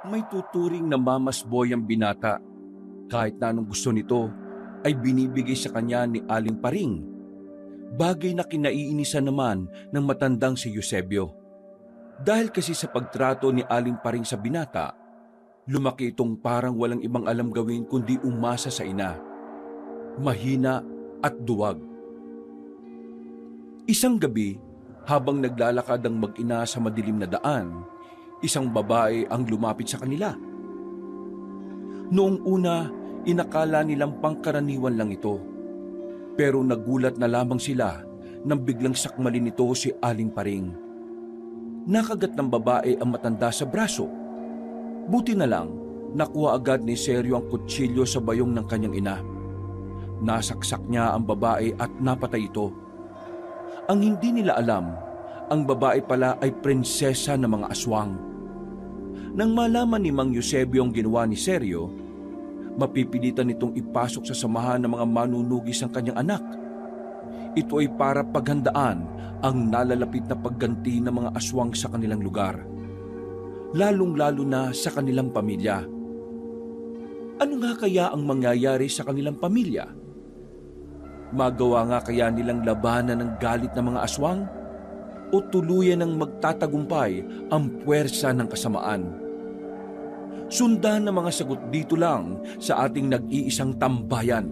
May tuturing na mamasboy ang binata. Kahit na anong gusto nito ay binibigay sa kanya ni Aling Paring. Bagay na kinaiinisan naman ng matandang si Eusebio. Dahil kasi sa pagtrato ni Aling Paring sa binata, lumaki itong parang walang ibang alam gawin kundi umasa sa ina. Mahina at duwag. Isang gabi, habang naglalakad ang mag-ina sa madilim na daan, isang babae ang lumapit sa kanila. Noong una, inakala nilang pangkaraniwan lang ito. Pero nagulat na lamang sila nang biglang sakmalin ito si Aling Paring. Nakagat ng babae ang matanda sa braso. Buti na lang, nakuha agad ni Seryo ang kutsilyo sa bayong ng kanyang ina. Nasaksak niya ang babae at napatay ito. Ang hindi nila alam, ang babae pala ay prinsesa ng mga aswang. Nang malaman ni Mang Eusebio ang ginawa ni Seryo, mapipilitan nitong ipasok sa samahan ng mga manunugis ang kanyang anak. Ito ay para paghandaan ang nalalapit na pagganti ng mga aswang sa kanilang lugar, lalong-lalo na sa kanilang pamilya. Ano nga kaya ang mangyayari sa kanilang pamilya? Magawa nga kaya nilang labanan ng galit ng mga aswang? O tuluyan ng magtatagumpay ang puwersa ng kasamaan? Sundan ng mga sagot dito lang sa ating nag-iisang tambayan,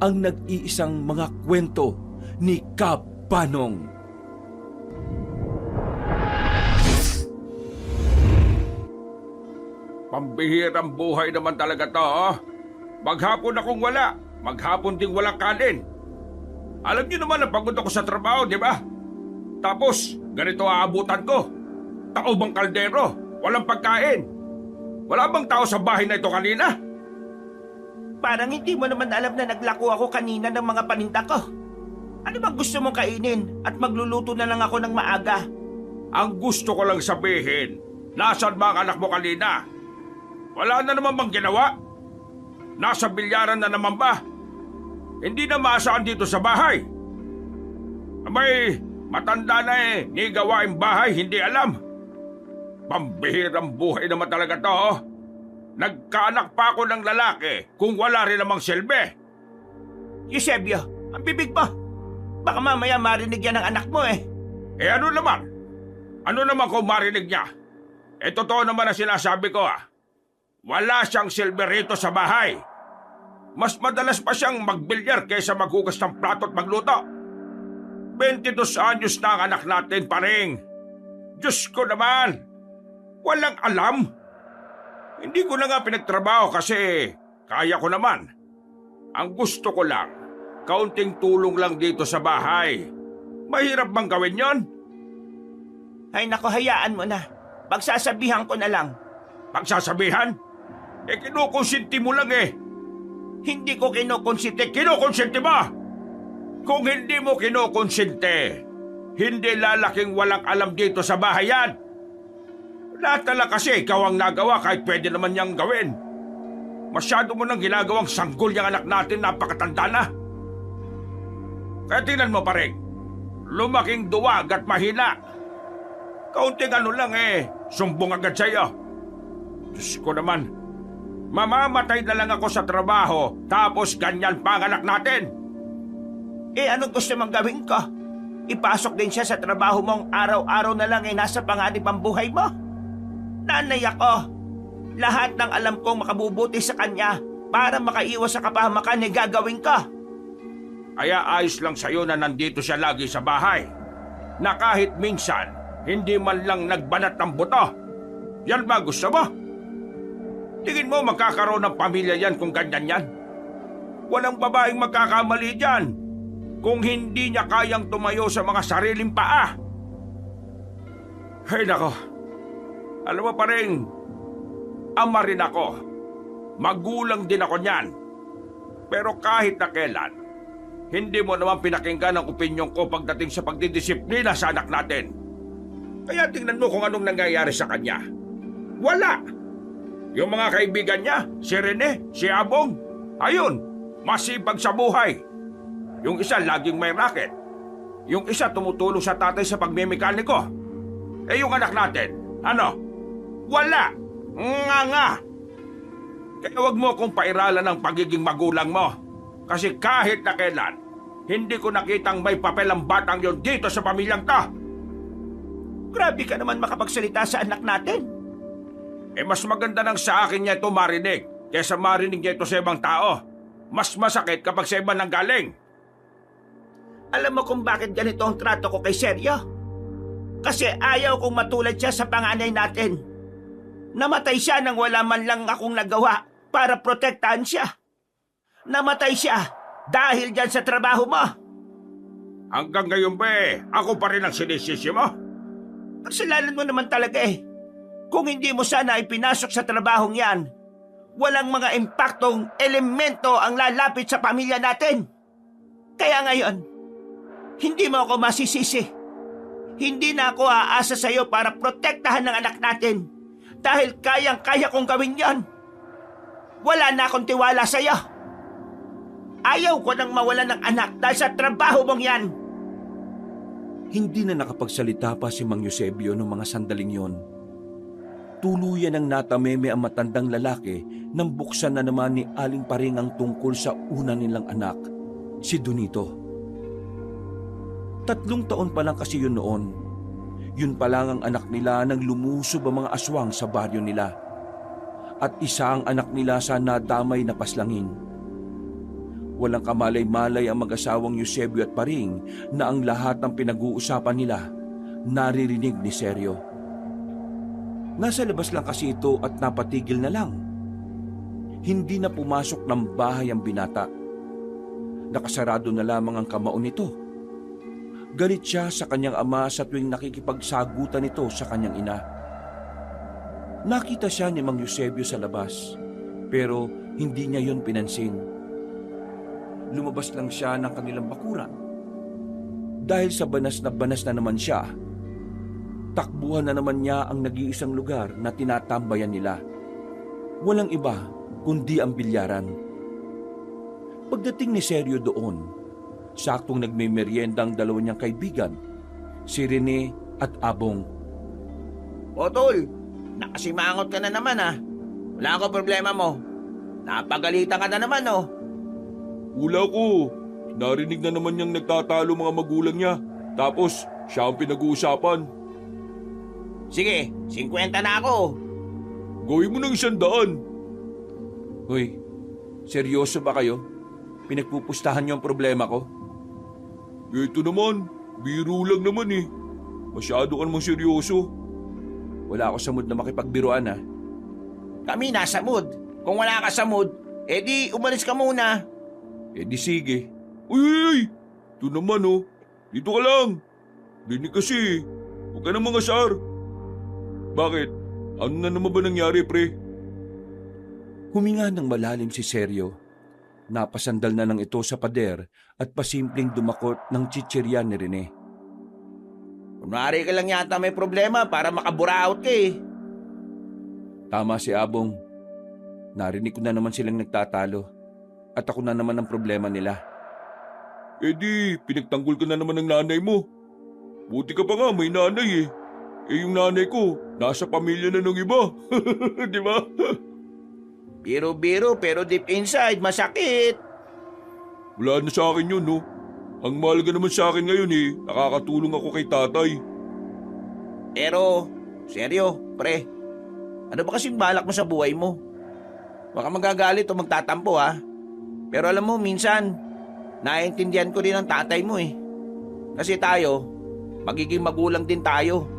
ang nag-iisang mga kwento ni Kap Panong. Pambihirang buhay naman talaga to, oh. Maghapon akong wala, maghapon ding walang kanin. Alam niyo naman na pagod ako sa trabaho, di ba? Tapos, ganito aabutan ko. Taobang kaldero, walang pagkain. Wala bang tao sa bahay na ito kanina? Parang hindi mo naman alam na naglako ako kanina ng mga paninda ko. Ano bang gusto mong kainin at magluluto na lang ako ng maaga? Ang gusto ko lang sabihin, nasaan ba ang anak mo kanina? Wala na naman bang ginawa? Nasa bilyaran na naman ba? Hindi na maasaan dito sa bahay. Abay, matanda na ni gawaing bahay, hindi alam. Pambihirang buhay naman talaga to, oh. Nagkaanak pa ako ng lalaki kung wala rin namang silbi. Eusebio, ang bibig mo. Baka mamaya marinig yan ng anak mo eh. Eh ano naman? Ano naman kung marinig niya? Eh totoo naman ang sinasabi ko, ah. Wala siyang silbi rito sa bahay. Mas madalas pa siyang magbilyar kaysa maghugas ng plato at magluto. 22 anyos na ang anak natin, Paring. Diyos ko naman, walang alam. Hindi ko na nga pinagtrabaho kasi kaya ko naman. Ang gusto ko lang, kaunting tulong lang dito sa bahay. Mahirap bang gawin yon? Ay nako, hayaan mo na. Pagsasabihan ko na lang. Pagsasabihan? Eh kinukonsinti mo lang eh. Hindi ko kinukonsinte. Kinukonsinte mo! Kung hindi mo kinukonsinte, hindi lalaking walang alam dito sa bahay yan. Lahat na lang kasi ikaw ang nagawa kahit pwede naman niyang gawin. Masyado mo nang ginagawang sanggol yung anak natin, napakatanda na. Kaya tingnan mo, Paring, lumaking duwag at mahina. Kaunting ano lang sumbong agad sa'yo. Diyos ko naman, mamamatay na lang ako sa trabaho tapos ganyan pa ang anak natin. Eh anong gusto mong gawin ko? Ipasok din siya sa trabaho mong araw-araw na lang nasa panganib ang buhay mo? Nanay ako. Lahat ng alam kong makabubuti sa kanya para makaiwas sa kapahamakan gagawin ko. Kaya ayos lang sa'yo na nandito siya lagi sa bahay. Na kahit minsan, hindi man lang nagbanat ng buto. Yan ba gusto mo? Tingin mo magkakaroon ng pamilya yan kung ganyan yan? Walang babaeng magkakamali dyan kung hindi niya kayang tumayo sa mga sariling paa. Ay nako, alam mo, Paring, ama rin ako. Magulang din ako niyan. Pero kahit na kailan, hindi mo naman pinakinggan ang opinyon ko pagdating sa pagdidisiplina sa anak natin. Kaya tingnan mo kung anong nangyayari sa kanya. Wala! Yung mga kaibigan niya, si Rene, si Abong, ayun, masipag sa buhay. Yung isa laging may racket. Yung isa tumutulong sa tatay sa pagmemekaniko. Eh yung anak natin, ano? Wala! Nga! Kaya wag mo akong pairalan ng pagiging magulang mo. Kasi kahit na kailan, hindi ko nakitang may papel ang batang yon dito sa pamilyang to. Grabe ka naman makapagsalita sa anak natin. Mas maganda nang sa akin niya ito marinig kaysa marinig niya ito sa ibang tao. Mas masakit kapag sa iba nang galing. Alam mo kung bakit ganito ang trato ko kay Sergio? Kasi ayaw kong matulad siya sa panganay natin. Namatay siya nang wala man lang akong nagawa para protektahan siya. Namatay siya dahil dyan sa trabaho mo. Hanggang ngayon ba ako pa rin ang sinisisi mo? Kasalanan mo naman talaga eh. Kung hindi mo sana ipinasok sa trabahong yan, walang mga impaktong elemento ang lalapit sa pamilya natin. Kaya ngayon, hindi mo ako masisisi. Hindi na ako aasa sa iyo para protektahan ng anak natin dahil kayang-kaya kong gawin yon. Wala na akong tiwala sa iyo. Ayaw ko nang mawala ng anak dahil sa trabaho mong yan. Hindi na nakapagsalita pa si Mang Eusebio noong mga sandaling yon. Tuluyan ang natameme ang matandang lalaki nang buksan na naman ni Aling Paring ang tungkol sa una nilang anak, si Donito. 3 taon pa lang kasi yun noon. Yun pa lang ang anak nila nang lumusob ang mga aswang sa baryo nila. At isa ang anak nila sa nadamay na paslangin. Walang kamalay-malay ang mag-asawang Eusebio at Paring na ang lahat ng pinag-uusapan nila naririnig ni Sergio. Nasa labas lang kasi ito at napatigil na lang. Hindi na pumasok ng bahay ang binata. Nakasarado na lamang ang kamaon nito. Galit siya sa kanyang ama sa tuwing nakikipagsagutan ito sa kanyang ina. Nakita siya ni Mang Eusebio sa labas, pero hindi niya yon pinansin. Lumabas lang siya ng kanilang bakuran. Dahil sa banas na naman siya, takbuhan na naman niya ang nag-iisang lugar na tinatambayan nila. Walang iba kundi ang bilyaran. Pagdating ni Sergio doon, saktong nagmemeryenda ang dalawa niyang kaibigan, si Rene at Abong. O tol, nakasimangot ka na naman ah. Wala ko problema mo. Napagalitan ka na naman oh. Wala ko. Narinig na naman niyang nagtatalo mga magulang niya. Tapos, siya ang pinag-uusapan. Sige, 50 na ako. Gawin mo ng 100. Hoy, seryoso ba kayo? Pinagpupustahan niyo ang problema ko? Ito naman, biro lang naman eh. Masyado ka namang seryoso. Wala ako sa mood na makipagbiruan ah. Kami nasa mood. Kung wala ka sa mood, edi umalis ka muna. Di sige. Uy! Ito naman oh. Dito ka lang. Dinig kasi. Huwag ka na mga sar. Bakit? Ano na naman ba nangyari, pre? Huminga ng malalim si Sergio. Napasandal na lang ito sa pader at pasimpleng dumakot ng chichirya ni Rene. Kunwari ka lang yata may problema para makaburaot ka eh. Tama si Abong. Narinig ko na naman silang nagtatalo. At ako na naman ang problema nila. Pinagtanggol ka na naman ng nanay mo. Buti ka pa nga, may nanay eh. Yung nanay ko, nasa pamilya na ng iba. Di ba? Biro-biro pero deep inside, masakit. Wala na sa akin yun, no? Ang mahalaga naman sa akin ngayon eh, nakakatulong ako kay tatay. Pero, seryo, pre. Ano ba kasing balak mo sa buhay mo? Baka magagalit o magtatampo ha. Pero alam mo, minsan, naiintindihan ko rin ang tatay mo eh. Kasi tayo, magiging magulang din tayo.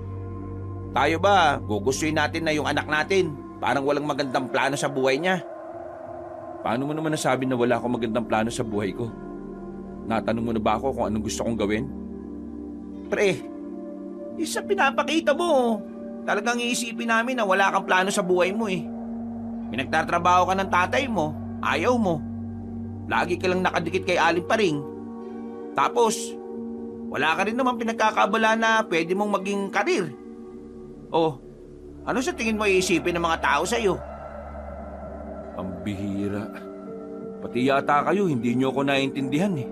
Tayo ba, gugustuhin natin na yung anak natin parang walang magandang plano sa buhay niya? Paano mo naman nasabi na wala akong magandang plano sa buhay ko? Natanong mo na ba ako kung anong gusto kong gawin? Pre, isa pinapakita mo. Talagang iisipin namin na wala kang plano sa buhay mo eh. Pinagtatrabaho ka ng tatay mo, ayaw mo. Lagi ka lang nakadikit kay Aling Paring. Tapos, wala ka rin naman pinagkakabala na pwede mong maging karir. Oh, ano sa tingin mo iisipin ng mga tao sa'yo? Ang bihira. Pati yata kayo, hindi nyo ako naiintindihan eh.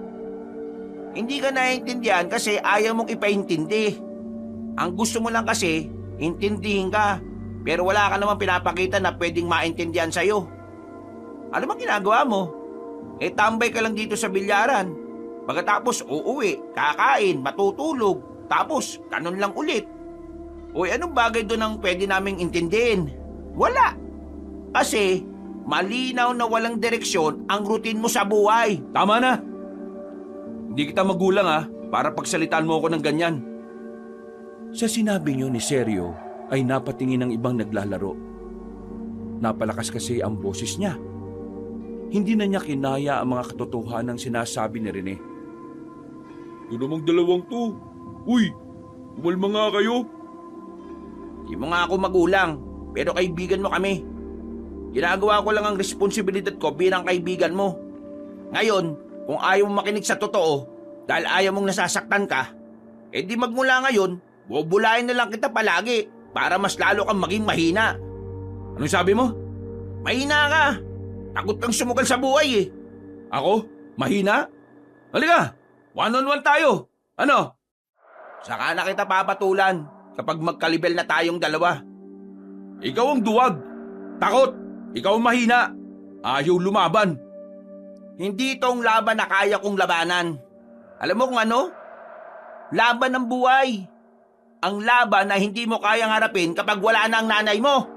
Hindi ka naiintindihan kasi ayaw mong ipaintindi. Ang gusto mo lang kasi, intindihin ka. Pero wala ka naman pinapakita na pwedeng maintindihan sa'yo. Ano bang ginagawa mo? Tambay ka lang dito sa bilyaran. Pagkatapos uuwi, kakain, matutulog, tapos ganun lang ulit. Anong bagay doon ang pwede naming intindihin? Wala. Kasi malinaw na walang direksyon ang routine mo sa buhay. Tama na! Hindi kita magulang para pagsalitaan mo ako ng ganyan. Sa sinabi niyo ni Sergio ay napatingin ng ibang naglalaro. Napalakas kasi ang boses niya. Hindi na niya kinaya ang mga katotohanang sinasabi ni Rene. Yun namang dalawang to. Uy, umalma nga kayo. Di mo nga ako magulang, pero kaibigan mo kami. Ginagawa ko lang ang responsibilidad ko bilang kaibigan mo. Ngayon, kung ayaw mo makinig sa totoo, dahil ayaw mong nasasaktan ka, di magmula ngayon, bubulayin na lang kita palagi para mas lalo kang maging mahina. Anong sabi mo? Mahina ka! Takot kang sumugal sa buhay Ako? Mahina? Halika! One-on-one tayo! Ano? Saka na kita papatulan kapag magkalibel na tayong dalawa. Ikaw ang duwag. Takot. Ikaw ang mahina. Ayaw lumaban. Hindi itong laban na kaya kong labanan. Alam mo kung ano? Laban ng buhay. Ang laban na hindi mo kayang harapin kapag wala na ang nanay mo.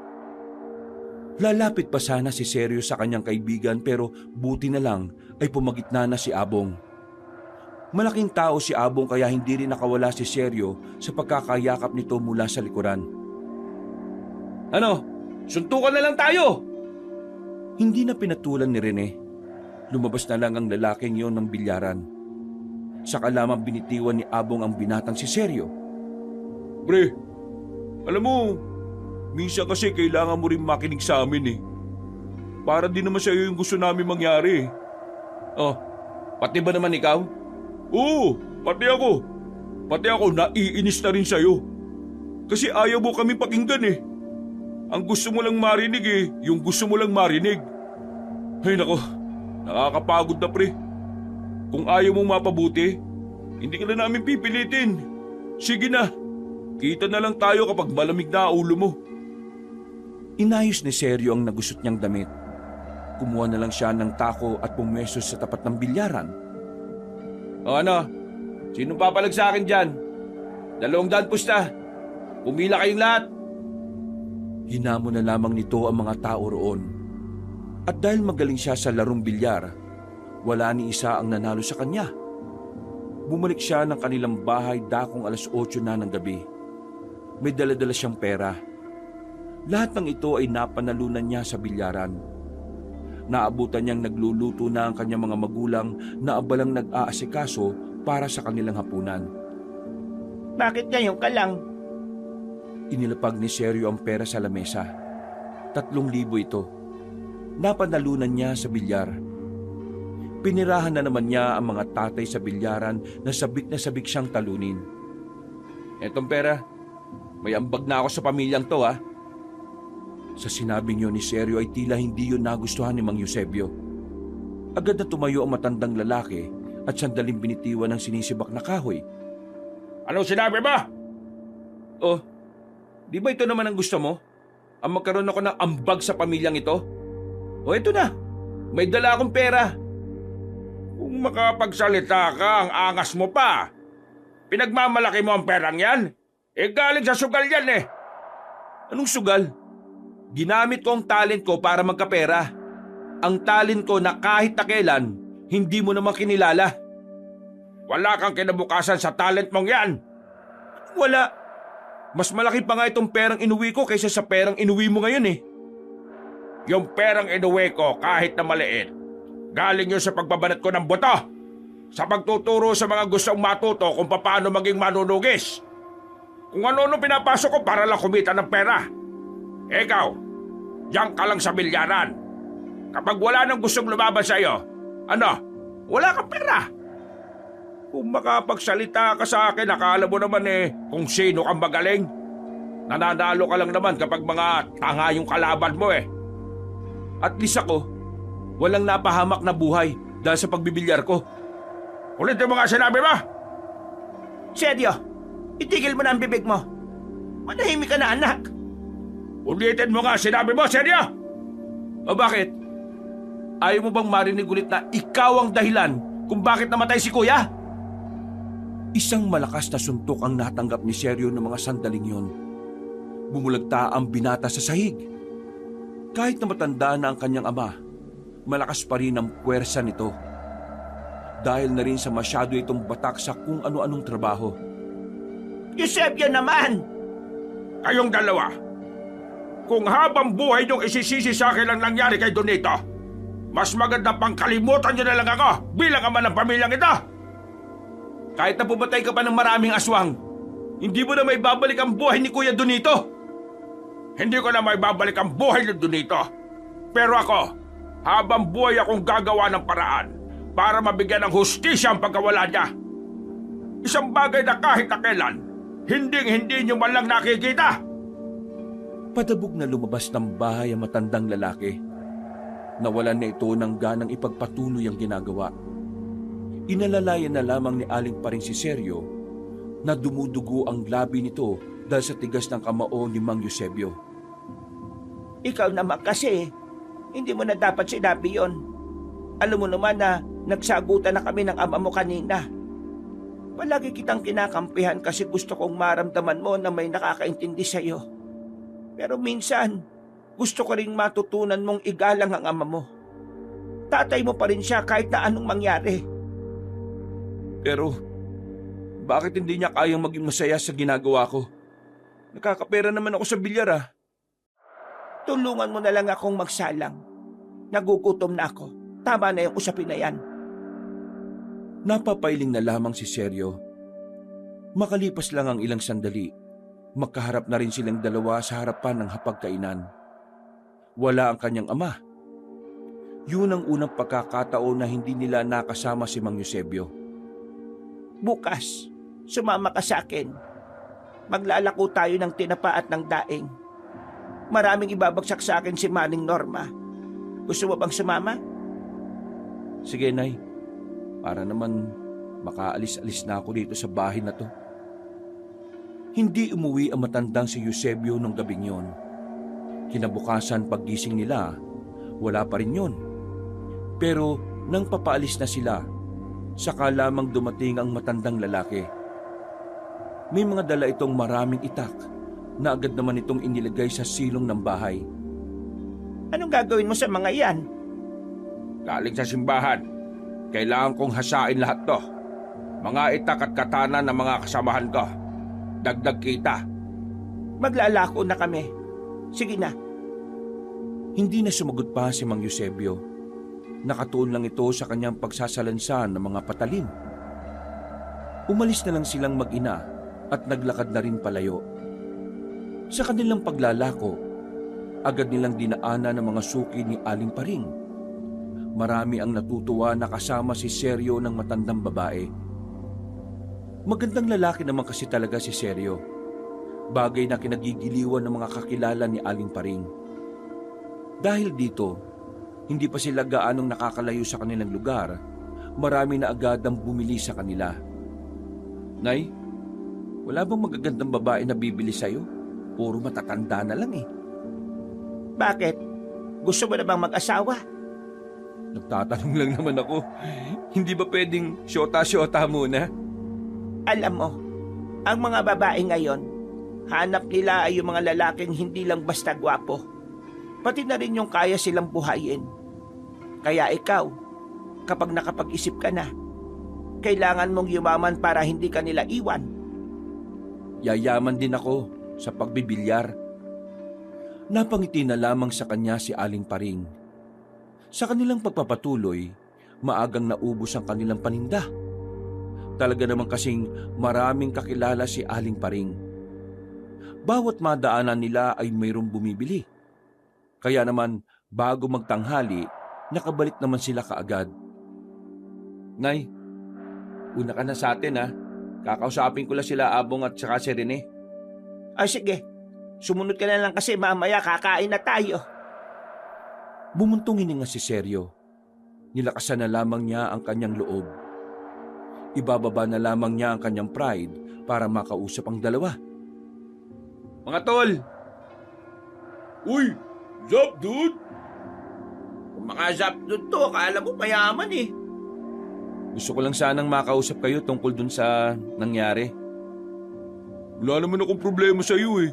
Lalapit pa sana si Sergio sa kanyang kaibigan pero buti na lang ay pumagitna na si Abong. Malaking tao si Abong kaya hindi rin nakawala si Sergio sa pagkakayakap nito mula sa likuran. Ano? Suntukan na lang tayo! Hindi na pinatulan ni Rene. Lumabas na lang ang lalaking yon ng bilyaran. Saka lamang binitiwan ni Abong ang binatang si Sergio. Pre, alam mo, minsan kasi kailangan mo rin makinig sa amin Para din naman sa'yo yung gusto namin mangyari Oh, pati ba naman ikaw? Oo, pati ako. Pati ako naiinis na rin sa'yo. Kasi ayaw mo kami pakinggan Ang gusto mo lang marinig yung gusto mo lang marinig. Ay nako, nakakapagod na pre. Kung ayaw mong mapabuti, hindi ka na namin pipilitin. Sige na, kita na lang tayo kapag malamig na ulo mo. Inayos ni Sergio ang nagusot niyang damit. Kumuha na lang siya ng tako at pumwesto sa tapat ng bilyaran. O ano? Sinong papalag sa akin dyan? 200 pusta. Pumila kayong lahat. Hinamon na lamang nito ang mga tao roon. At dahil magaling siya sa larong bilyar, wala ni isa ang nanalo sa kanya. Bumalik siya ng kanilang bahay dakong 8:00 na ng gabi. May dala-dala siyang pera. Lahat ng ito ay napanalunan niya sa bilyaran. Naabutan niyang nagluluto na ang kanyang mga magulang na abalang nag-aasikaso para sa kanilang hapunan. Bakit ngayon ka lang? Inilapag ni Sergio ang pera sa lamesa. 3,000 ito. Napanalunan niya sa bilyar. Pinirahan na naman niya ang mga tatay sa bilyaran na sabik siyang talunin. Etong pera, may ambag na ako sa pamilyang to Sa sinabing yun ni Sergio ay tila hindi yun nagustuhan ni Mang Eusebio. Agad na tumayo ang matandang lalaki at sandaling binitiwan ng sinisibak na kahoy. Anong sinabi ba? Oh, di ba ito naman ang gusto mo? Ang magkaroon ako ng ambag sa pamilyang ito? O ito na, may dala akong pera. Kung makapagsalita ka, ang angas mo pa. Pinagmamalaki mo ang perang yan? Galing sa sugal yan Anong sugal? Ginamit ko ang talent ko para magkapera. Ang talent ko na kahit na kailan, hindi mo naman kinilala. Wala kang kinabukasan sa talent mong yan. Wala. Mas malaki pa nga itong perang inuwi ko kaysa sa perang inuwi mo ngayon Yung perang inuwi ko kahit na maliit, galing yun sa pagbabanat ko ng buto. Sa pagtuturo sa mga gustong matuto kung paano maging manunugis. Kung ano-ano pinapasok ko para lang kumita ng pera. Ikaw, diyan ka lang sa bilyaran. Kapag wala nang gustong lumaban sa iyo, wala kang pera. Kung makapagsalita ka sa akin, akala mo naman kung sino kang magaling. Nananalo ka lang naman kapag mga tanga yung kalaban mo At least ako, walang napahamak na buhay dahil sa pagbibilyar ko. Ulit yung mga sinabi mo! Sergio, itigil mo na ang bibig mo. Manahimik ka na, anak. Ulitin mo nga, sinabi mo, Seryo! O bakit? Ayaw mo bang marinig ulit na ikaw ang dahilan kung bakit namatay si Kuya? Isang malakas na suntok ang natanggap ni Seryo ng mga sandaling yon. Bumulagta ang binata sa sahig. Kahit na matanda na ang kanyang ama, malakas pa rin ang puwersa nito. Dahil na rin sa masyado itong batak sa kung ano-anong trabaho. Eusebio naman! Kayong dalawa, kung habang buhay niyong isisisi sa akin ang nangyari kay Donito, mas maganda pang kalimutan niyo na lang ako bilang ama ng pamilyang ito! Kahit na pumatay ka pa ng maraming aswang, hindi mo na may babalik ang buhay ni Kuya Donito. Hindi ko na may babalik ang buhay ni Donito. Pero ako, habang buhay akong gagawa ng paraan para mabigyan ng hustisya ang pagkawala niya. Isang bagay na kahit na kailan, hindi niyo man lang nakikita. Padabog na lumabas ng bahay ang matandang lalaki. Nawalan na ito ng ganang ipagpatuloy ang ginagawa. Inalalayan na lamang ni Aling Paring si Seryo na dumudugo ang labi nito dahil sa tigas ng kamao ni Mang Eusebio. Ikaw naman kasi, hindi mo na dapat sinabi yon. Alam mo naman na nagsagutan na kami ng ama mo kanina. Palagi kitang kinakampihan kasi gusto kong maramdaman mo na may nakakaintindi sa'yo. Pero minsan, gusto ko ring matutunan mong igalang ang ama mo. Tatay mo pa rin siya kahit na anong mangyari. Pero, bakit hindi niya kayang maging masaya sa ginagawa ko? Nakakapera naman ako sa bilyar ah. Tulungan mo na lang akong magsalang. Nagugutom na ako. Tama na yung usapin na yan. Napapailing na lamang si Seryo. Makalipas lang ang ilang sandali, magkaharap na rin silang dalawa sa harapan ng hapagkainan. Wala ang kanyang ama. Yun ang unang pagkakataon na hindi nila nakasama si Mang Eusebio. Bukas, sumama ka sa akin. Maglalako tayo ng tinapa at ng daing. Maraming ibabagsak sa akin si Maning Norma. Gusto mo bang sumama? Sige, Nay. Para naman makaalis-alis na ako dito sa bahay na to. Hindi umuwi ang matandang si Eusebio nung gabing yon. Kinabukasan paggising nila, wala pa rin yon. Pero nang papaalis na sila, saka lamang dumating ang matandang lalaki. May mga dala itong maraming itak na agad naman itong inilagay sa silong ng bahay. Anong gagawin mo sa mga yan? Galing sa simbahan. Kailangan kong hasain lahat to. Mga itak at katana ng mga kasamahan ko. Dagdag kita. Maglalako na kami. Sige na. Hindi na sumagot pa si Mang Eusebio. Nakatuon lang ito sa kanyang pagsasalansan ng mga patalim. Umalis na lang silang mag-ina at naglakad na rin palayo. Sa kanilang paglalako, agad nilang dinaanan ng mga suki ni Aling Paring. Marami ang natutuwa na kasama si Seryo ng matandang babae. Magandang lalaki naman kasi talaga si Seryo. Bagay na kinagigiliwan ng mga kakilala ni Aling Paring. Dahil dito, hindi pa sila gaanong nakakalayo sa kanilang lugar, marami na agad ang bumili sa kanila. Nay, wala bang magagandang babae na bibili sa'yo? Puro matatanda na lang eh. Bakit? Gusto mo na bang mag-asawa? Nagtatanong lang naman ako. Hindi ba pwedeng syota-syota muna? Alam mo, ang mga babae ngayon, hanap nila ay yung mga lalaking hindi lang basta gwapo. Pati na rin yung kaya silang buhayin. Kaya ikaw, kapag nakapag-isip ka na, kailangan mong yumaman para hindi ka nila iwan. Yayaman din ako sa pagbibilyar. Napangiti na lamang sa kanya si Aling Paring. Sa kanilang pagpapatuloy, maagang naubos ang kanilang paninda. Talaga naman kasing maraming kakilala si Aling Paring. Bawat madaanan nila ay mayroong bumibili. Kaya naman, bago magtanghali, nakabalik naman sila kaagad. Nay, una ka na sa atin ha. Kakausapin ko lang sila Abong at saka si Rene. Ay sige, sumunod ka na lang kasi mamaya kakain na tayo. Bumuntong hininga si Seryo. Nilakasan na lamang niya ang kanyang loob. Ibababa na lamang niya ang kanyang pride para makausap ang dalawa. Mga tol! Uy, Zap, dude! Kung mga zap doon to, akala mo mayaman eh. Gusto ko lang sanang makausap kayo tungkol dun sa nangyari. Wala naman akong problema sa iyo eh.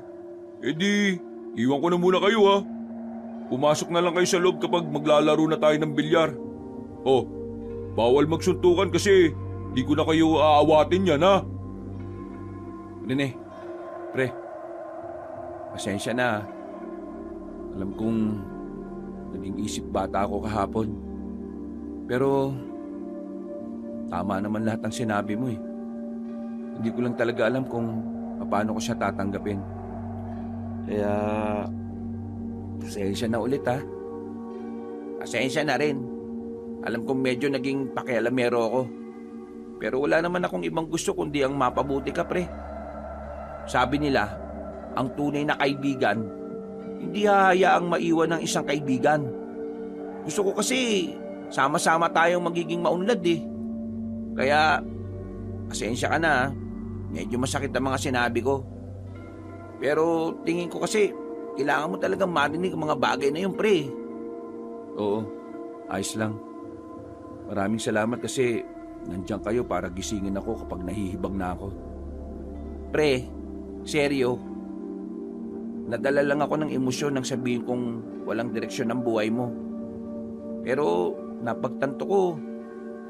E di, iwan ko na muna kayo ha. Pumasok na lang kayo sa loob kapag maglalaro na tayo ng bilyar. Oh, bawal magsuntukan kasi di ko na kayo aawatin yan ha. Rene, pre, pasensya na. Alam kong naging isip bata ako kahapon. Pero tama naman lahat ng sinabi mo eh. Hindi ko lang talaga alam kung paano ko siya tatanggapin. Kaya pasensya na ulit ha. Pasensya na rin. Alam kong medyo naging pakialamero ako. Pero wala naman akong ibang gusto kundi ang mapabuti ka, pre. Sabi nila, ang tunay na kaibigan, hindi hahayaang maiwan ng isang kaibigan. Gusto ko kasi sama-sama tayong magiging maunlad eh. Kaya, pasensya ka na ha. Medyo masakit ang mga sinabi ko. Pero tingin ko kasi, kailangan mo talagang marinig ang mga bagay na yun, pre. Oo, ayos lang. Maraming salamat kasi nandiyan kayo para gisingin ako kapag nahihibang na ako. Pre, seryo. Nadala lang ako ng emosyon nang sabihin kong walang direksyon ang buhay mo. Pero napagtanto ko,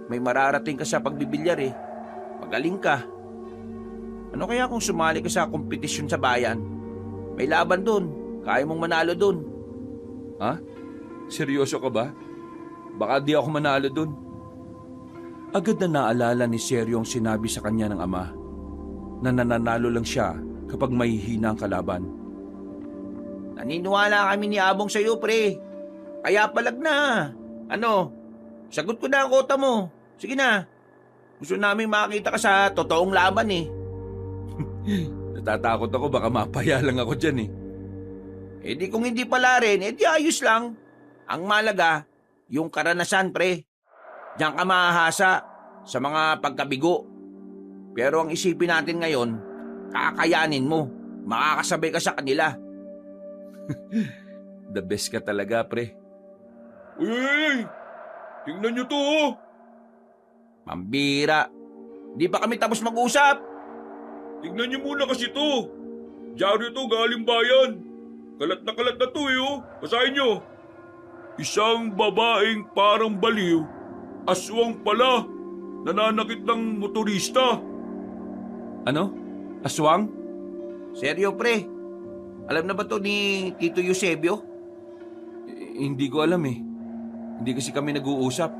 may mararating ka sa pagbibilyar eh. Magaling ka. Ano kaya kung sumali ka sa kompetisyon sa bayan? May laban dun. Kaya mong manalo dun. Ha? Seryoso ka ba? Baka di ako manalo dun. Agad na naalala ni Seryo ang sinabi sa kanya ng ama na nananalo lang siya kapag mahihina ang kalaban. Naniniwala kami ni Abong sa'yo, pre. Kaya palag na. Ano? Sagot ko na ang kota mo. Sige na. Gusto namin makita ka sa totoong laban eh. Natatakot ako baka mapaya lang ako dyan eh. Eh di kung hindi pala rin, eh di ayos lang. Ang malaga, yung karanasan, pre. Diyan ka mahahasa sa mga pagkabigo. Pero ang isipin natin ngayon, kakayanin mo. Makakasabay ka sa kanila. The best ka talaga, pre. Uy! Tingnan nyo to oh! Pambira. Di pa kami tapos mag-usap. Tingnan nyo muna kasi to. Diaryo to galing bayan. Kalat na to eh oh. Basahin nyo. Isang babaeng parang baliw, aswang pala, nananakit ng motorista. Ano? Aswang? Seryo, pre. Alam na ba to ni Tito Eusebio? Hindi ko alam eh. Hindi kasi kami nag-uusap.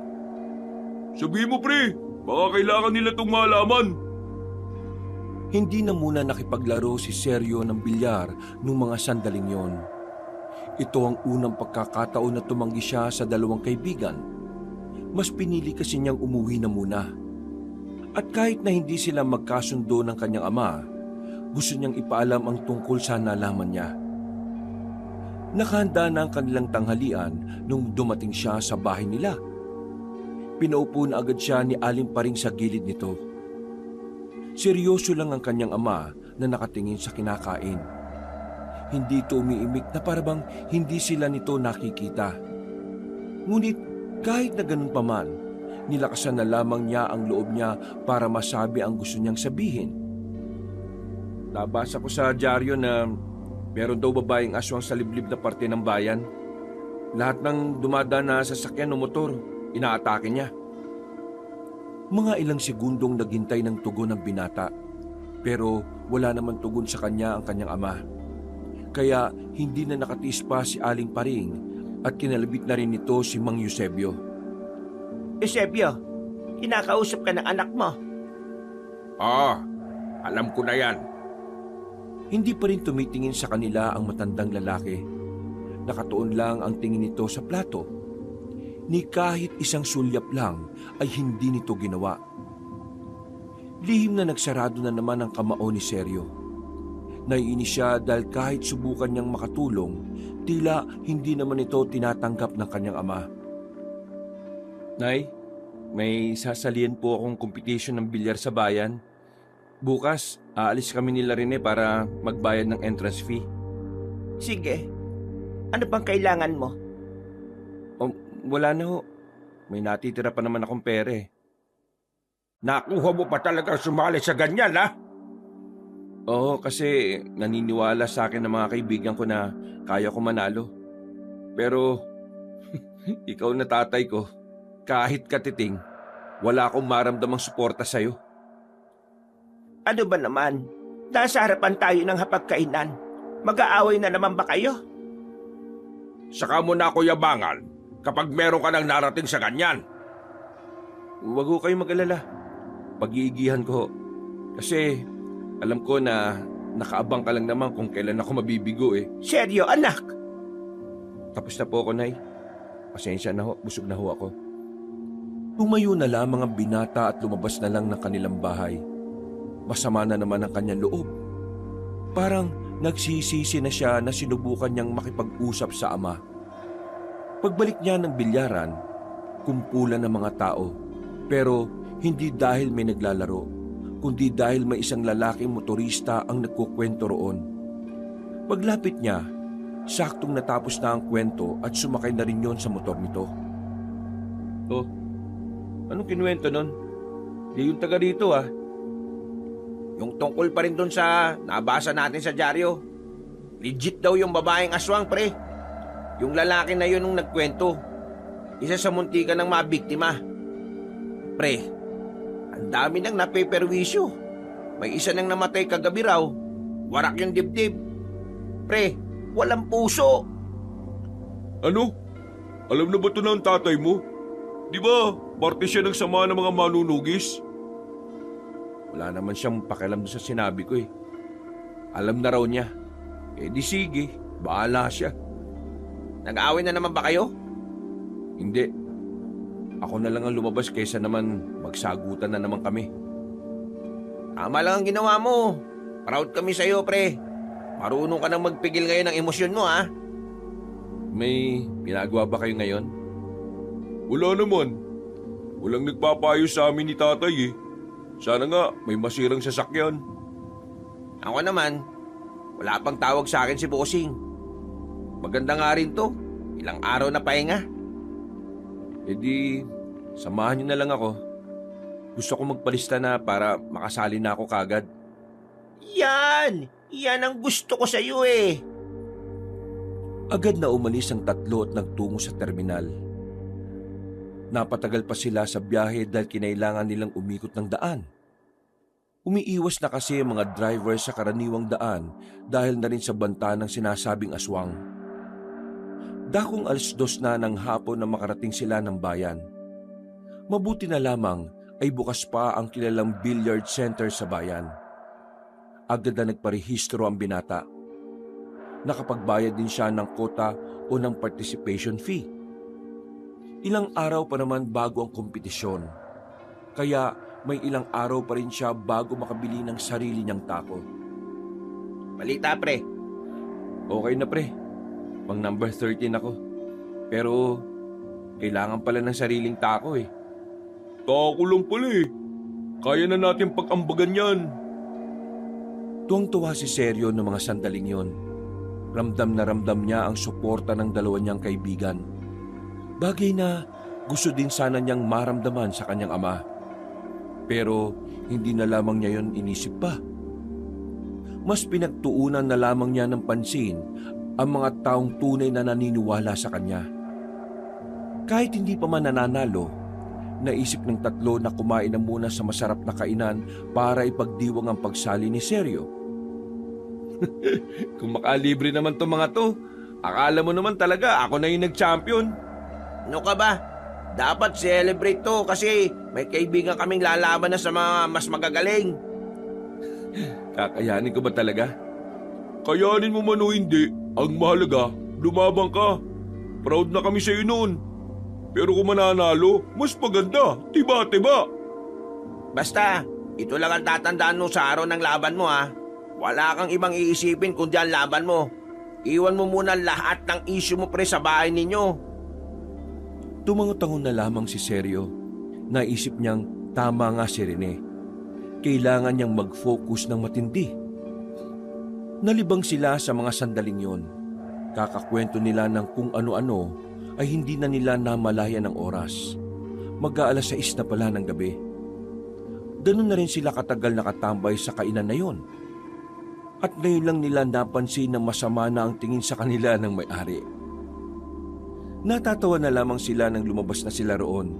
Sabihin mo pre, baka kailangan nila itong malaman. Hindi na muna nakipaglaro si Seryo ng bilyar nung mga sandaling yon. Ito ang unang pagkakataon na tumanggi siya sa dalawang kaibigan. Mas pinili kasi niyang umuwi na muna. At kahit na hindi sila magkasundo ng kanyang ama, gusto niyang ipaalam ang tungkol sa nalaman niya. Nakahanda na ang kanilang tanghalian nung dumating siya sa bahay nila. Pinaupo na agad siya ni Aling Paring sa gilid nito. Seryoso lang ang kanyang ama na nakatingin sa kinakain. Hindi ito umiimik na parabang hindi sila nito nakikita. Ngunit kahit na ganun pa man, nilakasan na lamang niya ang loob niya para masabi ang gusto niyang sabihin. Nabasa ko sa dyaryo na meron daw babaeng aswang sa liblib na parte ng bayan. Lahat ng dumadaan na sasakyan o motor, inaatake niya. Mga ilang segundong naghintay ng tugon ng binata, pero wala naman tugon sa kanya ang kanyang ama. Kaya hindi na nakatiis pa si Aling Paring at kinalabit na rin ito si Mang Eusebio. Eusebio, kinakausap ka ng anak mo. Alam ko na yan. Hindi pa rin tumitingin sa kanila ang matandang lalaki. Nakatuon lang ang tingin nito sa plato. Ni kahit isang sulyap lang ay hindi nito ginawa. Lihim na nagsarado na naman ang kamao ni Seryo. Naiinis siya dahil kahit subukan niyang makatulong, tila hindi naman ito tinatanggap ng kanyang ama. Nay, may sasalian po akong competition ng bilyar sa bayan. Bukas, aalis kami nila Rene para magbayad ng entrance fee. Sige, Ano bang kailangan mo? Oh, wala na ho. May natitira pa naman akong pera eh. Nakuha mo pa talaga sumali sa ganyan, ha? Oo, kasi naniniwala sa akin ng mga kaibigan ko na kaya ko manalo. Pero, ikaw na tatay ko, kahit katiting, wala akong maramdamang suporta sa'yo. Ano ba naman? Nasa harapan tayo ng hapagkainan. Mag-aaway na naman ba kayo? Saka mo na ako yabangan kapag meron ka nang narating sa ganyan. Huwag ho kayong mag-alala. Pag-iigihan ko. Kasi alam ko na nakaabang ka lang naman kung kailan ako mabibigo eh. Seryo, anak? Tapos na po ako, Nay. Pasensya na ho, busog na ho ako. Tumayo na lamang ang binata at lumabas na lang ng kanilang bahay. Masama na naman ang kanyang loob. Parang nagsisisi na siya na sinubukan niyang makipag-usap sa ama. Pagbalik niya ng bilyaran, kumpulan ng mga tao. Pero hindi dahil may naglalaro, kundi dahil may isang lalaking motorista ang nagkukwento roon. Paglapit niya, saktong natapos na ang kwento at sumakay na rin yon sa motor nito. Oh, anong kinuwento nun? Di yung taga rito ah. Yung tungkol pa rin dun sa nabasa natin sa dyaryo. Legit daw yung babaeng aswang, pre. Yung lalaki na yun nung nagkwento. Isa sa muntikan ng mabiktima. Pre, ang dami nang napeperwisyo. May isa nang namatay kagabi raw. Warak yung dibdib. Pre, walang puso. Ano? Alam na ba ito ng tatay mo? Di ba, parte siya ng sama ng mga manunugis? Wala naman siyang pakialam sa sinabi ko eh. Alam na raw niya. Eh di sige, bahala siya. Nag-aaway na naman ba kayo? Hindi. Ako na lang ang lumabas kaysa naman magsagutan na naman kami. Tama lang ang ginawa mo. Proud kami sa'yo, pre. Marunong ka nang magpigil ngayon ng emosyon mo, ha? May ginagawa ba kayo ngayon? Wala naman. Walang nagpapayo sa amin ni tatay eh. Sana nga may masirang sasakyan. Ako naman, wala pang tawag sa akin si Bossing. Maganda nga rin to. Ilang araw na pahinga. E di, samahan niyo na lang ako. Gusto ko magpalista na para makasali na ako kagad. Yan! Yan ang gusto ko sa iyo eh. Agad na umalis ang tatlo at nagtungo sa terminal. Napatagal pa sila sa biyahe dahil kinailangan nilang umikot ng daan. Umiiwas na kasi ang mga driver sa karaniwang daan dahil na rin sa banta ng sinasabing aswang. Dakong 2:00 na ng hapon na makarating sila ng bayan. Mabuti na lamang ay bukas pa ang kilalang billiard center sa bayan. Agad na nagparehistro ang binata. Nakapagbayad din siya ng kota o ng participation fee. Ilang araw pa naman bago ang kompetisyon. Kaya may ilang araw pa rin siya bago makabili ng sarili niyang tako. Balita, pre. Okay na pre. Pang number 13 ako. Pero kailangan pala ng sariling tako eh. Tako lang pala eh. Kaya na natin pag-ambagan yan. Tuwang-tuwa si Seryo ng mga sandaling yon. Ramdam na ramdam niya ang suporta ng dalawa niyang kaibigan. Bagay na gusto din sana niyang maramdaman sa kanyang ama. Pero hindi na lamang niya yon inisip pa. Mas pinagtuunan na lamang niya ng pansin ang mga taong tunay na naniniwala sa kanya. Kahit hindi pa man nananalo, naisip ng tatlo na kumain na muna sa masarap na kainan para ipagdiwang ang pagsali ni Seryo. Kung makalibre naman to mga to, akala mo naman talaga ako na yung nag-champion. Ano ka ba? Dapat celebrate to kasi may kaibigan kaming lalaban na sa mga mas magagaling. Kakayanin ko ba talaga? Kayanin mo man o hindi, ang mahalaga, lumabang ka. Proud na kami sa'yo noon. Pero kung mananalo, mas maganda, tiba-tiba. Basta, ito lang ang tatandaan mo sa araw ng laban mo, ha? Wala kang ibang iisipin kundi ang laban mo. Iwan mo muna lahat ng issue mo, pre, sa bahay ninyo. Tumango-tango na lamang si Seryo. Naisip niyang tama nga si Rene. Kailangan niyang mag-focus ng matindi. Nalibang sila sa mga sandaling yon. Kakakwento nila ng kung ano-ano ay hindi na nila namalayan ng oras. Mag-aalas 6 na pala ng gabi. Ganun na rin sila katagal nakatambay sa kainan na yon. At ngayon lang nila napansin na masama na ang tingin sa kanila ng may-ari. Natatawa na lamang sila nang lumabas na sila roon.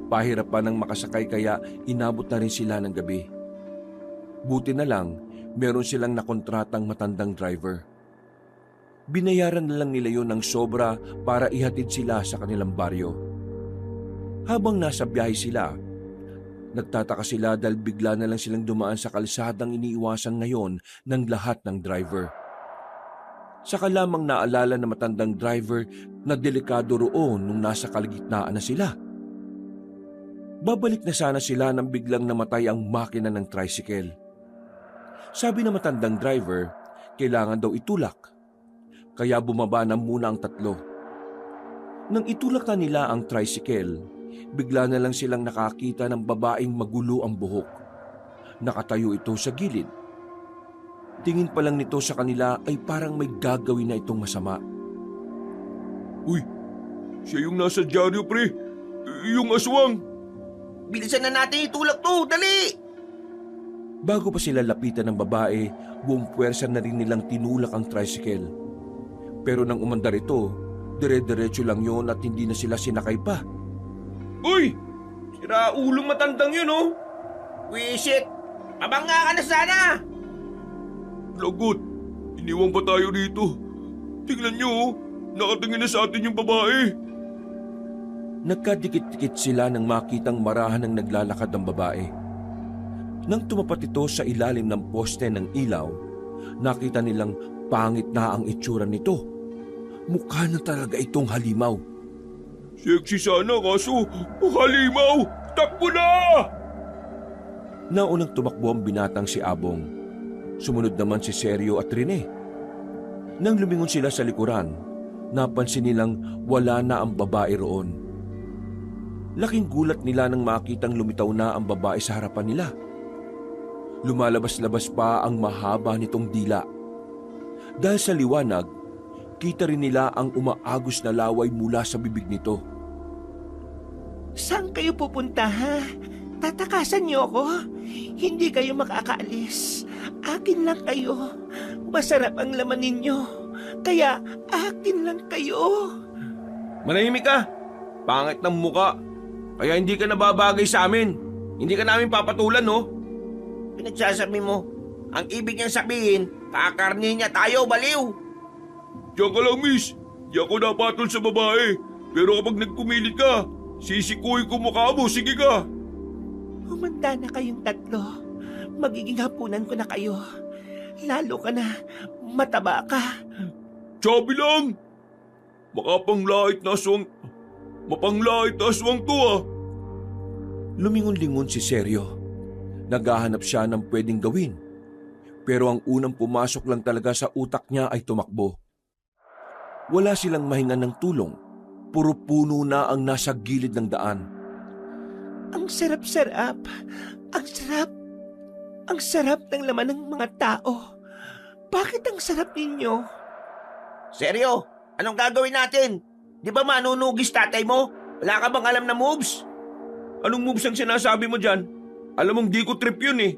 Pahirapan ng makasakay kaya inabot na rin sila ng gabi. Buti na lang, meron silang nakontratang matandang driver. Binayaran na lang nila yon ng sobra para ihatid sila sa kanilang baryo. Habang nasa biyahe sila, nagtataka sila dahil bigla na lang silang dumaan sa kalsadang iniiwasan ngayon ng lahat ng driver. Saka lamang naalala na matandang driver na delikado roon nung nasa kalagitnaan na sila. Babalik na sana sila nang biglang namatay ang makina ng tricycle. Sabi ng matandang driver, kailangan daw itulak. Kaya bumaba na muna ang tatlo. Nang itulak na nila ang tricycle, bigla na lang silang nakakita ng babaeng magulo ang buhok. Nakatayo ito sa gilid. Tingin pa lang nito sa kanila ay parang may gagawin na itong masama. Uy, siya yung nasa dyaryo, pre. Yung aswang. Bilisan na natin itulak to, dali! Bago pa sila lapitan ng babae, buong puwersa na rin nilang tinulak ang tricycle. Pero nang umandar ito, dire-diretso lang yon at hindi na sila sinakay pa. Uy! Sira ulong matandang yun, oh! Wisit! Mabangga ka na sana! Lagot! Iniwang pa tayo dito. Tingnan nyo, oh! Nakatingin na sa atin yung babae. Nagkadikit-dikit sila nang makitang marahan ng naglalakad ng babae. Nang tumapat ito sa ilalim ng poste ng ilaw, nakita nilang pangit na ang itsura nito. Mukha na talaga itong halimaw. Sexy sana kaso halimaw! Takbo na! Naunang tumakbo ang binatang si Abong. Sumunod naman si Sergio at Rene. Nang lumingon sila sa likuran, napansin nilang wala na ang babae roon. Laking gulat nila nang makitang lumitaw na ang babae sa harapan nila. Lumalabas-labas pa ang mahaba nitong dila. Dahil sa liwanag, kita rin nila ang umaagos na laway mula sa bibig nito. Saan kayo pupunta, ha? Tatakasan niyo ako? Hindi kayo makakaalis. Akin lang kayo. Masarap ang laman ninyo. Kaya akin lang kayo. Manahimik ka! Pangit ng muka. Kaya hindi ka nababagay sa amin. Hindi ka namin papatulan, no? Pinagsasabi mo, ang ibig niyang sabihin, kakarni niya tayo, baliw. Diyan ka lang, miss. Di ako napatol sa babae. Pero kapag nagpumilit ka, sisikuhin ko mukha mo. Sige ka! Humanda na kayong tatlo. Magiging hapunan ko na kayo. Lalo ka na, mataba ka. Sabi lang! Mapanglait na aswang to, ah. Lumingon-lingon si Sergio. Naghahanap siya ng pwedeng gawin. Pero ang unang pumasok lang talaga sa utak niya ay tumakbo. Wala silang mahinga ng tulong. Puro puno na ang nasa gilid ng daan. Ang sarap-sarap. Ang sarap. Ang sarap ng laman ng mga tao. Bakit ang sarap ninyo? Seryo, anong gagawin natin? Di ba manunugis tatay mo? Wala ka bang alam na moves? Anong moves ang sinasabi mo dyan? Alam mong di ko trip yun, eh.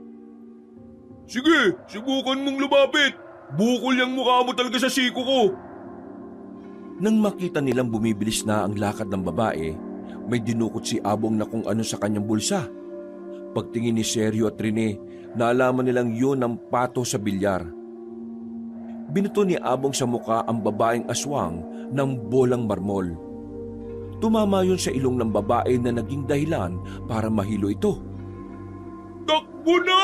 Sige, subukan mong lumapit. Bukol yung mukha mo talaga sa siko ko. Nang makita nilang bumibilis na ang lakad ng babae, may dinukot si Abong na kung ano sa kanyang bulsa. Pagtingin ni Sergio at Rene, naalaman nilang yun ang pato sa bilyar. Binuto ni Abong sa muka ang babaeng aswang ng bolang marmol. Tumama yun sa ilong ng babae na naging dahilan para mahilo ito. Takbo na!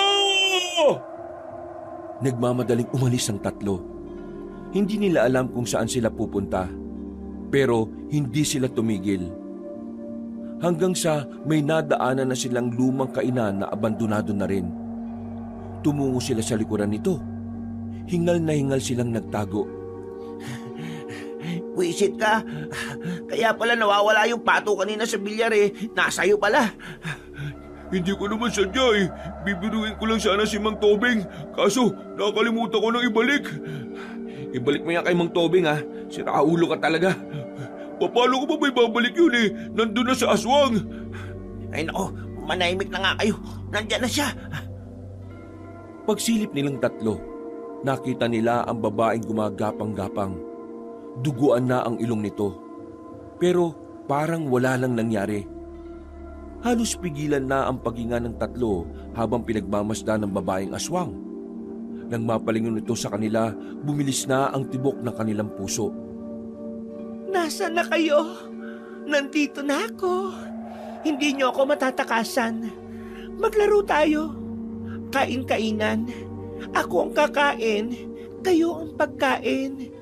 Nagmamadaling umalis ang tatlo. Hindi nila alam kung saan sila pupunta. Pero hindi sila tumigil. Hanggang sa may nadaanan na silang lumang kainan na abandonado na rin. Tumungo sila sa likuran nito. Hingal na hingal silang nagtago. Wisit ka. Kaya pala nawawala yung pato kanina sa bilyar eh. Nasa'yo pala. Hindi ko naman sadya, eh. Bibiruin ko lang sana si Mang Tobing. Kaso nakalimutan ko nang ibalik. ibalik mo yan kay Mang Tobing ha. Siraulo ka talaga. Paano ko ba may babalik yun eh? Nandun na sa aswang. Ay nako, manahimik na nga kayo. Nandyan na siya. Pagsilip nilang tatlo, nakita nila ang babaeng gumagapang-gapang. Duguan na ang ilong nito. Pero parang wala lang nangyari. Halos pigilan na ang paghinga ng tatlo habang pinagmamasdan ng babaeng aswang. Nang mapalingon ito sa kanila, bumilis na ang tibok ng kanilang puso. Nasaan na kayo? Nandito na ako. Hindi niyo ako matatakasan. Maglaro tayo. Kain-kainan. Ako ang kakain. Kayo ang pagkain.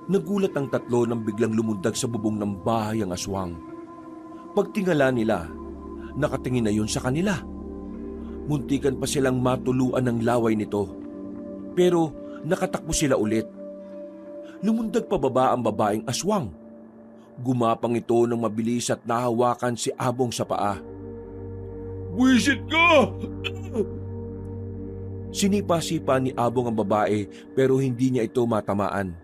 Nagulat ang tatlo nang biglang lumundag sa bubong ng bahay ang aswang. Pagtingala nila, nakatingin na yun sa kanila. Muntikan pa silang matuluan ng laway nito. Pero nakatakbo sila ulit. Lumundag pababa ang babaeng aswang. Gumapang ito ng mabilis at nahawakan si Abong sa paa. Buwisit ka! Sinipa-sipa ni Abong ang babae pero hindi niya ito matamaan.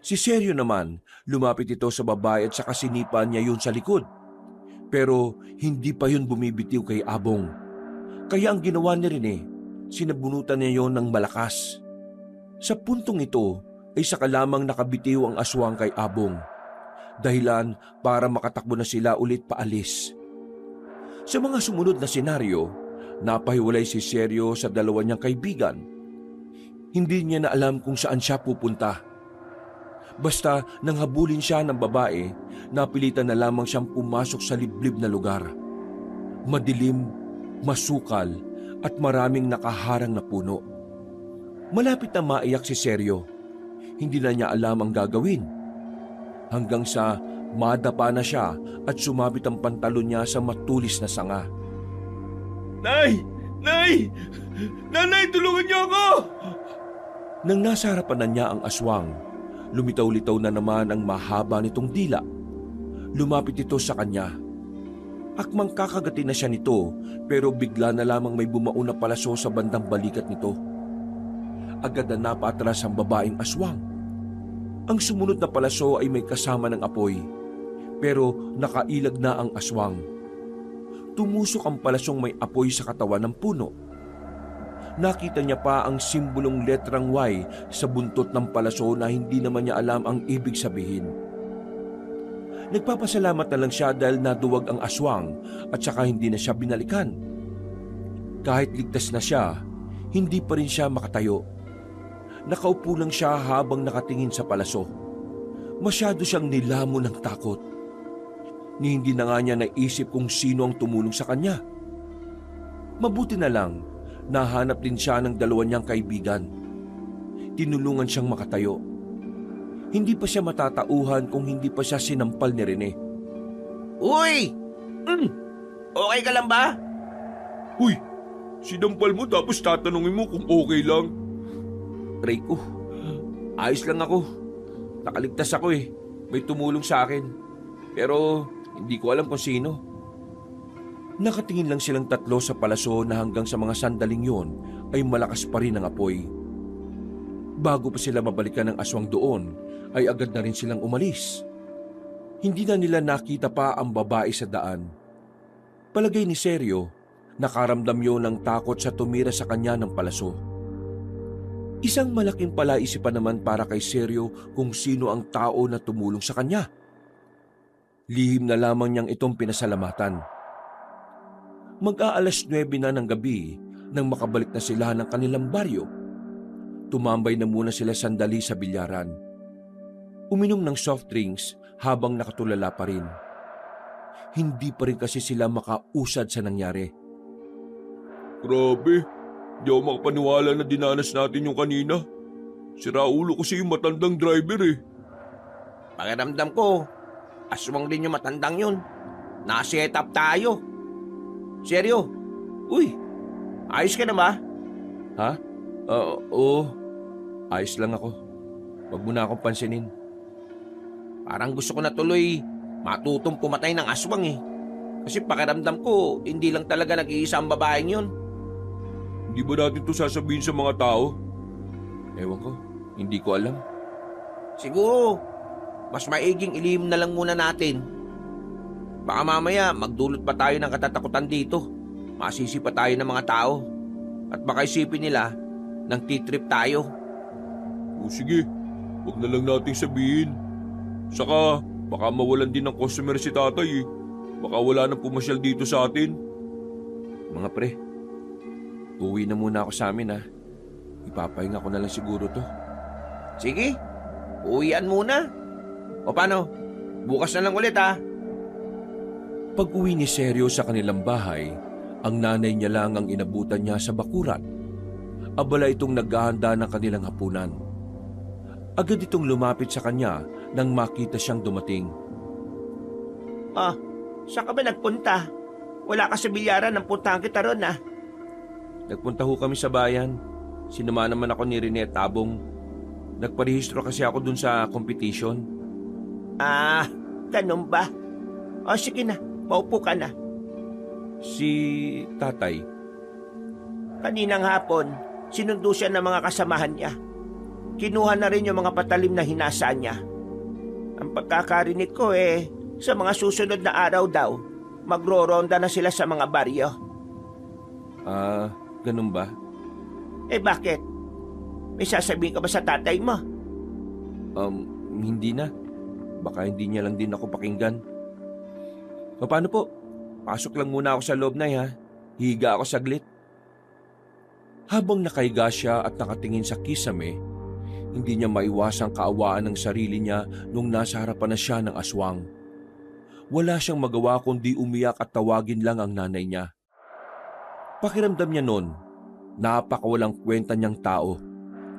Si Seryo naman, lumapit ito sa babae at saka sinipa niya yun sa likod. Pero hindi pa yun bumibitiw kay Abong. Kaya ang ginawa ni Rene, sinabunutan niya yun ng malakas. Sa puntong ito ay saka lamang nakabitiw ang aswang kay Abong. Dahilan para makatakbo na sila ulit paalis. Sa mga sumunod na senaryo, napahiwalay si Seryo sa dalawa niyang kaibigan. Hindi niya na alam kung saan siya pupunta. Basta nang habulin siya ng babae, napilitan na lamang siyang pumasok sa liblib na lugar. Madilim, masukal at maraming nakaharang na puno. Malapit na maiyak si Seryo. Hindi na niya alam ang gagawin. Hanggang sa madapa na siya at sumabit ang pantalon niya sa matulis na sanga. Nay! Nay! Nanay, tulungan niyo ako! Nang nasa harapan na niya ang aswang, lumitaw-litaw na naman ang mahaba nitong dila. Lumapit ito sa kanya. Akmang kakagatin na siya nito pero bigla na lamang may bumao na palaso sa bandang balikat nito. Agad na napaatras ang babaeng aswang. Ang sumunod na palaso ay may kasama ng apoy, pero nakailag na ang aswang. Tumusok ang palasong may apoy sa katawan ng puno. Nakita niya pa ang simbolong letrang Y sa buntot ng palaso na hindi naman niya alam ang ibig sabihin. Nagpapasalamat na lang siya dahil naduwag ang aswang at saka hindi na siya binalikan. Kahit ligtas na siya, hindi pa rin siya makatayo. Nakaupo lang siya habang nakatingin sa palaso. Masyado siyang nilamon ng takot. Ni hindi na nga niya naisip kung sino ang tumulong sa kanya. Mabuti na lang, nahanap din siya ng dalawa niyang kaibigan. Tinulungan siyang makatayo. Hindi pa siya matatauhan kung hindi pa siya sinampal ni Rene. Uy! Okay ka lang ba? Uy, sinampal mo tapos tatanungin mo kung okay lang. Rico, ayos lang ako. Nakaligtas ako eh. May tumulong sa akin. Pero hindi ko alam kung sino. Nakatingin lang silang tatlo sa palaso na hanggang sa mga sandaling yon ay malakas pa rin ang apoy. Bago pa sila mabalikan ng aswang doon, ay agad na rin silang umalis. Hindi na nila nakita pa ang babae sa daan. Palagay ni Seryo, nakaramdam yun ng takot sa tumira sa kanya ng palaso. Isang malaking palaisipan naman para kay Seryo kung sino ang tao na tumulong sa kanya. Lihim na lamang niyang itong pinasalamatan. Mag-aalas 9 na ng gabi nang makabalik na sila ng kanilang baryo. Tumambay na muna sila sandali sa bilyaran. Uminom ng soft drinks habang nakatulala pa rin. Hindi pa rin kasi sila makausad sa nangyari. Grabe, di ako makapaniwala na dinanas natin yung kanina. Siraulo kasi yung matandang driver eh. Pakiramdam ko, aswang din yung matandang yun. Na-set up tayo. Seryo? Uy, ayos ka na ba? Ha? Oo. Ayos lang ako. Huwag mo na akong pansinin. Parang gusto ko na tuloy matutong pumatay ng aswang eh. Kasi pakiramdam ko, hindi lang talaga nag-iisa ang babaeng yun. Hindi ba natin to sasabihin sa mga tao? Ewan ko. Hindi ko alam. Siguro, mas maiging ilihim na lang muna natin. Baka mamaya magdulot pa tayo ng katatakutan dito. Masisi pa tayo ng mga tao. At baka isipin nila nang titrip tayo. O sige, huwag na lang nating sabihin. Saka, baka mawalan din ng customer si tatay eh. Baka wala nang pumasyal dito sa atin. Mga pre, uwi na muna ako sa amin ha. Ipapahinga ko na lang siguro to. Sige, uwian muna. O paano? Bukas na lang ulit ha. Pag-uwi ni Seryo sa kanilang bahay, ang nanay niya lang ang inabutan niya sa bakuran. Abala itong naghahanda ng kanilang hapunan. Agad itong lumapit sa kanya nang makita siyang dumating. Ah, saan ka ba nagpunta? Wala ka sa bilyaran ng puntahan kita ron ah. Nagpunta ho kami sa bayan. Sinama naman ako ni Rene at Tabong. Nagparehistro kasi ako dun sa competition. Ah, ganun ba? O sige na, maupo ka na. Si tatay, Kaninang hapon, sinundo siya ng mga kasamahan niya. Kinuha na rin yung mga patalim na hinasa niya. Ang pagkakarinig ko sa mga susunod na araw daw, magro-ronda na sila sa mga baryo. ganun ba? Bakit? May sasabihin ka ba sa tatay mo? Hindi na. Baka hindi niya lang din ako pakinggan. O paano po? Pasok lang muna ako sa loob na ha. Higa ako saglit. Habang nakahiga siya at nakatingin sa kisame, hindi niya maiwasang kaawaan ng sarili niya nung nasa harapan na siya ng aswang. Wala siyang magawa kundi umiyak at tawagin lang ang nanay niya. Pakiramdam niya noon, napakawalang kwenta niyang tao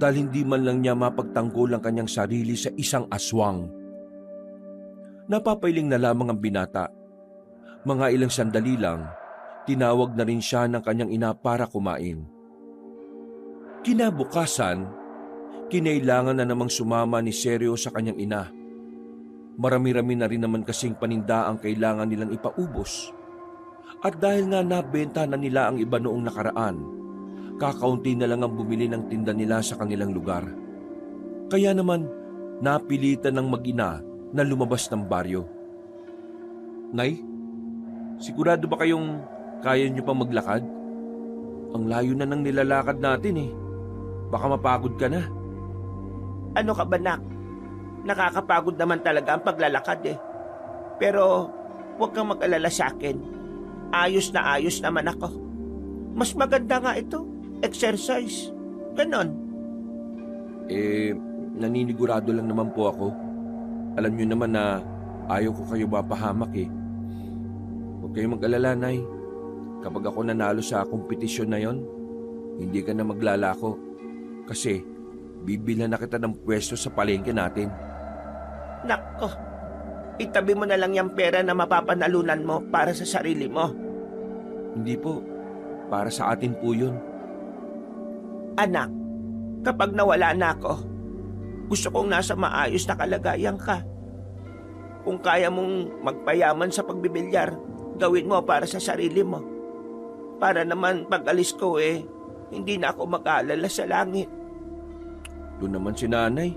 dahil hindi man lang niya mapagtanggol ang kanyang sarili sa isang aswang. Napapailing na lamang ang binata. Mga ilang sandali lang, tinawag na rin siya ng kanyang ina para kumain. Kinabukasan, kinailangan na namang sumama ni Seryo sa kanyang ina. Marami-rami na rin naman kasing paninda ang kailangan nilang ipaubos. At dahil nga nabenta na nila ang iba noong nakaraan, kakaunti na lang ang bumili ng tinda nila sa kanilang lugar. Kaya naman, napilitan ng mag-ina na lumabas ng baryo. Nay, sigurado ba kayong kaya niyo pang maglakad? Ang layo na ng nilalakad natin eh. Baka mapagod ka na. Ano ka ba, nak? Nakakapagod naman talaga ang paglalakad eh. Pero huwag kang mag-alala sa akin. Ayos na ayos naman ako. Mas maganda nga ito. Exercise. Ganon. Naninigurado lang naman po ako. Alam niyo naman na ayaw ko kayo mapahamak eh. Huwag kayong mag-alala, Nay. Kapag ako nanalo sa kompetisyon na yon, hindi ka na maglalako. Kasi bibilhan na kita ng pwesto sa palengke natin. Nako. Itabi mo na lang yung pera na mapapanalunan mo para sa sarili mo. Hindi po. Para sa atin po yun. Anak, kapag nawala na ako, gusto kong nasa maayos na kalagayan ka. Kung kaya mong magpayaman sa pagbibilyar, gawin mo para sa sarili mo. Para naman pag alis ko hindi na ako mag-aalala sa langit. Doon naman si nanay.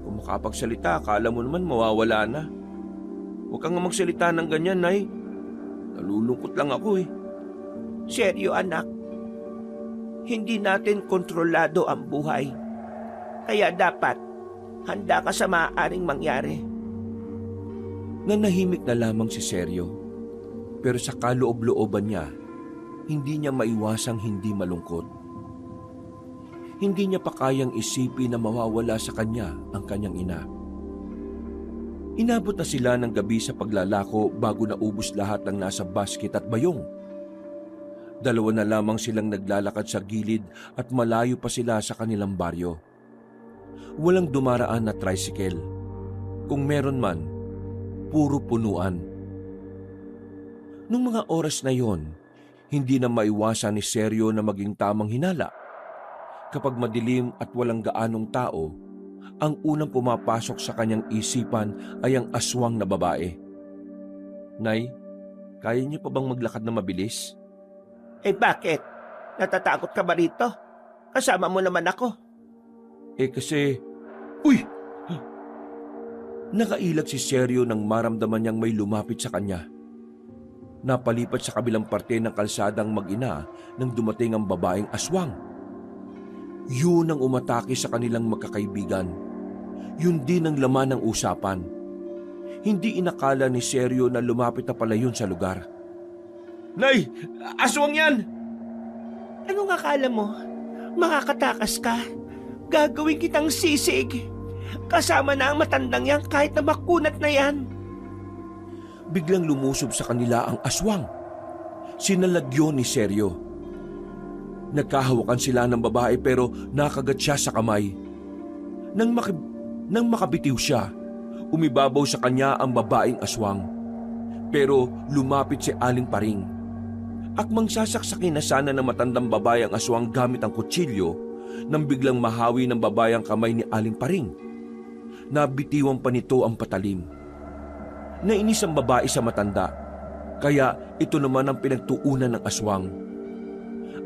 Kung makapagsalita, akala mo naman mawawala na. Huwag kang magsalita ng ganyan, Nay. Nalulungkot lang ako eh. Seryo, anak. Hindi natin kontrolado ang buhay. Kaya dapat handa ka sa maaaring mangyari. Nanahimik na lamang si Seryo. Pero sa kaloob-looban niya, hindi niya maiwasang hindi malungkot. Hindi niya pa kayang isipin na mawawala sa kanya ang kanyang ina. Inabot na sila ng gabi sa paglalako bago naubos lahat ng nasa basket at bayong. Dalawa na lamang silang naglalakad sa gilid at malayo pa sila sa kanilang baryo. Walang dumaraan na tricycle. Kung meron man, puro punuan. Nung mga oras na yon, hindi na maiwasan ni Seryo na maging tamang hinala. Kapag madilim at walang gaanong tao, ang unang pumapasok sa kanyang isipan ay ang aswang na babae. Nay, kaya niyo pa bang maglakad na mabilis? Bakit? Natatakot ka ba rito? Kasama mo naman ako. Kasi Uy! Nakailag si Seryo nang maramdaman niyang may lumapit sa kanya. Napalipat sa kabilang parte ng kalsadang mag-ina nang dumating ang babaeng aswang. Yun ang umatake sa kanilang magkakaibigan. Yun din ang laman ng usapan. Hindi inakala ni Seryo na lumapit na pala yun sa lugar. Nay! Aswang yan! Anong akala mo? Makakatakas ka? Gagawin kitang sisig. Kasama na ang matandang yan kahit na makunat na yan. Biglang lumusob sa kanila ang aswang. Sinalagyo ni Seryo. Nagkahawakan sila ng babae pero nakagat siya sa kamay. Nang makabitiw siya, umibabaw sa kanya ang babaeng aswang. Pero lumapit si Aling Paring. Akmang sasaksakin na sana ng matandang babae ang aswang gamit ang kutsilyo nang biglang mahawi ng babae ang kamay ni Aling Paring. Nabitiwan pa nito ang patalim. Nainis ang babae sa matanda, kaya ito naman ang pinagtuunan ng aswang.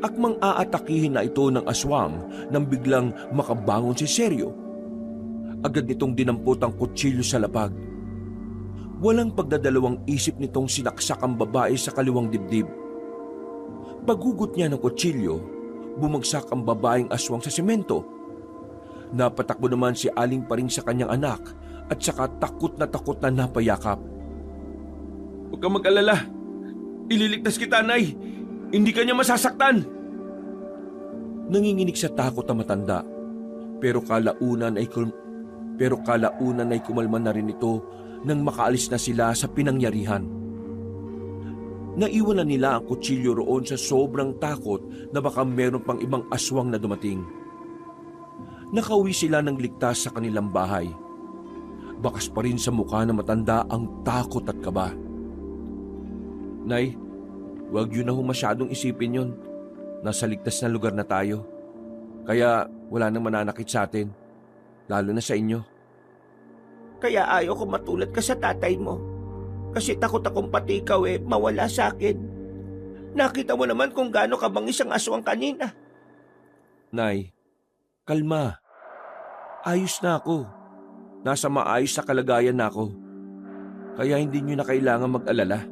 Akmang aatakihin na ito ng aswang nang biglang makabangon si Seryo. Agad nitong dinampot ang kutsilyo sa lapag. Walang pagdadalawang isip nitong sinaksak ang babae sa kaliwang dibdib. Paghugot niya ng kutsilyo, bumagsak ang babaeng aswang sa semento. Napatakbo naman si Aling Paring sa kanyang anak at saka takot na napayakap. Huwag kang mag-alala. Ililigtas kita, Nay. Hindi ka niya masasaktan. Nanginginig sa takot ang matanda. Pero kalaunan ay kumalma na rin ito nang makaalis na sila sa pinangyarihan. Naiwan na nila ang kutsilyo roon sa sobrang takot na baka meron pang ibang aswang na dumating. Nakauwi sila ng ligtas sa kanilang bahay. Bakas pa rin sa mukha ng matanda ang takot at kaba. Nay, huwag yun na masyadong isipin yon. Nasa ligtas na lugar na tayo. Kaya wala nang mananakit sa atin. Lalo na sa inyo. Kaya ayaw ko matulad ka sa tatay mo. Kasi takot akong pati ikaw mawala sa akin. Nakita mo naman kung gaano kabangis ang aswang kanina. Nay, kalma. Ayos na ako. Nasa maayos na kalagayan na ako. Kaya hindi nyo na kailangan mag-alala.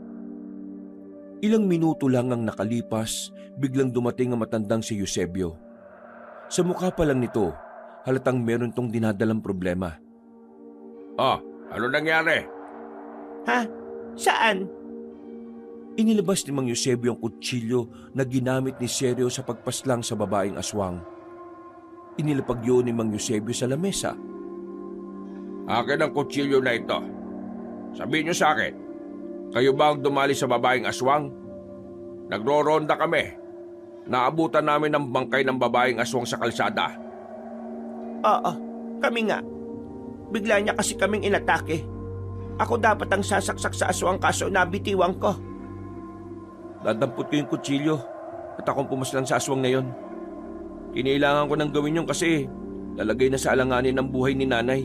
Ilang minuto lang ang nakalipas, biglang dumating ang matandang si Eusebio. Sa mukha pa lang nito, halatang meron tong dinadalang problema. Ano nangyari? Ha? Saan? Inilabas ni Mang Eusebio ang kutsilyo na ginamit ni Seryo sa pagpaslang sa babaeng aswang. Inilapag yun ni Mang Eusebio sa lamesa. Akin ang kutsilyo na ito. Sabihin niyo sa akin, kayo ba ang dumali sa babaeng aswang? Nagro-ronda kami. Naabutan namin ang bangkay ng babaeng aswang sa kalsada. Oo, kami nga. Bigla niya kasi kaming inatake. Ako dapat ang sasaksak sa aswang kaso nabitiwang ko. Dadampot ko yung kutsilyo at akong pumaslang sa aswang na yon. Kinailangan ko nang gawin yun kasi lalagay na sa alanganin ng buhay ni nanay.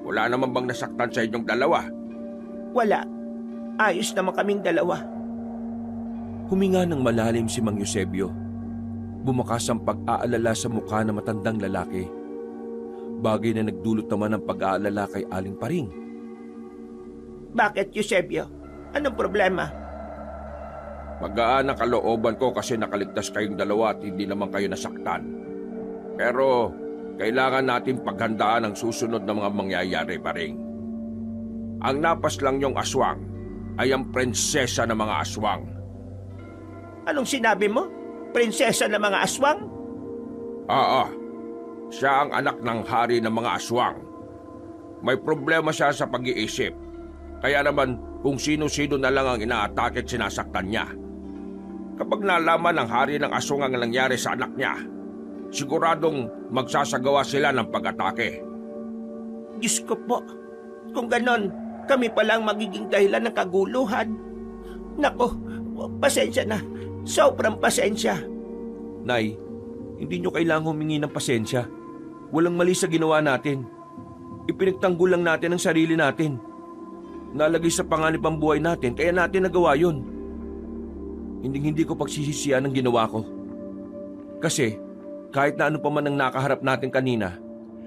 Wala naman bang nasaktan sa inyong dalawa? Wala. Ayos naman kaming dalawa. Huminga ng malalim si Mang Eusebio. Bumakas ang pag-aalala sa mukha ng matandang lalaki. Bagay na nagdulot naman ng pag-aalala kay Aling Paring. Bakit, Eusebio? Anong problema? Magaan ang kalooban ko kasi nakaligtas kayong dalawa at hindi naman kayo nasaktan. Pero kailangan natin paghandaan ang susunod na mga mangyayari, Paring. Ang napaslang yung aswang ay ang prinsesa ng mga aswang. Anong sinabi mo? Prinsesa ng mga aswang? Oo, siya ang anak ng hari ng mga aswang. May problema siya sa pag-iisip. Kaya naman kung sino-sino na lang ang inaatake at sinasaktan niya. Kapag nalaman ng hari ng aswang ang nangyari sa anak niya, siguradong magsasagawa sila ng pag-atake. Diyos ko po, kung ganon, kami palang magiging dahilan ng kaguluhan. Nako, pasensya na. Sobrang pasensya. Nay, hindi nyo kailangang humingi ng pasensya. Walang mali sa ginawa natin. Ipinagtanggol lang natin ang sarili natin. Nalagay sa panganib ang buhay natin, kaya natin nagawa yun. Hindi ko pagsisisihan ang ginawa ko. Kasi, kahit na ano pa man ang nakaharap natin kanina,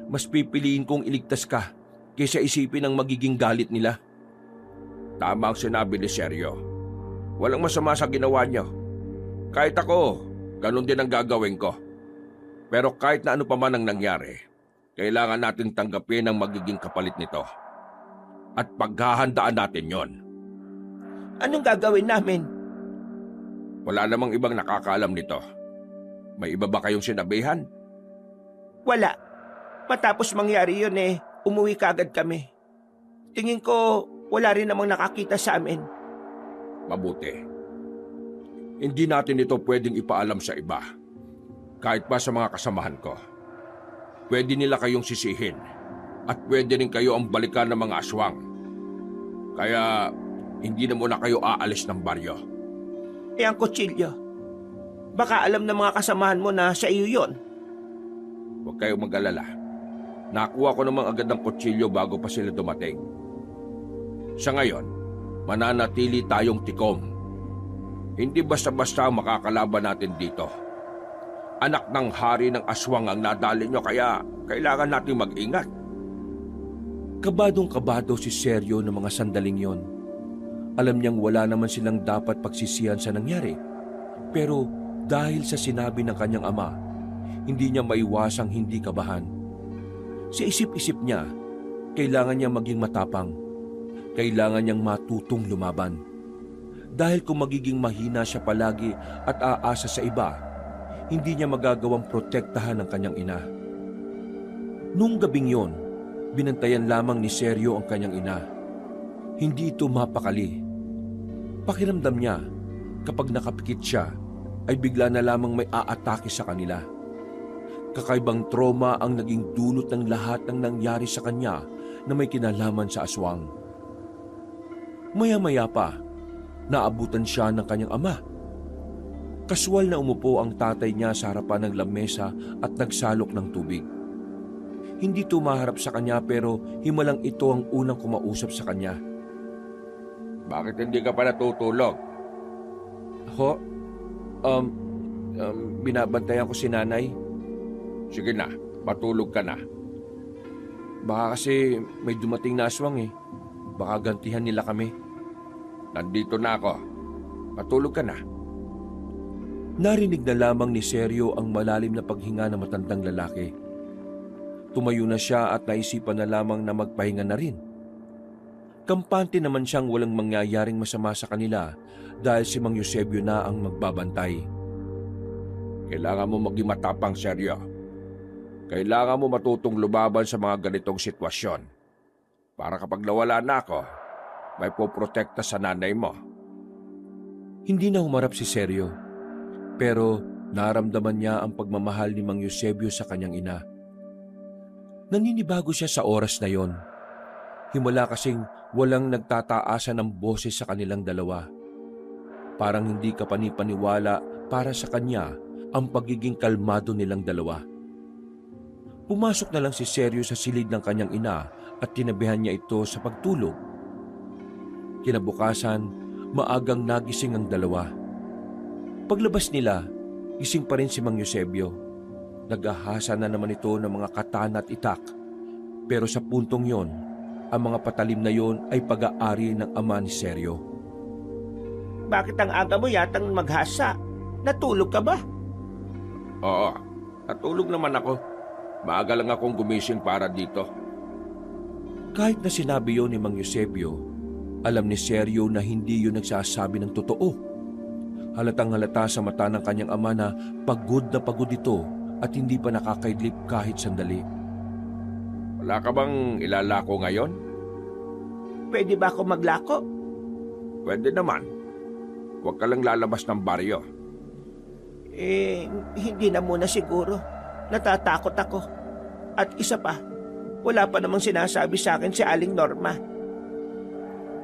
mas pipiliin kong iligtas ka kaysa isipin ang magiging galit nila. Tama ang sinabi ni Sergio. Walang masama sa ginawa niyo. Kahit ako, ganun din ang gagawin ko. Pero kahit na ano pa man ang nangyari, kailangan natin tanggapin ang magiging kapalit nito. At paghahandaan natin yon. Anong gagawin namin? Wala namang ibang nakakaalam nito. May iba ba kayong sinabihan? Wala. Matapos mangyari yun umuwi kagad kami. Tingin ko, wala rin namang nakakita sa amin. Mabuti. Hindi natin ito pwedeng ipaalam sa iba. Kahit pa sa mga kasamahan ko. Pwede nila kayong sisihin. At pwede rin kayo ang balikan ng mga aswang. Kaya, hindi na muna kayo aalis ng baryo. Ang kutsilyo. Baka alam ng mga kasamahan mo na sa iyo yon. Huwag kayong mag-alala. Nakuha ko naman agad ang kutsilyo bago pa sila dumating. Sa ngayon, mananatili tayong tikom. Hindi basta-basta makakalaban natin dito. Anak ng hari ng aswang ang nadali nyo kaya kailangan natin mag-ingat. Kabadong-kabado si Sergio ng mga sandaling yon. Alam niyang wala naman silang dapat pagsisihan sa nangyari. Pero dahil sa sinabi ng kanyang ama, hindi niya maiwasang hindi kabahan. Sa isip-isip niya, kailangan niya maging matapang. Kailangan niyang matutong lumaban. Dahil kung magiging mahina siya palagi at aasa sa iba, hindi niya magagawang protektahan ang kanyang ina. Nung gabing yon, binantayan lamang ni Sergio ang kanyang ina. Hindi ito mapakali. Pakiramdam niya, kapag nakapikit siya, ay bigla na lamang may aatake sa kanila. Kakaibang trauma ang naging dulot ng lahat ng nangyari sa kanya na may kinalaman sa aswang. Maya-maya pa, naabutan siya ng kanyang ama. Kaswal na umupo ang tatay niya sa harapan ng lamesa at nagsalok ng tubig. Hindi tumaharap sa kanya pero himalang ito ang unang kumausap sa kanya. Bakit hindi ka pa natutulog? Ho? Binabantayan ko si nanay. Sige na, matulog ka na. Baka kasi may dumating na aswang Baka gantihan nila kami. Nandito na ako. Matulog ka na. Narinig na lamang ni Sergio ang malalim na paghinga ng matandang lalaki. Tumayo na siya at naisipan na lamang na magpahinga na rin. Kampante naman siyang walang mangyayaring masama sa kanila dahil si Mang Eusebio na ang magbabantay. Kailangan mo maging matapang, Sergio. Kailangan mo matutong lumaban sa mga ganitong sitwasyon. Para kapag nawala na ako, may poprotekta sa nanay mo. Hindi na humarap si Sergio, pero naramdaman niya ang pagmamahal ni Mang Eusebio sa kanyang ina. Naninibago siya sa oras na yon. Himala kasing walang nagtataasan ng boses sa kanilang dalawa. Parang hindi kapanipaniwala para sa kanya ang pagiging kalmado nilang dalawa. Pumasok na lang si Sergio sa silid ng kanyang ina at tinabihan niya ito sa pagtulog. Kinabukasan, maagang nagising ang dalawa. Paglabas nila, gising pa rin si Mang Eusebio. Nag-ahasa na naman ito ng mga katana at itak. Pero sa puntong yon, ang mga patalim na yon ay pag-aari ng ama ni Sergio. Bakit ang aga mo yatang maghasa? Natulog ka ba? Oo, natulog naman ako. Maaga lang akong gumising para dito. Kahit na sinabi yon ni Mang Eusebio, alam ni Sergio na hindi yun nagsasabi ng totoo. Halatang halata sa mata ng kanyang ama na pagod ito at hindi pa nakakaidlip kahit sandali. Wala ka bang ilalako ngayon? Pwede ba ako maglako? Pwede naman. Huwag ka lang lalabas ng baryo. Hindi na muna siguro. Natatakot ako. At isa pa, wala pa namang sinasabi sa akin si Aling Norma.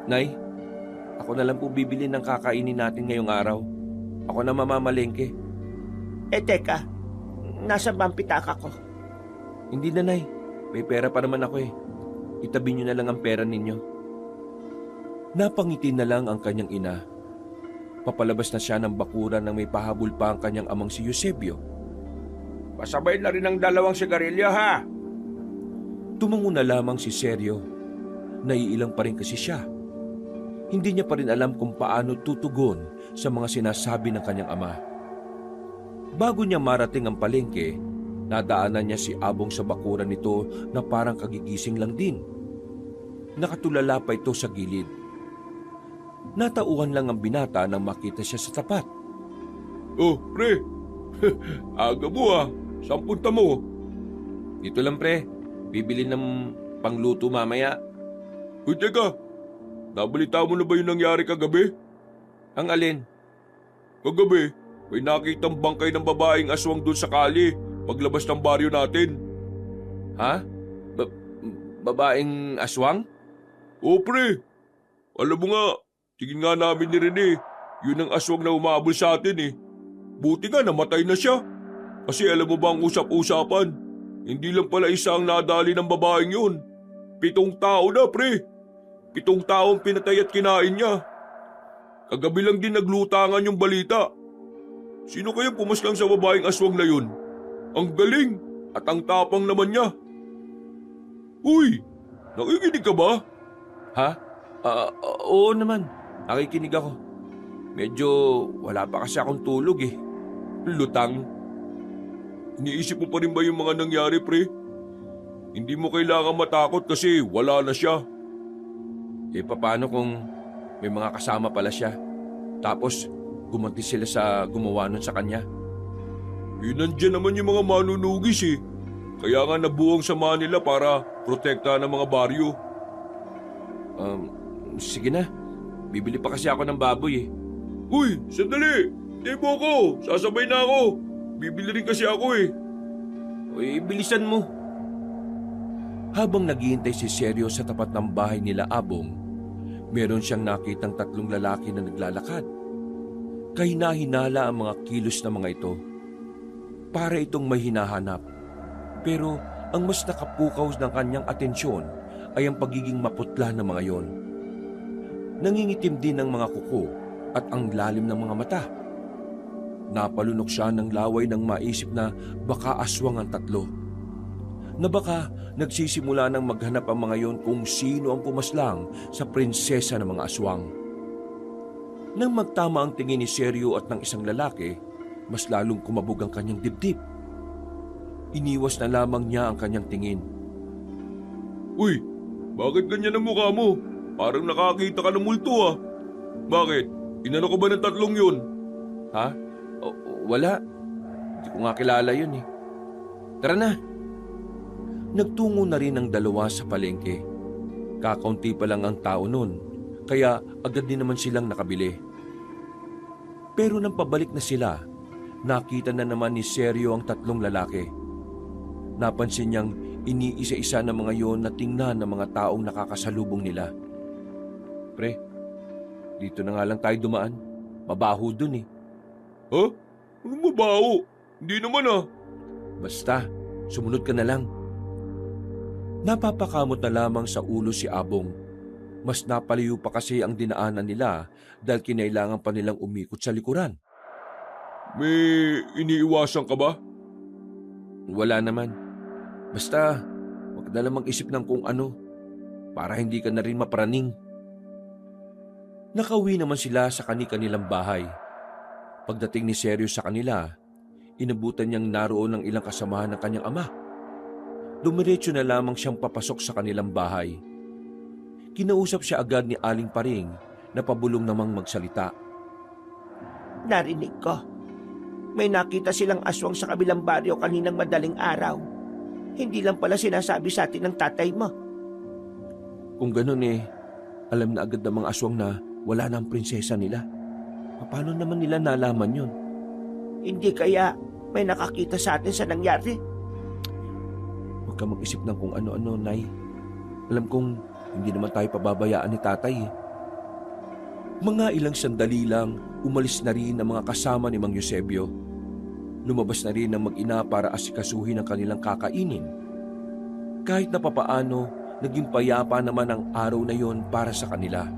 Nay, ako na lang po bibili ng kakainin natin ngayong araw. Ako na mamamalengke. Teka, nasa bang pitaka ko? Hindi na, Nay. May pera pa naman ako Itabi niyo na lang ang pera ninyo. Napangiti na lang ang kanyang ina. Papalabas na siya ng bakuran nang may pahabol pa ang kanyang amang si Eusebio. Pasabay na rin ang dalawang sigarilyo, ha? Tumango na lamang si Seryo. Naiilang pa rin kasi siya. Hindi niya pa rin alam kung paano tutugon sa mga sinasabi ng kanyang ama. Bago niya marating ang palengke, nadaanan niya si Abong sa bakuran nito na parang kagigising lang din. Nakatulala pa ito sa gilid. Natauhan lang ang binata nang makita siya sa tapat. Oh, pre. Aga mo ah. Saan punta mo? Dito lang pre, bibili ng pangluto mamaya. Uy, teka. Nabalita mo na ba yung nangyari kagabi? Ang alin? Kagabi, may nakitang bangkay ng babaeng aswang doon sa kali paglabas ng baryo natin. Ha? Babaeng aswang? Oo, pre. Alam mo nga, tingin nga namin ni Rene, yun ang aswang na umabol sa atin eh. Buti nga namatay na siya. Kasi alam mo ba ang usap-usapan? Hindi lang pala isa ang nadali ng babaeng yun. 7 tao na, pre. 7 taong pinatay at kinain niya. Kagabi lang din naglutangan yung balita. Sino kaya pumaslang sa babaeng aswang na yun? Ang galing at ang tapang naman niya. Uy, nakikinig ka ba? Ha? Oo naman, nakikinig ako. Medyo wala pa kasi akong tulog eh. Lutang. Iniisip mo pa rin ba yung mga nangyari, pre? Hindi mo kailangan matakot kasi wala na siya. Paano kung may mga kasama pala siya? Tapos gumanti sila sa gumawa nun sa kanya? Nandyan naman yung mga manunugis eh. Kaya nga nabuong sama nila para protektahan ng mga baryo. Sige na, bibili pa kasi ako ng baboy eh. Uy, sandali! Tebo ko! Sasabay na ako! Bibili rin kasi ako eh. Uy, bilisan mo. Habang naghihintay si Seryo sa tapat ng bahay nila Abong, meron siyang nakitang 3 lalaki na naglalakad. Kahina-hinala ang mga kilos ng mga ito. Para itong may hinahanap. Pero ang mas nakapukaw ng kanyang atensyon ay ang pagiging maputla ng mga yon. Nangingitim din ang mga kuko at ang lalim ng mga mata. Napalunok siya ng laway nang maisip na baka aswang ang 3. Na baka nagsisimula ng maghanap ang mga yon kung sino ang pumaslang sa prinsesa ng mga aswang. Nang magtama ang tingin ni Seryo at ng isang lalaki, mas lalong kumabog ang kanyang dibdib. Iniwas na lamang niya ang kanyang tingin. Uy, bakit ganyan ang mukha mo? Parang nakakita ka ng multo ah. Bakit? Inano ko ba ng 3 yun? Ha? Wala. Hindi ko nga kilala yun eh. Tara na. Nagtungo na rin ang 2 sa palengke. Kakaunti pa lang ang tao nun, kaya agad din naman silang nakabili. Pero nang pabalik na sila, nakita na naman ni Seryo ang 3 lalaki. Napansin niyang iniisa-isa ng mga yon na tingnan ng mga taong nakakasalubong nila. Pre, dito na nga lang tayo dumaan. Mabaho dun eh. Ha? Anong mabaho? Hindi naman ah. Basta, sumunod ka na lang. Napapakamot na lamang sa ulo si Abong. Mas napalayo pa kasi ang dinaanan nila dahil kinailangan pa nilang umikot sa likuran. May iniiwasan ka ba? Wala naman. Basta, wag na lang mag-isip ng kung ano para hindi ka na rin maparaning. Nakauwi naman sila sa kani-kanilang bahay. Pagdating ni Seryo sa kanila, inabutan niyang naroon ng ilang kasamahan ng kanyang ama. Dumiretso na lamang siyang papasok sa kanilang bahay. Kinausap siya agad ni Aling Paring na pabulong namang magsalita. Narinig ko. May nakita silang aswang sa kabilang baryo kaninang madaling araw. Hindi lang pala sinasabi sa atin ng tatay mo. Kung ganun alam na agad ng mga aswang na wala na ang prinsesa nila. Paano naman nila nalaman yun? Hindi kaya may nakakita sa atin sa nangyari? Huwag ka mag-isip ng kung ano-ano, Nay. Alam kong hindi naman tayo pababayaan ni tatay eh. Mga ilang sandali lang, umalis na rin ang mga kasama ni Mang Eusebio. Lumabas na rin ang mag-ina para asikasuhin ang kanilang kakainin. Kahit na papaano, naging payapa naman ang araw na yon para sa kanila.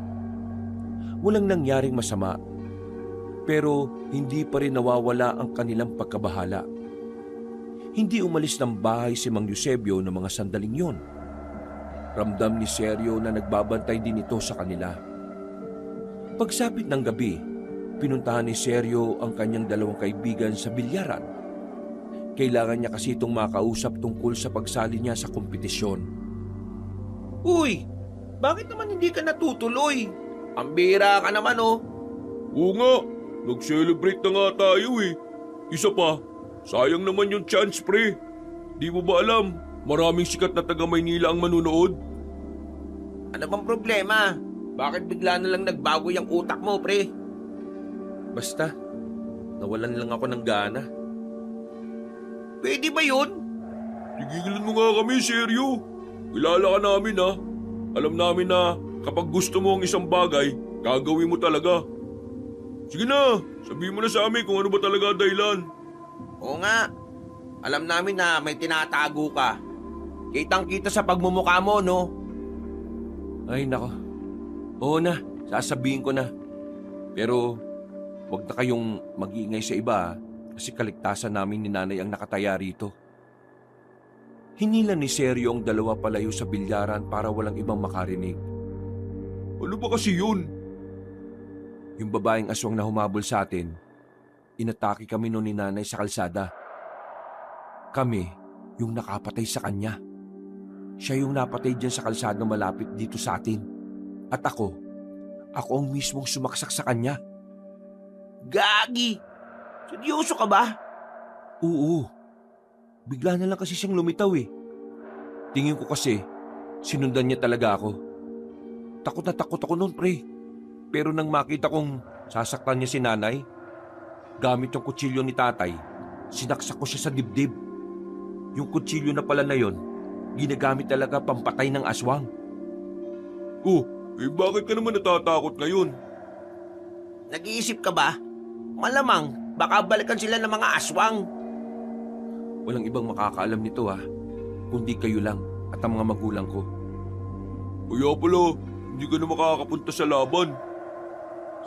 Walang nangyaring masama, pero hindi pa rin nawawala ang kanilang pagkabahala. Hindi umalis ng bahay si Mang Eusebio ng mga sandaling yon. Ramdam ni Seryo na nagbabantay din ito sa kanila. Pagsapit ng gabi, pinuntahan ni Seryo ang kanyang dalawang kaibigan sa bilyaran. Kailangan niya kasi itong makausap tungkol sa pagsali niya sa kompetisyon. Uy, bakit naman hindi ka natutuloy? Ang bira ka naman oh. Oo nga, nag-celebrate na nga tayo eh. Isa pa, sayang naman yung chance pre. Di mo ba alam, maraming sikat na taga Maynila ang manunood? Ano bang problema? Bakit bigla na lang nagbago yung utak mo, pre? Basta, nawalan lang ako ng gana. Pwede ba yun? Tigilan mo nga kami, seryo. Kilala ka namin ha. Alam namin na kapag gusto mo ang isang bagay, gagawin mo talaga. Sige na, sabihin mo na sa amin kung ano ba talaga dahilan. Oo nga. Alam namin na may tinatago ka. Kitang-kita sa pagmumukha mo, no? Ay nako, oo na, sasabihin ko na. Pero huwag na kayong mag-iingay sa iba kasi kaligtasan namin ni nanay ang nakataya rito. Hinila ni Seryo ang dalawa palayo sa bilyaran para walang ibang makarinig. Ano ba kasi yun? Yung babaeng aswang na humabol sa atin, inatake kami noon ni nanay sa kalsada. Kami yung nakapatay sa kanya. Siya yung napatay dyan sa kalsada malapit dito sa atin. At ako ang mismong sumaksak sa kanya. Gagi! Seryoso ka ba? Oo. Bigla na lang kasi siyang lumitaw eh. Tingin ko kasi, sinundan niya talaga ako. Takot na takot ako noon, pre. Pero nang makita kong sasaktan niya si nanay, gamit yung kutsilyo ni tatay, sinaksak ko siya sa dibdib. Yung kutsilyo na pala na yon, ginagamit talaga pampatay ng aswang. Oh, bakit ka naman natatakot ngayon? Nag-iisip ka ba? Malamang, baka balikan sila ng mga aswang. Walang ibang makakaalam nito kundi kayo lang at ang mga magulang ko. Kaya pala, hindi ka na makakapunta sa laban.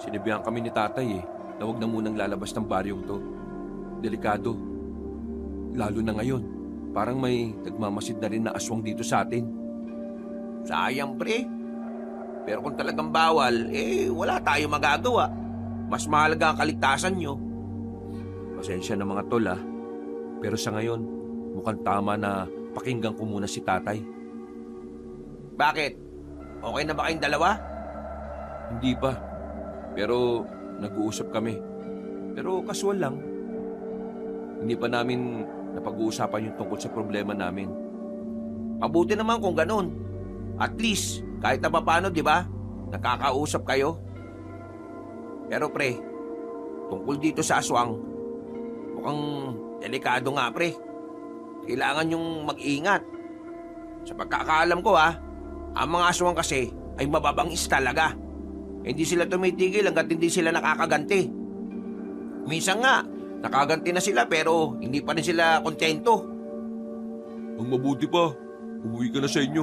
Sinabihan kami ni tatay na huwag na munang lalabas ng baryong to. Delikado. Lalo na ngayon, parang may nagmamasid na rin na aswang dito sa atin. Sayang, pre. Pero kung talagang bawal, wala tayong magagawa. Mas mahalaga ang kaligtasan nyo. Pasensya na mga tol pero sa ngayon, mukhang tama na pakinggan ko muna si tatay. Bakit? Okay na ba kayong dalawa? Hindi pa. Pero nag-uusap kami. Pero kasual lang. Hindi pa namin napag-uusapan yung tungkol sa problema namin. Mabuti naman kung ganun. At least, kahit na paano, di ba? Nakakausap kayo. Pero pre, tungkol dito sa aswang, mukhang delikado nga pre. Kailangan yung mag-ingat. Sa pagkakaalam ko ang mga aswang kasi ay mababangis talaga. Hindi sila tumitigil hanggat hindi sila nakakaganti. Minsan nga, nakaganti na sila pero hindi pa rin sila kontento. Ang mabuti pa, umuwi ka na sa inyo.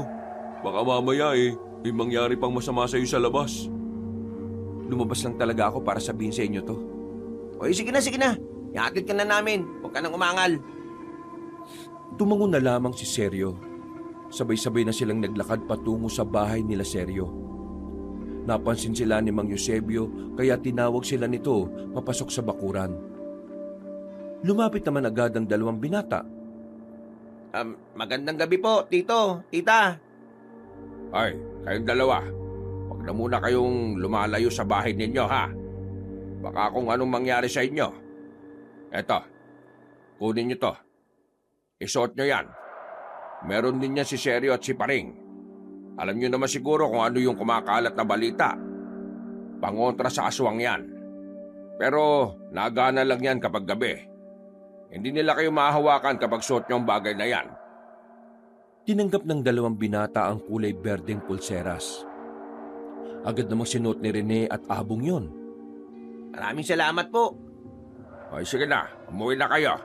Baka mamaya may mangyari pang masama sa iyo sa labas. Lumabas lang talaga ako para sabihin sa inyo to. O sige na. Ihatid ka na namin. Huwag ka nang umangal. Tumango na lamang si Seryo. Sabay-sabay na silang naglakad patungo sa bahay nila Seryo. Napansin sila ni Mang Eusebio kaya tinawag sila nito papasok sa bakuran. Lumapit naman agad ang dalawang binata. Magandang gabi po, tito, tita. Ay, kayong dalawa. Huwag na muna kayong lumalayo sa bahay ninyo ha. Baka kung anong mangyari sa inyo. Eto, kunin nyo to. Isuot nyo yan. Meron din yan si Seryo at si Paring. Alam nyo naman siguro kung ano yung kumakalat na balita. Pangontra sa aswang yan. Pero nagana lang yan kapag gabi. Hindi nila kayo mahahawakan kapag suot nyo ang bagay na yan. Tinanggap ng dalawang binata ang kulay berdeng pulseras. Agad namang sinuot ni Rene at Abong yon. Maraming salamat po. Ay sige na, umuwi na kayo.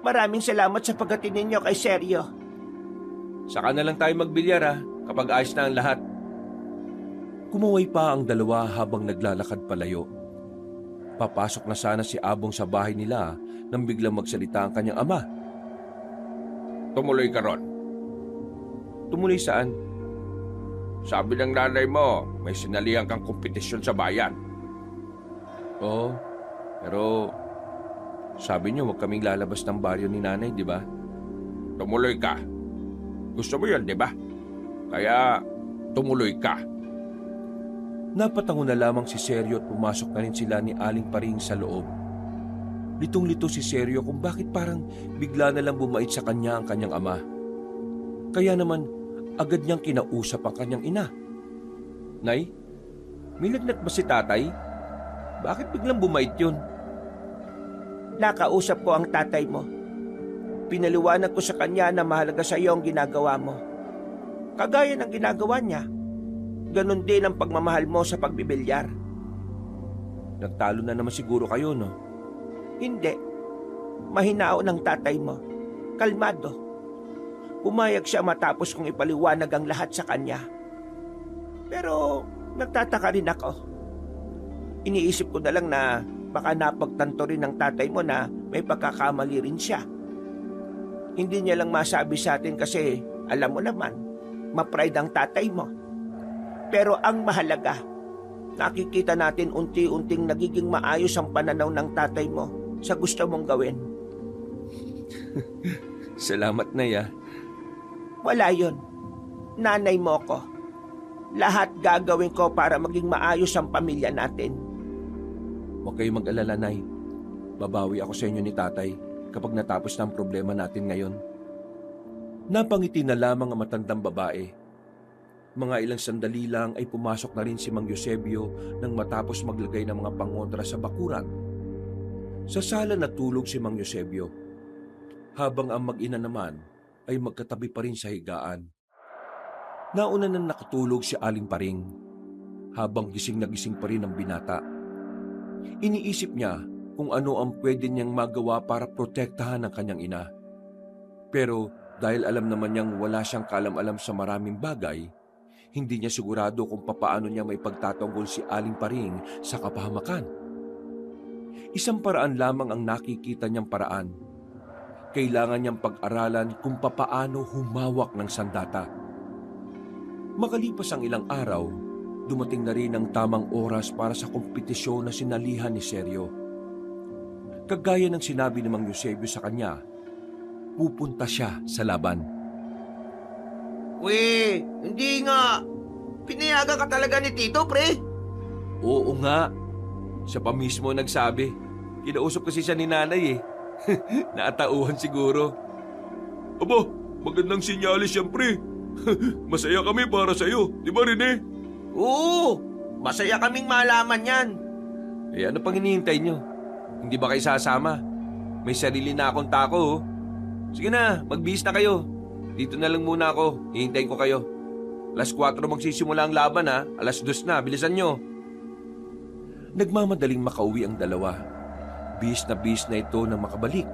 Maraming salamat sa pagdating ninyo kay Seryo. Saka na lang tayo magbilyar kapag ayos na ang lahat. Kumuway pa ang dalawa habang naglalakad palayo. Papasok na sana si Abong sa bahay nila nang biglang magsalita ang kanyang ama. Tumuloy ka ron. Tumuloy saan? Sabi ng nanay mo, may sinalihan kang kompetisyon sa bayan. Oo, pero sabi niyo huwag kaming lalabas ng baryo ni nanay, di ba? Tumuloy ka. Gusto mo yun, di ba? Kaya tumuloy ka. Napatango na lamang si Seryo at pumasok na rin sila ni Aling Paring sa loob. Litong-lito si Seryo kung bakit parang bigla na lang bumait sa kanya ang kanyang ama. Kaya naman agad niyang kinausap ang kanyang ina. Nay, may lagnat ba si tatay? Bakit biglang bumait yun? Nakausap ko ang tatay mo. Pinaliwanag ko sa kanya na mahalaga sa iyo ang ginagawa mo. Kagaya ng ginagawa niya. Ganon din ang pagmamahal mo sa pagbibilyar. Nagtalo na naman siguro kayo, no? Hindi. Mahinao ng tatay mo. Kalmado. Pumayag siya matapos kong ipaliwanag ang lahat sa kanya. Pero nagtataka rin ako. Iniisip ko na lang na baka napagtanto rin ng tatay mo na may pagkakamali rin siya. Hindi niya lang masabi sa atin kasi alam mo naman, ma-pride ang tatay mo. Pero ang mahalaga, nakikita natin unti-unting nagiging maayos ang pananaw ng tatay mo sa gusto mong gawin. Salamat, Nay, ah. Wala yun. Nanay mo ko. Lahat gagawin ko para maging maayos ang pamilya natin. Huwag kayong mag-alala, Nay. Babawi ako sa inyo ni tatay kapag natapos na ang problema natin ngayon. Napangiti na lamang ang matandang babae. Mga ilang sandali lang ay pumasok na rin si Mang Eusebio nang matapos maglagay ng mga pangontra sa bakuran. Sa sala natulog si Mang Eusebio, habang ang mag-ina naman ay magkatabi pa rin sa higaan. Nauna nang nakatulog si Aling Paring, habang gising na gising pa rin ang binata. Iniisip niya kung ano ang pwede niyang magawa para protektahan ang kanyang ina. Pero dahil alam naman niyang wala siyang kaalam-alam sa maraming bagay, hindi niya sigurado kung papaano niya may pagtatanggol si Aling Paring sa kapahamakan. Isang paraan lamang ang nakikita niyang paraan. Kailangan niyang pag-aralan kung papaano humawak ng sandata. Makalipas ang ilang araw, dumating na rin ang tamang oras para sa kompetisyon na sinalihan ni Seryo. Kagaya ng sinabi ni Mang Eusebio sa kanya, pupunta siya sa laban. We, hindi nga. Pinayagan ka talaga ni Tito, pre. Oo nga, siya pa mismo nagsabi. Kinausap kasi siya ni nanay eh. Naatauhan siguro. Aba, magandang sinyalis yan, pre. Masaya kami para sa'yo, di ba, Rene? Oo, masaya kaming malaman yan. Eh ano pang hinihintay nyo? Hindi ba kayo sasama? May sarili na akong tako oh. Sige na, magbihis na kayo. Dito na lang muna ako, hihintayin ko kayo. Alas 4 magsisimula ang laban ha, alas 2 na, bilisan nyo. Nagmamadaling makauwi ang dalawa. Bis na ito nang makabalik.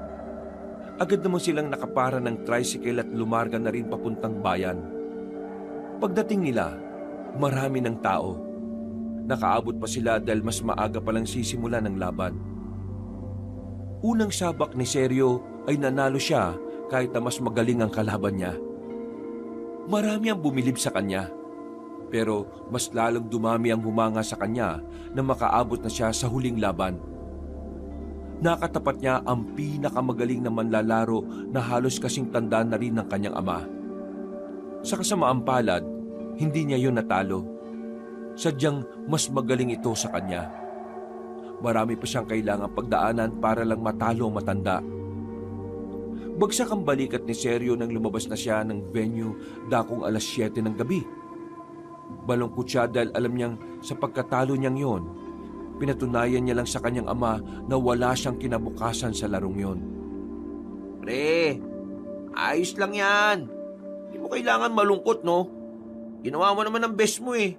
Agad naman silang nakapara ng tricycle at lumarga na rin papuntang bayan. Pagdating nila, marami ng tao. Nakaabot pa sila dahil mas maaga palang sisimula ng laban. Unang sabak ni Seryo ay nanalo siya kahit na mas magaling ang kalaban niya. Marami ang bumilib sa kanya, pero mas lalong dumami ang humanga sa kanya na makaabot na siya sa huling laban. Nakatapat niya ang pinakamagaling na manlalaro na halos kasing tanda na rin ng kanyang ama. Sa kasamaang palad, hindi niya yun natalo. Sadyang mas magaling ito sa kanya. Marami pa siyang kailangang pagdaanan para lang matalo ang matanda. Bagsak ang balikat ni Seryo nang lumabas na siya ng venue dakong alas 7 ng gabi. Balungkot siya dahil alam niyang sa pagkatalo niyang yon, pinatunayan niya lang sa kanyang ama na wala siyang kinabukasan sa larong yon. Pre, ayos lang yan. Hindi mo kailangan malungkot, no? Ginawa mo naman ang best mo eh.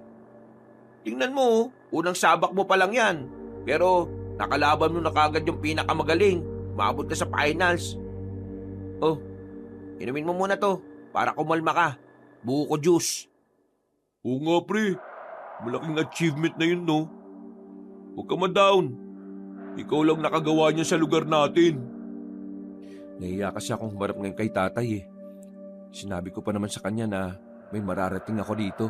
Tingnan mo, unang sabak mo pa lang yan. Pero nakalaban mo na kagad yung pinakamagaling. Maabot ka sa finals. Oh, inumin mo muna to para kumalma ka. Buko juice. Oo nga, pre. Malaking achievement na yun, no? Huwag ka ma-down. Ikaw lang nakagawa niya sa lugar natin. Nahiya kasi akong humarap ngayon kay tatay eh. Sinabi ko pa naman sa kanya na may mararating ako dito.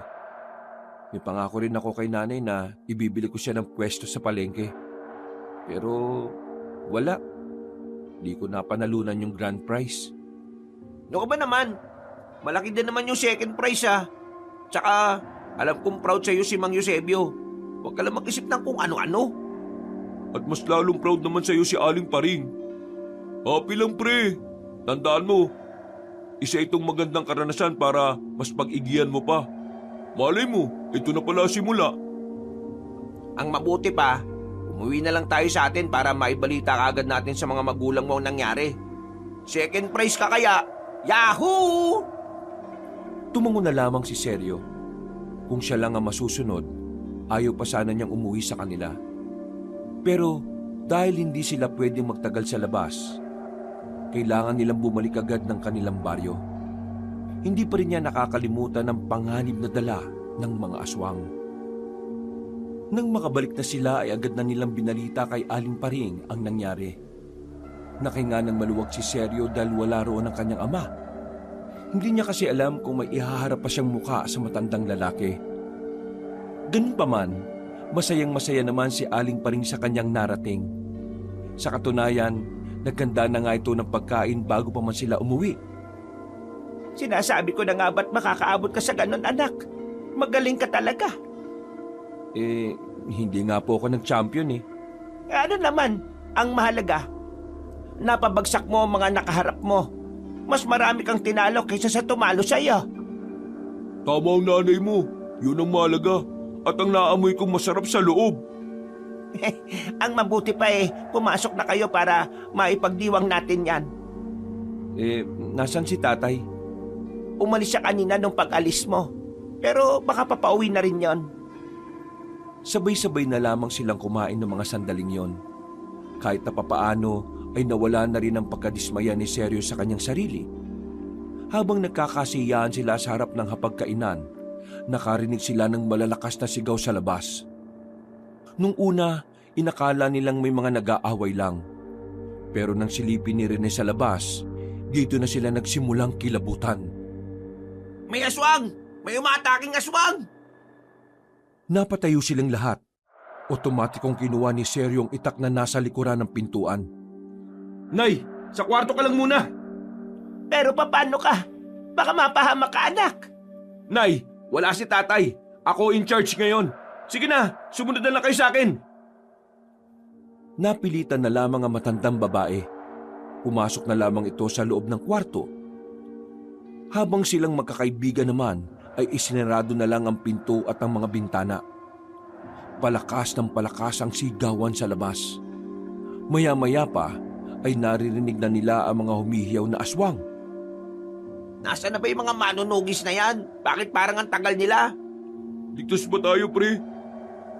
May pangako rin ako kay nanay na ibibili ko siya ng pwesto sa palengke. Pero wala. Di ko napanalunan yung grand prize. Ano ka ba naman? Malaki din naman yung second prize ah. Tsaka, alam kong proud sa'yo si Mang Eusebio. Huwag ka lang mag-isip ng kung ano-ano. At mas lalong proud naman sa'yo si Aling Paring. Happy lang pre. Tandaan mo, isa itong magandang karanasan para mas pag-igihan mo pa. Malay mo, ito na pala simula. Ang mabuti pa, umuwi na lang tayo sa atin para maibalita kagad natin sa mga magulang mo ang nangyari. Second prize ka kaya? Yahoo! Tumango na lamang si Sergio. Kung siya lang ang masusunod, ayaw pa sana niyang umuwi sa kanila. Pero dahil hindi sila pwedeng magtagal sa labas, kailangan nilang bumalik agad ng kanilang baryo. Hindi pa rin niya nakakalimutan ang panganib na dala ng mga aswang. Nang makabalik na sila ay agad na nilang binalita kay Aling Paring ang nangyari. Nakahinga ng maluwag si Sergio dahil wala roon ang kanyang ama. Hindi niya kasi alam kung may ihaharap pa siyang muka sa matandang lalaki. Ganun pa man, masayang-masaya naman si Aling Paring sa kanyang narating. Sa katunayan, nagkanda na nga ito ng pagkain bago pa man sila umuwi. Sinasabi ko na nga ba't makakaabot ka sa ganon, anak? Magaling ka talaga. Hindi nga po ako nag-champion eh. Ano naman, ang mahalaga, napabagsak mo ang mga nakaharap mo. Mas marami kang tinalo kaysa sa tumalo sa iyo. Tama ang nanay mo, yun ang mahalaga. At ang naamoy kong masarap sa loob. Ang mabuti pa pumasok na kayo para maipagdiwang natin yan. Nasan si tatay? Umalis siya kanina nung pag-alis mo. Pero baka papauwi na rin yon. Sabay-sabay na lamang silang kumain ng mga sandaling yon. Kahit na papaano ay nawala na rin ang pagkadismaya ni Sergio sa kanyang sarili. Habang nagkakasiyahan sila sa harap ng hapagkainan, nakarinig sila ng malalakas na sigaw sa labas. Nung una, inakala nilang may mga nag-aaway lang. Pero nang silipin ni Rene sa labas, dito na sila nagsimulang kilabutan. May aswang! May umataking aswang! Napatayo silang lahat. Otomatikong kinuha ni Sergio ang itak na nasa likuran ng pintuan. Nay, sa kwarto ka lang muna. Pero paano ka? Baka mapahamak ka, anak. Nay, wala si tatay. Ako in charge ngayon. Sige na, sumunod na lang kayo sa akin. Napilitan na lamang ang matandang babae. Pumasok na lamang ito sa loob ng kwarto. Habang silang magkakaibigan naman, ay isinarado na lang ang pinto at ang mga bintana. Palakas ng palakas ang sigawan sa labas. Maya-maya pa ay naririnig na nila ang mga humihiyaw na aswang. Nasaan na ba yung mga manunugis na yan? Bakit parang ang tagal nila? Ligtas ba tayo, pre?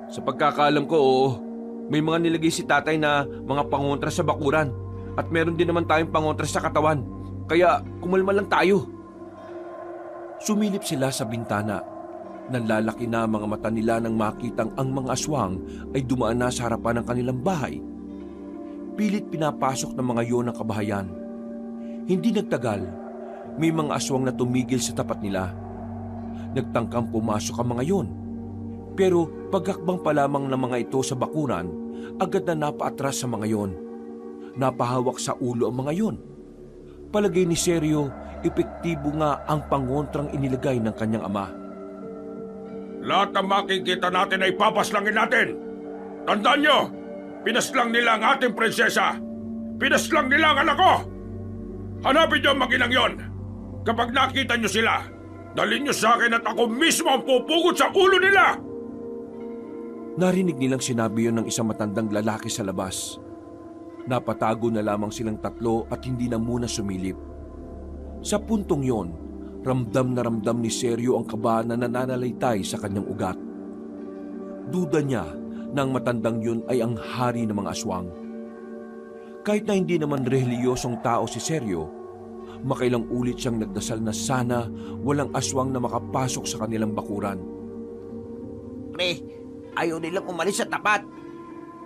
Sa pagkakaalam ko, oo. May mga nilagay si tatay na mga pangontra sa bakuran. At meron din naman tayong pangontra sa katawan. Kaya kumalma lang tayo. Sumilip sila sa bintana. Nanlalaki na mga mata nila nang makitang ang mga aswang ay dumaan na sa harapan ng kanilang bahay. Pilit pinapasok ng mga yon ang kabahayan. Hindi nagtagal, may mga aswang na tumigil sa tapat nila. Nagtangkang pumasok ang mga yon. Pero pagkakbang pa lamang ng mga ito sa bakuran, agad na napaatras sa mga yon. Napahawak sa ulo ang mga yon. Palagay ni Sergio, epektibo nga ang pangontrang inilagay ng kanyang ama. Lahat ng makikita natin ay papaslangin natin. Tandaan nyo, pinaslang nila ang ating prinsesa. Pinaslang nila ang anak ko. Hanapin nyo ang mag-inang yon. Kapag nakita nyo sila, dalhin nyo sa akin at ako mismo ang pupugot sa ulo nila. Narinig nilang sinabi yon ng isang matandang lalaki sa labas. Napatago na lamang silang tatlo at hindi na muna sumilip. Sa puntong yon, ramdam na ramdam ni Sergio ang kaba na nananalaytay sa kanyang ugat. Duda niya na ang matandang yun ay ang hari ng mga aswang. Kahit na hindi naman reliyosong tao si Sergio, makailang ulit siyang nagdasal na sana walang aswang na makapasok sa kanilang bakuran. Pre, ayaw nilang umalis sa tapat.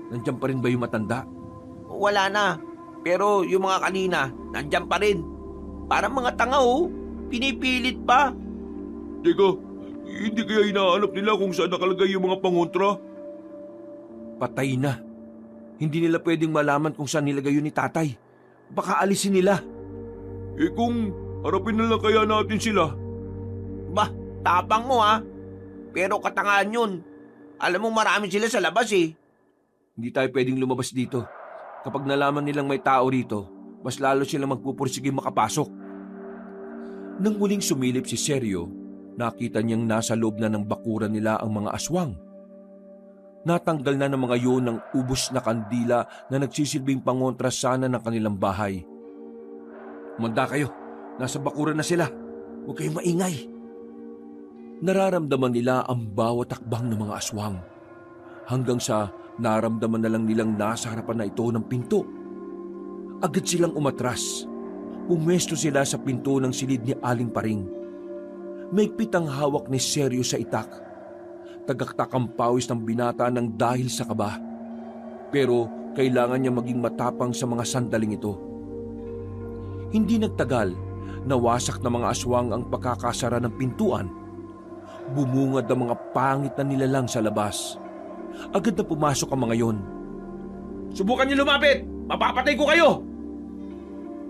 Nandiyan pa rin ba yung matanda? Wala na. Pero yung mga kanina, nandyan pa rin. Parang mga tanga pinipilit pa. Teka, Hindi kaya hinahanap nila kung saan nakalagay yung mga pangontra? Patay na. Hindi nila pwedeng malaman kung saan nilagay yun ni tatay. Baka alisin nila. Kung harapin na lang kaya natin sila. Bah, tapang mo ha. Pero katangahan yun. Alam mo marami sila sa labas eh. Hindi tayo pwedeng lumabas dito. Kapag nalaman nilang may tao rito, mas lalo silang magpupursige makapasok. Nang muling sumilip si Sergio, nakita niyang nasa loob na ng bakuran nila ang mga aswang. Natanggal na ng mga yun ng ubos na kandila na nagsisilbing pangontra sana ng kanilang bahay. Umanda kayo, nasa bakuran na sila. Huwag kayong maingay. Nararamdaman nila ang bawat takbang ng mga aswang. Hanggang sa naramdaman na lang nilang nasa harapan na ito ng pinto. Agad silang umatras. Pumwesto sila sa pinto ng silid ni Aling Paring. Maigpit ang hawak ni Sergio sa itak. Tagaktak ang pawis ng binata ng dahil sa kaba. Pero kailangan niya maging matapang sa mga sandaling ito. Hindi nagtagal, nawasak na mga aswang ang pagkakasara ng pintuan. Bumungad ang mga pangit na nilalang sa labas. Agad na pumasok ang mga yon. Subukan niyo lumapit! Mapapatay ko kayo!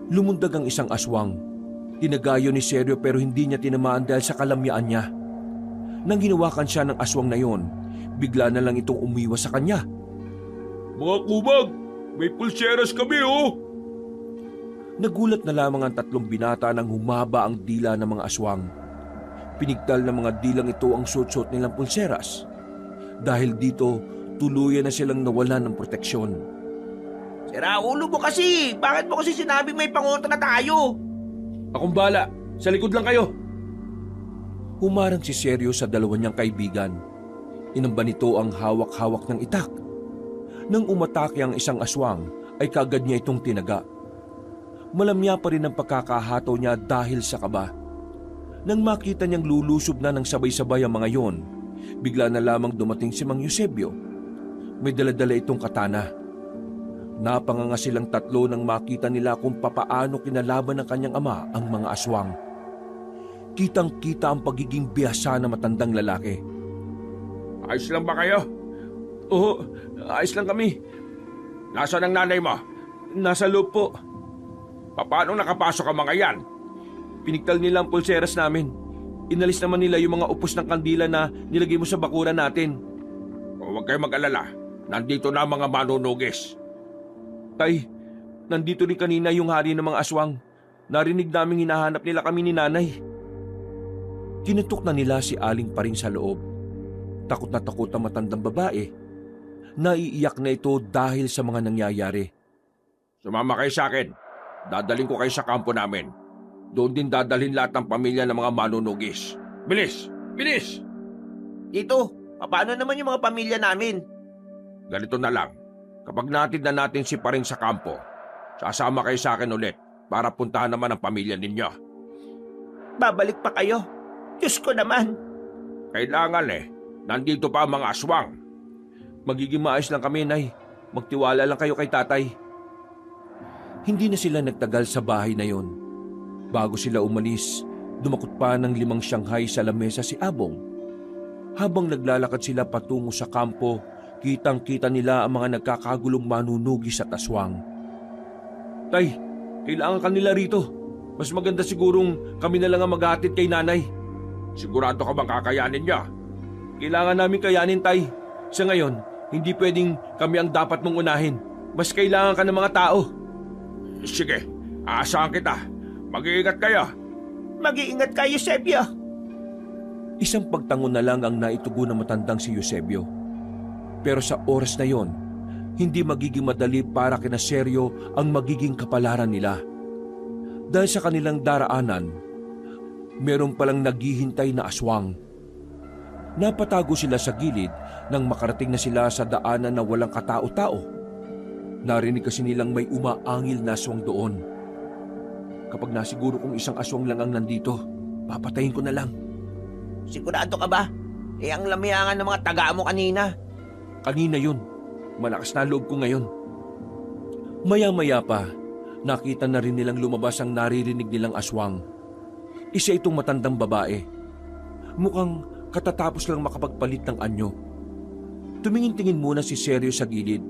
Lumundag ang isang aswang. Tinagayo ni Sergio pero hindi niya tinamaan dahil sa kalamyaan niya. Nang hinawakan siya ng aswang na yon, bigla na lang itong umiwas sa kanya. Mga kumag! May pulseras kami oh! Nagulat na lamang ang tatlong binata nang humaba ang dila ng mga aswang. Pinigtal ng mga dilang ito ang suot-suot nilang pulseras. Dahil dito, tuluyan na silang nawalan ng proteksyon. Sira ulo mo kasi. Bakit mo kasi sinabi may pangontra na tayo? Akong bala, sa likod lang kayo. Humarang si Sergio sa dalawa niyang kaibigan. Inamba nito ang hawak-hawak ng itak. Nang umatake ang isang aswang, ay kagad niya itong tinaga. Malamya pa rin ang pagkakahato niya dahil sa kaba. Nang makita niyang lulusob na ng sabay-sabay ang mga yon, bigla na lamang dumating si Mang Eusebio. May dala-dala itong katana. Napanganga silang tatlo nang makita nila kung papaano kinalaban ng kanyang ama ang mga aswang. Kitang-kita ang pagiging bihasa na matandang lalaki. Ayos lang ba kayo? Oo, ayos lang kami. Nasaan ang nanay mo? Nasa loob po. Paano nakapasok ang mga yan? Pinigtal nila ang pulseras namin. Inalis naman nila yung mga upos ng kandila na nilagay mo sa bakuran natin. Huwag kayong mag-alala. Nandito na ang mga manunugis. Tay, nandito rin kanina yung hari ng mga aswang. Narinig naming hinahanap nila kami ni nanay. Kinutok na nila si Aling Paring sa loob. Takot na takot ang matandang babae. Naiiyak na ito dahil sa mga nangyayari. Sumama kayo sa akin. Dadaling ko kayo sa kampo namin. Doon din dadalhin lahat ng pamilya ng mga manunugis. Bilis! Bilis! Tito, paano naman yung mga pamilya namin? Ganito na lang. Kapag natid na natin si Paring sa kampo, sasama kayo sa akin ulit para puntahan naman ang pamilya ninyo. Babalik pa kayo? Diyos ko naman. Kailangan nandito pa ang mga aswang. Magiging maayos lang kami, Nay. Magtiwala lang kayo kay tatay. Hindi na sila nagtagal sa bahay na yon. Bago sila umalis, dumakot pa ng 5 Shanghai sa lamesa si Abong. Habang naglalakad sila patungo sa kampo, kitang-kita nila ang mga nagkakagulong manunugis at aswang. Tay, kailangan kanila rito. Mas maganda sigurong kami na lang ang maghatid kay nanay. Sigurado ka bang kakayanin niya? Kailangan namin kayanin, Tay. Sa ngayon, hindi pwedeng kami ang dapat mong unahin. Mas kailangan ka ng mga tao. Sige, aasahan kita. Mag-iingat kayo. Mag-iingat kayo, Eusebio. Isang pagtangon na lang ang naitugo ng matandang si Eusebio. Pero sa oras na yon, hindi magiging madali para kina Sergio ang magiging kapalaran nila. Dahil sa kanilang daraanan, meron palang naghihintay na aswang. Napatago sila sa gilid nang makarating na sila sa daanan na walang katao-tao. Narinig kasi nilang may umaangil na aswang doon. Kapag nasiguro kong isang aswang lang ang nandito, papatayin ko na lang. Sigurado ka ba? Ang lamihangan ng mga taga mo kanina. Kanina yun. Malakas na loob ko ngayon. Maya-maya pa, nakita na rin nilang lumabas ang naririnig nilang aswang. Isa itong matandang babae. Mukhang katatapos lang makapagpalit ng anyo. Tumingin-tingin muna si Seryo sa gilid.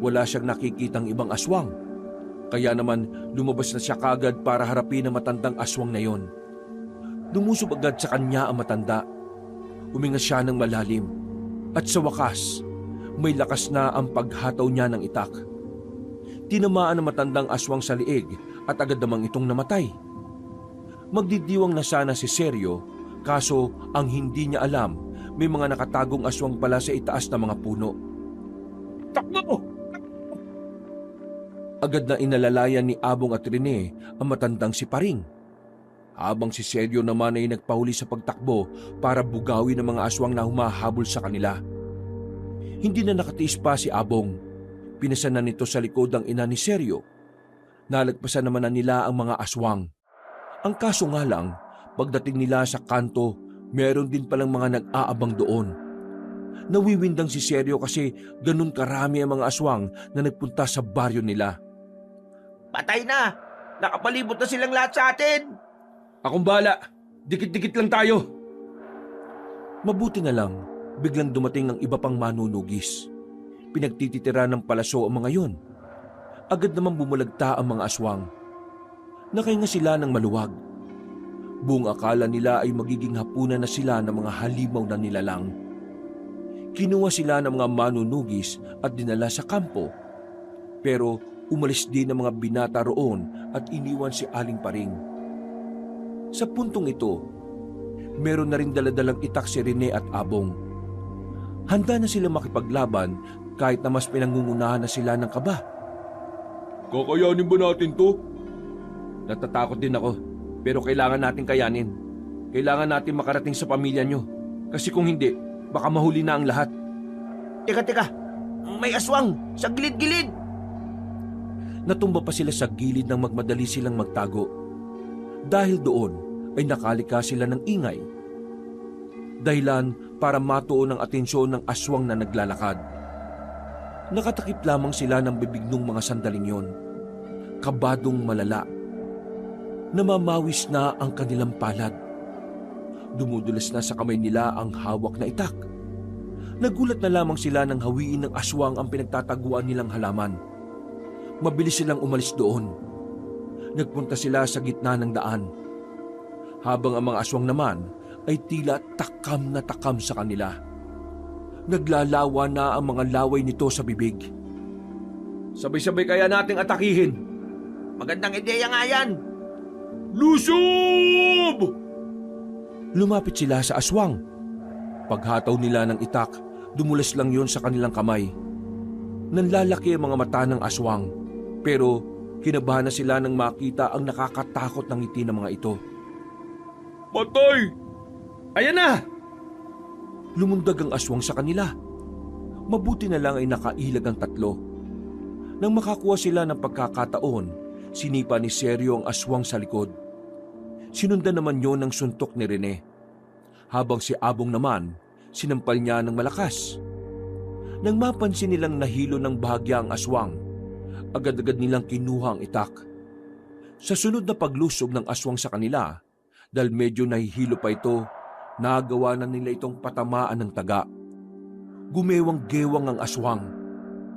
Wala siyang nakikitang ibang aswang. Kaya naman lumabas na siya kagad para harapin ang matandang aswang na yon. Lumusob agad sa kanya ang matanda. Huminga siya ng malalim. At sa wakas, may lakas na ang paghataw niya ng itak. Tinamaan ang matandang aswang sa liig at agad namang itong namatay. Magdidiwang na sana si Seryo, kaso ang hindi niya alam, may mga nakatagong aswang pala sa itaas na mga puno. Takbo! Agad na inalalayan ni Abong at Rene ang matandang si Paring. Habang si Seryo naman ay nagpahuli sa pagtakbo para bugawin ang mga aswang na humahabol sa kanila. Hindi na nakatiis pa si Abong. Pinasan na nito sa likod ang ina ni Seryo. Nalagpasan naman na nila ang mga aswang. Ang kaso nga lang, pagdating nila sa kanto, meron din palang mga nag-aabang doon. Nawiwindang si Seryo kasi ganun karami ang mga aswang na nagpunta sa baryo nila. Patay na! Nakapalibot na silang lahat sa atin! Akong bala, dikit-dikit lang tayo. Mabuti na lang, biglang dumating ang iba pang manunugis. Pinagtititira ng palaso ang mga yon. Agad naman bumulagta ang mga aswang. Nakahinga sila ng maluwag. Buong akala nila ay magiging hapunan na sila ng mga halimaw na nilalang. Kinuha sila ng mga manunugis at dinala sa kampo. Pero umalis din ang mga binata roon at iniwan si Aling Paring. Sa puntong ito, meron na rin daladalang itak si Rene at Abong. Handa na sila makipaglaban kahit na mas pinangungunahan na sila ng kaba. Kakayanin ba natin to? Natatakot din ako, pero kailangan natin kayanin. Kailangan natin makarating sa pamilya nyo. Kasi kung hindi, baka mahuli na ang lahat. Teka, may aswang sa gilid-gilid! Natumba pa sila sa gilid nang magmadali silang magtago. Dahil doon ay nakalika sila ng ingay. Dahilan para matuon ang atensyon ng aswang na naglalakad. Nakatakip lamang sila ng bibig ng mga sandaling yon. Kabadong malala. Namamawis na ang kanilang palad. Dumudulas na sa kamay nila ang hawak na itak. Nagulat na lamang sila nang hawiin ng aswang ang pinagtataguan nilang halaman. Mabilis silang umalis doon. Nagpunta sila sa gitna ng daan. Habang ang mga aswang naman ay tila takam na takam sa kanila. Naglalawa na ang mga laway nito sa bibig. Sabay-sabay kaya nating atakihin. Magandang ideya nga yan! Lusob! Lumapit sila sa aswang. Paghataw nila ng itak, dumulas lang yon sa kanilang kamay. Nanlalaki ang mga mata ng aswang, pero kinabahan na sila nang makita ang nakakatakot ng ngiti ng mga ito. Patay! Ayan na! Lumundag ang aswang sa kanila. Mabuti na lang ay nakailag ang tatlo. Nang makakuha sila ng pagkakataon, sinipa ni Seryo ang aswang sa likod. Sinundan naman yon ng suntok ni Rene. Habang si Abong naman, sinampal niya ng malakas. Nang mapansin nilang nahilo ng bahagya ang aswang, agad-agad nilang kinuha ang itak. Sa sunod na paglusob ng aswang sa kanila, dahil medyo nahihilo pa ito, nagawa na nila itong patamaan ng taga. Gumewang-gewang ang aswang,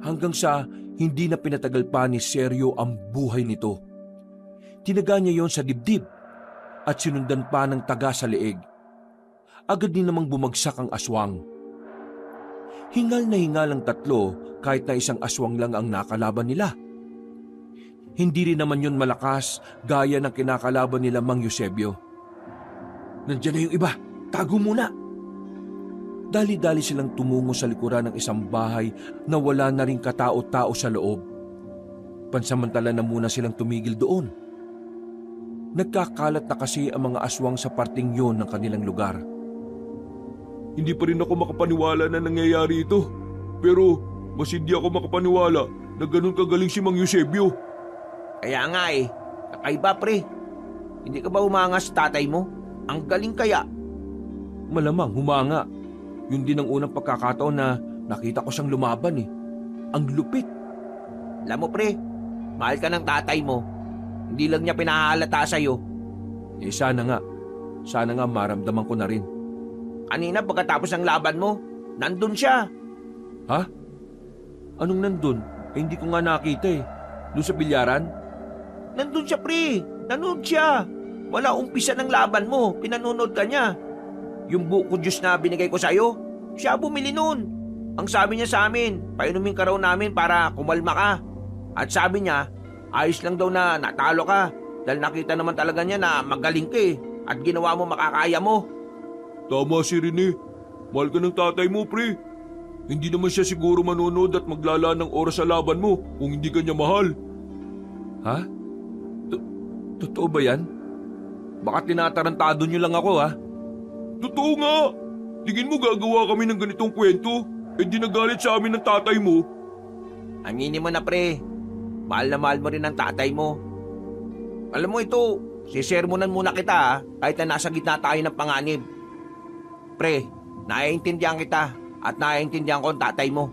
hanggang sa hindi na pinatagal pa ni Seryo ang buhay nito. Tinaga niya yon sa dibdib at sinundan pa ng taga sa leeg. Agad din namang bumagsak ang aswang. Hingal na hingal ang tatlo kahit na isang aswang lang ang nakalaban nila. Hindi rin naman yon malakas gaya ng kinakalaban nila Mang Eusebio. Nandiyan na yung iba, tago muna! Dali-dali silang tumungo sa likuran ng isang bahay na wala na ring katao-tao sa loob. Pansamantala na muna silang tumigil doon. Nagkakalat na kasi ang mga aswang sa parting yon ng kanilang lugar. Hindi pa rin ako makapaniwala na nangyayari ito. Pero mas hindi ako makapaniwala na ganun kagaling si Mang Eusebio. Kaya nga kakaiba pre. Hindi ka ba umangas tatay mo? Ang galing kaya. Malamang humanga. Yun din ang unang pagkakataon na nakita ko siyang lumaban . Ang lupit. Alam mo pre, mahal ka ng tatay mo. Hindi lang niya pinahalata sa'yo. Sana nga. Sana nga maramdaman ko na rin. Kanina pagkatapos ng laban mo, nandun siya. Ha? Anong nandun? Hindi ko nga nakita eh. Doon sa bilyaran? Nandun siya, pre. Nanood siya. Wala umpisa ng laban mo, pinanonood ka niya. Yung buko juice na binigay ko sa'yo, siya bumili nun. Ang sabi niya sa amin, painumin ka raw namin para kumalma ka. At sabi niya, ayos lang daw na natalo ka dahil nakita naman talaga niya na magaling ka at ginawa mo makakaya mo. Tama si Rene. Mahal ka ng tatay mo, pre. Hindi naman siya siguro manonood at maglala ng oras sa laban mo kung hindi ka niya mahal. Ha? Totoo ba yan? Baka tinatarantado niyo lang ako, ha? Totoo nga! Tingin mo gagawa kami ng ganitong kwento? Eh di nagalit sa amin ng tatay mo. Aminin mo na, pre. Mahal na mahal mo rin ang tatay mo. Alam mo ito, sisermonan muna kita kahit na nasa gitna tayo ng panganib. Pre, naiintindihan kita at naiintindihan ko ang tatay mo.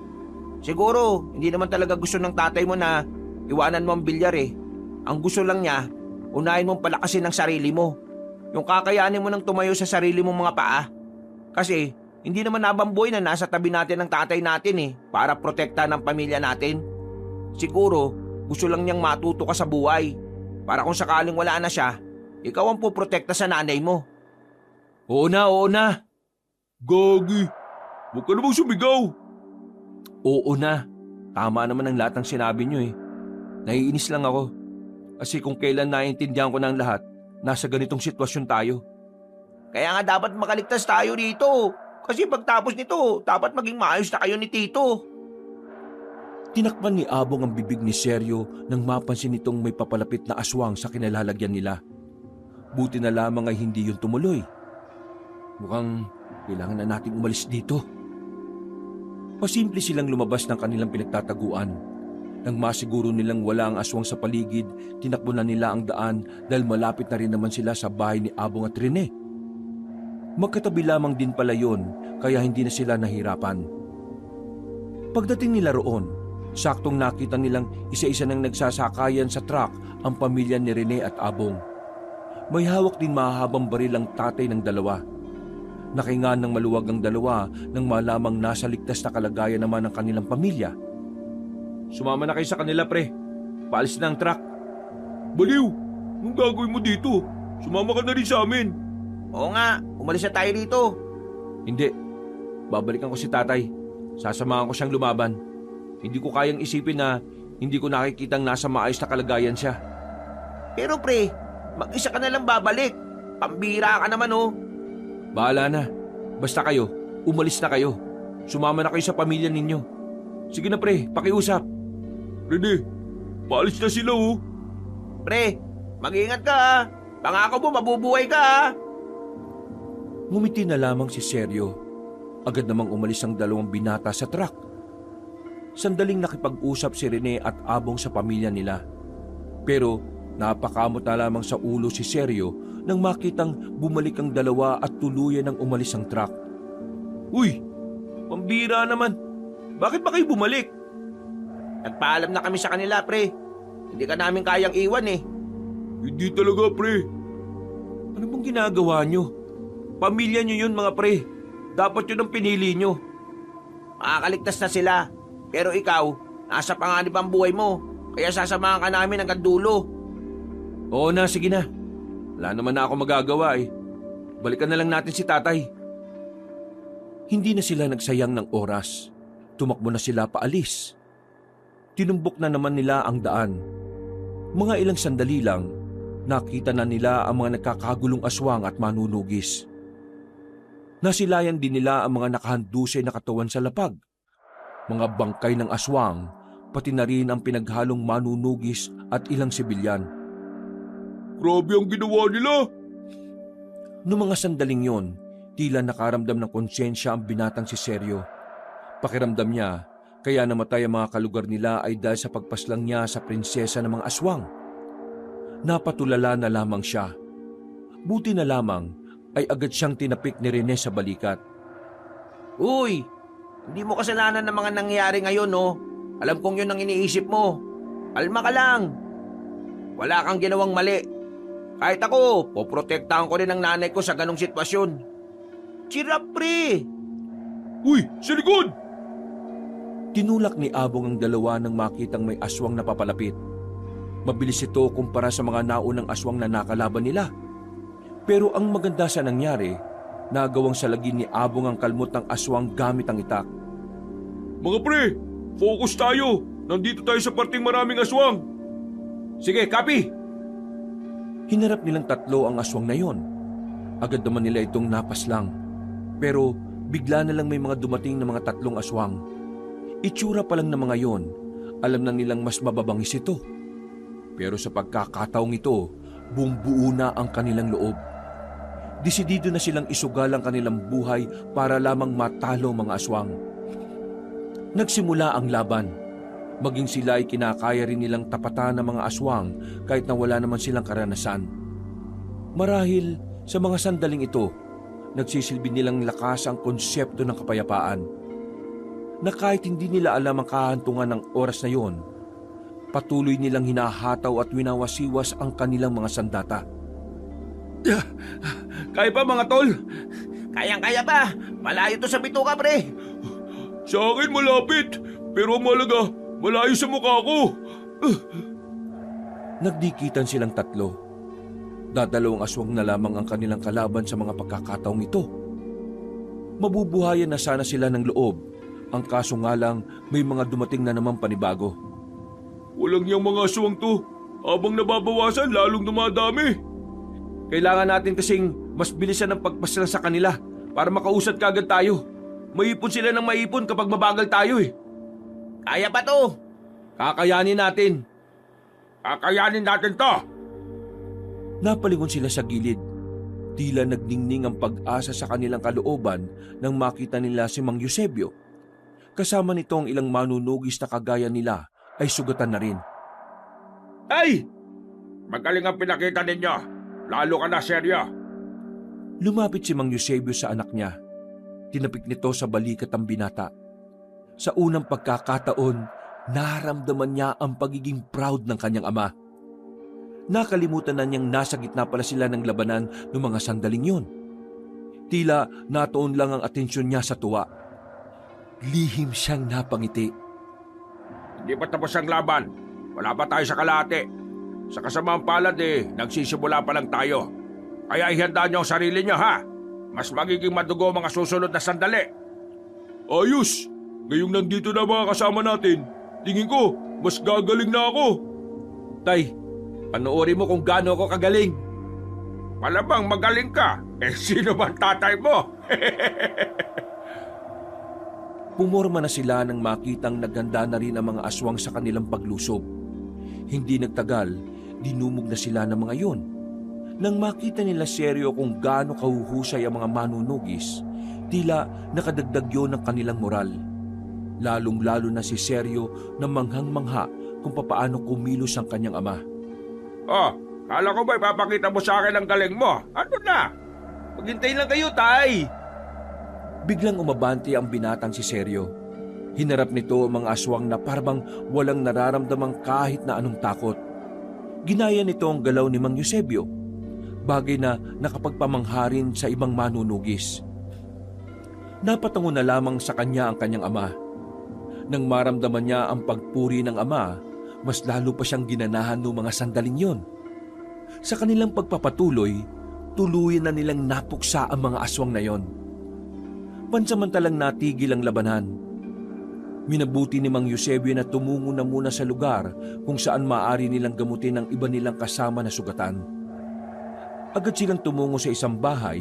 Siguro, hindi naman talaga gusto ng tatay mo na iwanan mo ang bilyar eh. Ang gusto lang niya, unahin mong palakasin ang sarili mo. Yung kakayanin mo nang tumayo sa sarili mong mga paa. Kasi, hindi naman nabamboy na nasa tabi natin ng tatay natin eh, para protekta ng pamilya natin. Siguro, gusto lang niyang matuto ka sa buhay. Para kung sakaling wala na siya, ikaw ang puprotekta sa nanay mo. Oo na, oo na. Gagi, huwag ka namang sumigaw. Oo na. Tama naman ang lahat ng sinabi niyo eh. Naiinis lang ako. Kasi kung kailan naiintindihan ko ng lahat, nasa ganitong sitwasyon tayo. Kaya nga dapat makaligtas tayo rito. Kasi pagtapos nito, dapat maging maayos na kayo ni Tito. Tinakpan ni Abong ang bibig ni Seryo nang mapansin nitong may papalapit na aswang sa kinalalagyan nila. Buti na lamang ay hindi yun tumuloy. Mukhang kailangan na nating umalis dito. Pasimple silang lumabas ng kanilang pinagtataguan. Nang masiguro nilang wala ang aswang sa paligid, tinakbo na nila ang daan dahil malapit na rin naman sila sa bahay ni Abong at Rene. Magkatabi lamang din pala yun, kaya hindi na sila nahirapan. Pagdating nila roon, saktong nakita nilang isa-isa nang nagsasakayan sa truck ang pamilya ni Rene at Abong. May hawak din mahahabang baril ang tatay ng dalawa. Nakingan ng maluwag ang dalawa nang malamang nasa ligtas na kalagayan naman ang kanilang pamilya. Sumama na kayo sa kanila, pre. Paalis na ang truck. Baliw! Anong gagawin mo dito? Sumama ka na rin sa amin. Oo nga, umalis na tayo rito. Hindi. Babalikan ko si tatay. Sasamahan ko siyang lumaban. Hindi ko kayang isipin na hindi ko nakikitang nasa maayos na kalagayan siya. Pero pre, mag-isa ka na lang babalik. Pambira ka naman oh. Bahala na. Basta kayo, umalis na kayo. Sumama na kayo sa pamilya ninyo. Sige na pre, pakiusap. Rene, paalis na sila oh. Pre, mag-ingat ka ha. Pangako mo, mabubuhay ka ha. Ngumiti na lamang si Seryo. Agad namang umalis ang dalawang binata sa truck. Sandaling nakipag-usap si Rene at Abong sa pamilya nila. Pero napakamot na lamang sa ulo si Seryo nang makitang bumalik ang dalawa at tuluyan ng umalis ang truck. Uy, pambira naman. Bakit ba kayo bumalik? Nagpaalam na kami sa kanila pre. Hindi ka namin kayang iwan eh. Hindi talaga pre. Ano bang ginagawa nyo? Pamilya nyo yun mga pre. Dapat yun ang pinili nyo. Makakaligtas na sila. Pero ikaw, nasa panganib ang buhay mo. Kaya sasamahan ka namin hanggang dulo. Oo na, sige na. Wala naman na ako magagawa eh. Balikan na lang natin si tatay. Hindi na sila nagsayang ng oras. Tumakbo na sila paalis. Tinumbok na naman nila ang daan. Mga ilang sandali lang, nakita na nila ang mga nagkakagulong aswang at manunugis. Nasilayan din nila ang mga nakahandusay na katawan sa lapag. Mga bangkay ng aswang, pati na rin ang pinaghalong manunugis at ilang sibilyan. Grabe ang ginawa nila! Noong mga sandaling yon, tila nakaramdam ng konsensya ang binatang si Seryo. Pakiramdam niya, kaya namatay ang mga kalugar nila ay dahil sa pagpaslang niya sa prinsesa ng mga aswang. Napatulala na lamang siya. Buti na lamang ay agad siyang tinapik ni Rene sa balikat. Uy, hindi mo kasalanan ng mga nangyayari ngayon no. Alam kong yun ang iniisip mo. Kalma ka lang. Wala kang ginawang mali. Kahit ako, poprotektahan ko rin ang nanay ko sa ganong sitwasyon. Giraffe, pre! Uy, sa likod! Tinulak ni Abong ang dalawa nang makitang may aswang na papalapit. Mabilis ito kumpara sa mga naunang aswang na nakalaban nila. Pero ang maganda sa nangyari, nagawang salagin ni Abong ang kalmot ng aswang gamit ang itak. Mga pre, focus tayo. Nandito tayo sa parting maraming aswang. Sige, copy! Hinarap nilang tatlo ang aswang na yon. Agad naman nila itong napaslang. Pero bigla na lang may mga dumating na mga tatlong aswang. Itsura pa lang ng mga yon, alam na nilang mas mababangis ito. Pero sa pagkakataong ito, buong-buo na ang kanilang loob. Desidido na silang isugal ang kanilang buhay para lamang matalo mga aswang. Nagsimula ang laban. Maging sila ay kinakaya rin nilang tapatan ng mga aswang kahit na wala naman silang karanasan. Marahil sa mga sandaling ito, nagsisilbi nilang lakas ang konsepto ng kapayapaan. Na kahit hindi nila alam ang kahantungan ng oras na yon, patuloy nilang hinahataw at winawasiwas ang kanilang mga sandata. Kaya pa mga tol? Kayang-kaya pa! Malayo to sa bituka, pre! Sa akin malapit, pero malaga, malayo sa mukha ko. Nagdikitan silang tatlo. Dadalawang aswang na lamang ang kanilang kalaban sa mga pagkakataong ito. Mabubuhayan na sana sila ng loob, ang kaso nga lang may mga dumating na naman panibago. Walang yung mga aswang to. Habang nababawasan, lalong dumadami. Kailangan natin kasing mas bilisan ang pagpaslang sa kanila para makausad kagad tayo. Maipon sila ng maipon kapag mabagal tayo eh. Kaya pa to! Kakayanin natin. Kakayanin natin to. Napalingon sila sa gilid. Tila nagningning ang pag-asa sa kanilang kalooban nang makita nila si Mang Eusebio. Kasama nito ang ilang manunugis na kagaya nila ay sugatan na rin. Ay! Magaling ang pinakita ninyo. Lalo ka na seryo. Lumapit si Mang Eusebio sa anak niya. Tinapik nito sa balikat ang binata. Sa unang pagkakataon, naramdaman niya ang pagiging proud ng kanyang ama. Nakalimutan na niyang nasa gitna pala sila ng labanan ng mga sandaling yon. Tila natuon lang ang atensyon niya sa tuwa. Lihim siyang napangiti. Hindi pa tapos ang laban. Wala pa tayo sa kalahati. Sa kasamaang palad nagsisimula pa lang tayo. Kaya ihanda niyo ang sarili niyo, ha? Mas magiging madugo mga susunod na sandali. Ayos! Ngayong nandito na mga kasama natin, tingin ko, mas gagaling na ako. Tay, panoorin mo kung gaano ako kagaling. Malamang magaling ka. Sino bang tatay mo? Pumorma na sila nang makitang naghanda na rin ang mga aswang sa kanilang paglusob. Hindi nagtagal, dinumog na sila ng mga yon. Nang makita nila seryo kung gaano kahuhusay ang mga manunugis, tila nakadagdag yon ng kanilang moral. Lalong-lalo na si Seryo na manghang-mangha kung papaano kumilos ang kanyang ama. Oh, kala ko ba ipapakita mo sa akin ang galing mo? Ano na? Maghintay lang kayo, tay! Biglang umabante ang binatang si Seryo. Hinarap nito ang mga aswang na parang walang nararamdamang kahit na anong takot. Ginaya nito ang galaw ni Mang Eusebio, bagay na nakapagpamangharin sa ibang manunugis. Napatango na lamang sa kanya ang kanyang ama. Nang maramdaman niya ang pagpuri ng ama, mas lalo pa siyang ginanahan ng mga sandaling yon. Sa kanilang pagpapatuloy, tuluyan na nilang napuksa ang mga aswang na yon. Pansamantalang natigil ang labanan. Minabuti ni Mang Eusebio na tumungo na muna sa lugar kung saan maaari nilang gamutin ang iba nilang kasama na sugatan. Agad silang tumungo sa isang bahay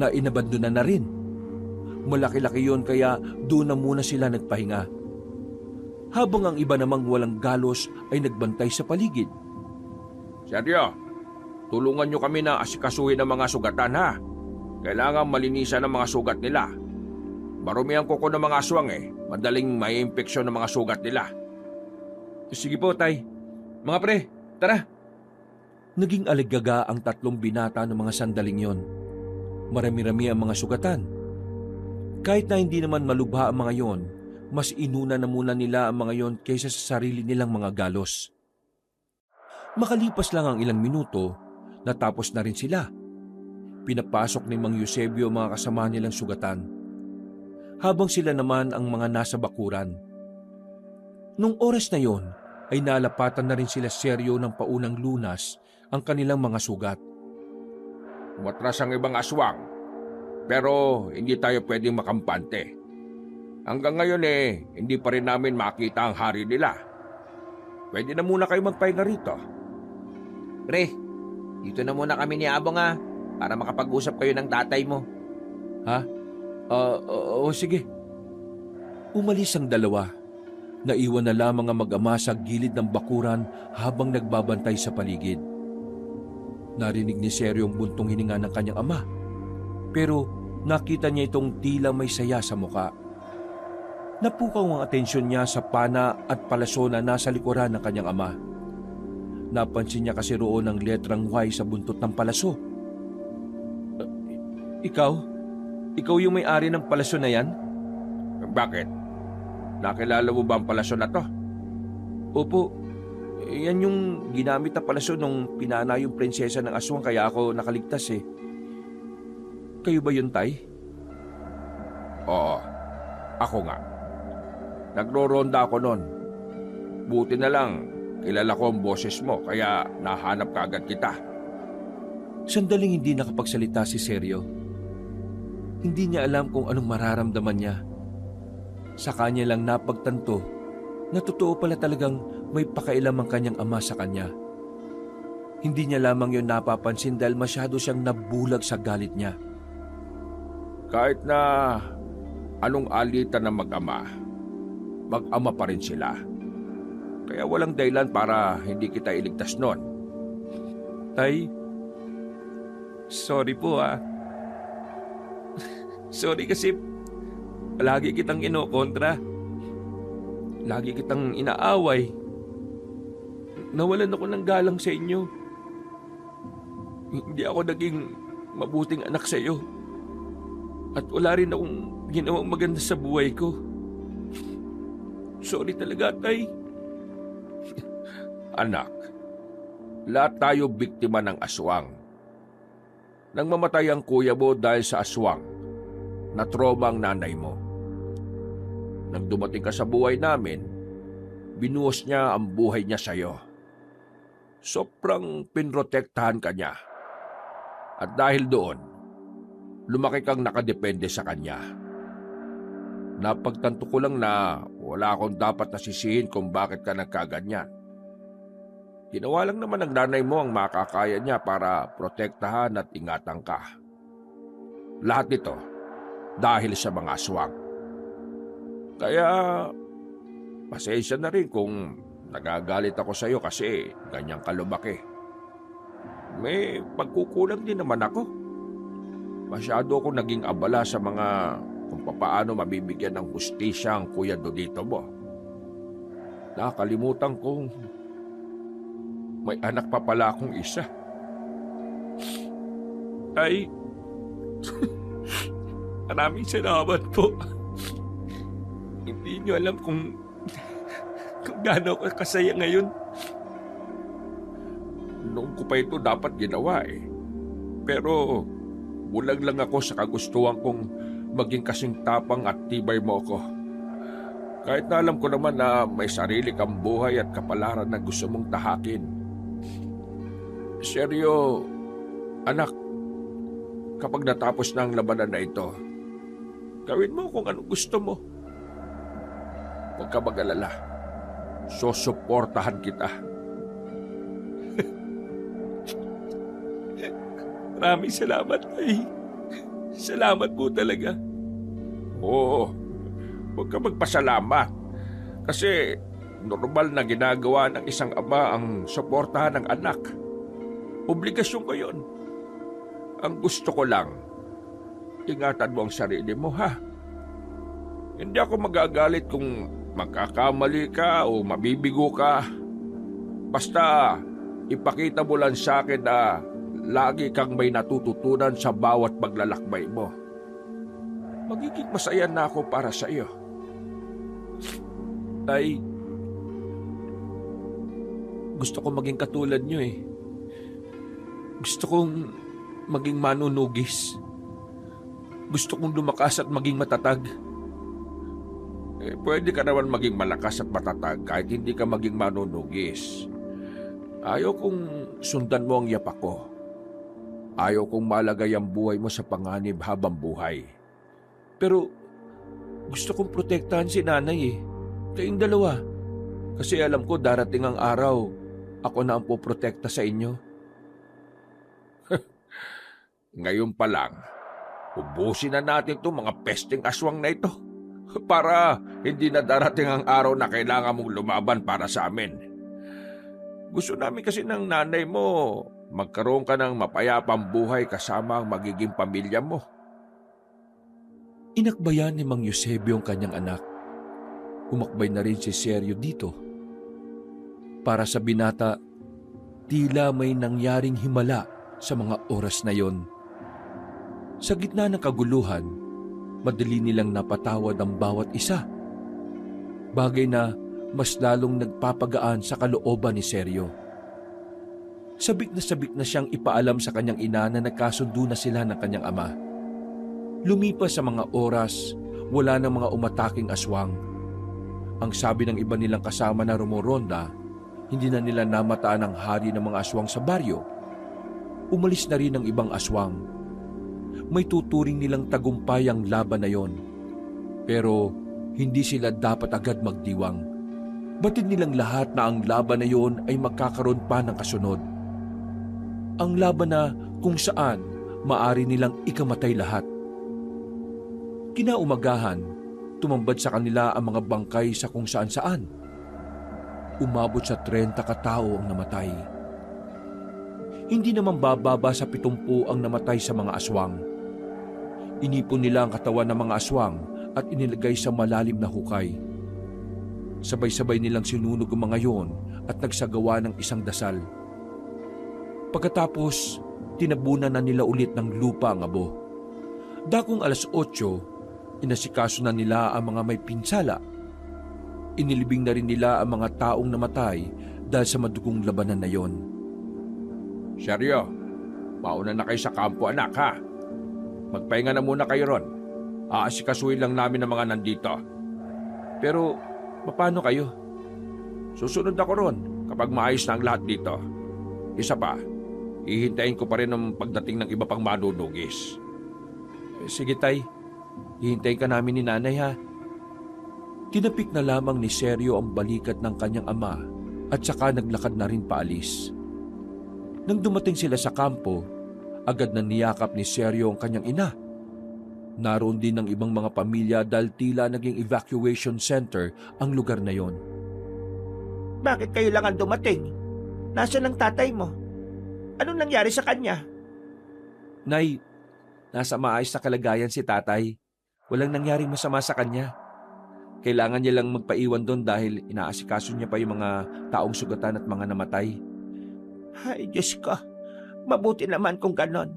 na inabandona na rin. Malaki-laki yon kaya doon na muna sila nagpahinga. Habang ang iba namang walang galos ay nagbantay sa paligid. Seryo, tulungan nyo kami na asikasuhin ang mga sugatan, ha? Kailangan malinisan ang mga sugat nila. Marumi ang kuko ng mga aswang madaling may impeksyon ng mga sugat nila. Sige po, tay. Mga pre, tara. Naging aligaga ang tatlong binata ng mga sandaling yon. Marami-rami ang mga sugatan. Kahit na hindi naman malubha ang mga yon, mas inuna na muna nila ang mga yon kaysa sa sarili nilang mga galos. Makalipas lang ang ilang minuto, natapos na rin sila. Pinapasok ni Mang Eusebio ang mga kasama nilang sugatan, habang sila naman ang mga nasa bakuran. Nung oras na yon ay nalapatan na rin sila Seryo ng paunang lunas ang kanilang mga sugat. Umatras ang ibang aswang, pero hindi tayo pwedeng makampante. Hanggang ngayon hindi pa rin namin makita ang hari nila. Pwede na muna kayo magpahinga rito. Pre, dito na muna kami ni Abong para makapag-usap kayo ng tatay mo. Ha? Oo, sige. Umalis ang dalawa. Naiwan na lamang ang mag-ama sa gilid ng bakuran habang nagbabantay sa paligid. Narinig ni Seryo ang buntong hininga ng kanyang ama, pero nakita niya itong tila may saya sa muka. Napukaw ang atensyon niya sa pana at palaso na nasa likuran ng kanyang ama. Napansin niya kasi roon ang letrang Y sa buntot ng palaso. Ikaw? Ikaw yung may-ari ng palaso na yan? Bakit? Nakilala mo ba ang palasyo na to? Opo, yan yung ginamit na palaso nung pinana yung prinsesa ng aswang kaya ako nakaligtas eh. Kayo ba yun, Tay? Oo, ako nga. Nagro-ronda ako noon. Buti na lang, kilala ko ang boses mo kaya nahanap kaagad kita. Sandaling hindi nakapagsalita si Seryo. Hindi niya alam kung anong mararamdaman niya. Sa kanya lang napagtanto na totoo pala talagang may pakailam ang kanyang ama sa kanya. Hindi niya lamang yon napapansin dahil masyado siyang nabulag sa galit niya. Kahit na anong alitan ng mag-ama pa rin sila. Kaya walang dahilan para hindi kita iligtas noon. Tay, sorry po Sorry kasi lagi kitang inokontra. Lagi kitang inaaway. Nawalan ako ng galang sa inyo. Hindi ako naging mabuting anak sa iyo. At wala rin akong ginawang maganda sa buhay ko. Sorry talaga, Tay. Anak, lahat tayo biktima ng aswang. Nang mamatay ang kuya mo dahil sa aswang, na-trauma ang nanay mo. Nang dumating ka sa buhay namin, binuhos niya ang buhay niya sa iyo. Sobrang pinrotektahan ka niya. At dahil doon, lumaki kang nakadepende sa kanya. Napagtanto ko lang na wala akong dapat nasisihin kung bakit ka nagkaganyan. Ginawa lang naman ng nanay mo ang makakaya niya para protektahan at ingatan ka. Lahat nito dahil sa mga aswang. Kaya pasensya na rin kung nagagalit ako sa iyo kasi ganyan ka lumaki. May pagkukulang din naman ako. Masyado akong naging abala sa mga kung paano mabibigyan ng hustisya ang kuya Dodito mo. Nakalimutan kong may anak pa pala akong isa. Ay, maraming salamat po. Hindi niyo alam kung gaano ako kasaya ngayon. Noong ko pa ito dapat ginawa Pero bulag lang ako sa kagustuhan kong maging kasing tapang at tibay mo ako. Kahit na alam ko naman na may sarili kang buhay at kapalaran na gusto mong tahakin. Seryo, anak, kapag natapos na ang labanan na ito, gawin mo kung anong gusto mo. Huwag ka mag-alala. Susuportahan kita. Maraming salamat, Tay. Salamat po talaga. Oo, huwag ka magpasalamat. Kasi normal na ginagawa ng isang ama ang suportahan ng anak. Obligasyon ko yun. Ang gusto ko lang, ingatan mo ang sarili mo, ha? Hindi ako magagalit kung magkakamali ka o mabibigo ka. Basta ipakita mo lang sa akin na lagi kang may natututunan sa bawat paglalakbay mo. Magiging masaya na ako para sa iyo. Tay, gusto ko maging katulad niyo Gusto kong maging manunugis. Gusto kong lumakas at maging matatag. Pwede ka naman maging malakas at matatag kahit hindi ka maging manunugis. Ayaw kong sundan mo ang yapak ko. Ayaw kong malagay ang buhay mo sa panganib habang buhay. Pero gusto kong protektahan si nanay eh. Kayong dalawa. Kasi alam ko darating ang araw, ako na ang poprotekta sa inyo. Ngayon pa lang, ubusin na natin itong mga pesteng aswang na ito para hindi na darating ang araw na kailangan mong lumaban para sa amin. Gusto namin kasi ng nanay mo magkaroon ka ng mapayapang buhay kasama ang magiging pamilya mo. Inakbayan ni Mang Eusebio ang kanyang anak. Umakbay na rin si Sergio dito. Para sa binata, tila may nangyaring himala sa mga oras na yon. Sa gitna ng kaguluhan, madali nilang napatawad ang bawat isa. Bagay na mas lalong nagpapagaan sa kalooban ni Sergio. Sabik na siyang ipaalam sa kanyang ina na nagkasundo na sila ng kanyang ama. Lumipas sa mga oras, wala ng mga umataking aswang. Ang sabi ng iba nilang kasama na rumoronda, hindi na nila namataan ang hari ng mga aswang sa baryo. Umalis na rin ang ibang aswang. May tuturing nilang tagumpay ang laban na yon. Pero hindi sila dapat agad magdiwang. Batid nilang lahat na ang laban na yon ay magkakaroon pa ng kasunod. Ang laban na kung saan maari nilang ikamatay lahat. Kinaumagahan, tumambad sa kanila ang mga bangkay sa kung saan-saan. Umabot sa 30 katao ang namatay. Hindi naman bababa sa 70 ang namatay sa mga aswang. Inipon nila ang katawan ng mga aswang at inilagay sa malalim na hukay. Sabay-sabay nilang sinunog ang mga yon at nagsagawa ng isang dasal. Pagkatapos, tinabunan na nila ulit ng lupa ang abo. Dakong 8:00, inasikaso na nila ang mga may pinsala. Inilibing na rin nila ang mga taong namatay dahil sa madugong labanan na yon. Seryo, mauna na kayo sa kampo anak ha. Magpahinga na muna kayo ron. Aasikasuhin lang namin ang mga nandito. Pero, paano kayo? Susunod ako ron kapag maayos na ang lahat dito. Isa pa, hihintayin ko pa rin ang pagdating ng iba pang manunugis. Sige tay, hihintayin ka namin ni nanay ha. Tinapik na lamang ni Sergio ang balikat ng kanyang ama at saka naglakad na rin paalis. Nang dumating sila sa kampo, agad na niyakap ni Sergio ang kanyang ina. Naroon din ng ibang mga pamilya dahil tila naging evacuation center ang lugar na yon. Bakit kayo lang ang dumating? Nasaan ang tatay mo? Anong nangyari sa kanya? Nay, nasa maayos na kalagayan si tatay. Walang nangyaring masama sa kanya. Kailangan niya lang magpaiwan doon dahil inaasikaso niya pa yung mga taong sugatan at mga namatay. Ay, Diyos ko. Mabuti naman kung ganon.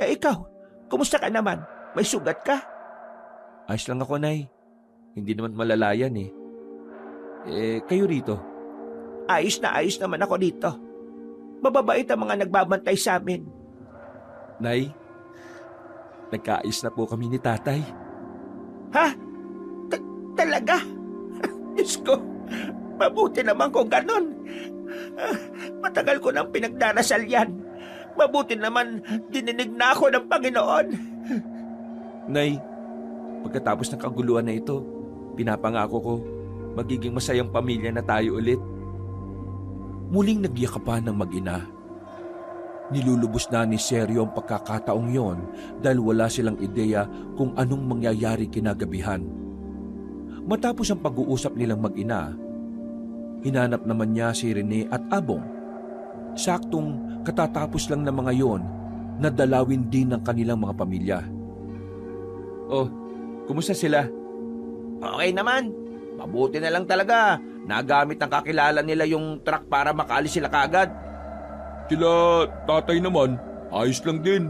Ikaw, kumusta ka naman? May sugat ka? Ayos lang ako, Nay. Hindi naman malalayan eh. Kayo rito? Ayos naman ako dito. Mababait ang mga nagbabantay sa amin. Nay, nagkaayos na po kami ni tatay. Ha? Talaga? Diyos ko, mabuti naman kung ganon. Matagal ko nang pinagdarasal yan. Mabuti naman dininig na ako ng Panginoon. Nay, pagkatapos ng kaguluhan na ito, pinapangako ko, magiging masayang pamilya na tayo ulit. Muling nagyakapan ng mag-ina. Nilulubos na ni Sergio ang pagkakataong yon dahil wala silang ideya kung anong mangyayari kinagabihan. Matapos ang pag-uusap nilang mag-ina, hinanap naman niya si Rene at Abong. Saktong katatapos lang ng mga yon na dalawin din ng kanilang mga pamilya. Oh, kumusta sila? Okay naman. Mabuti na lang talaga. Nagamit ng kakilala nila yung truck para makaalis sila kaagad. Sila tatay naman, ayos lang din.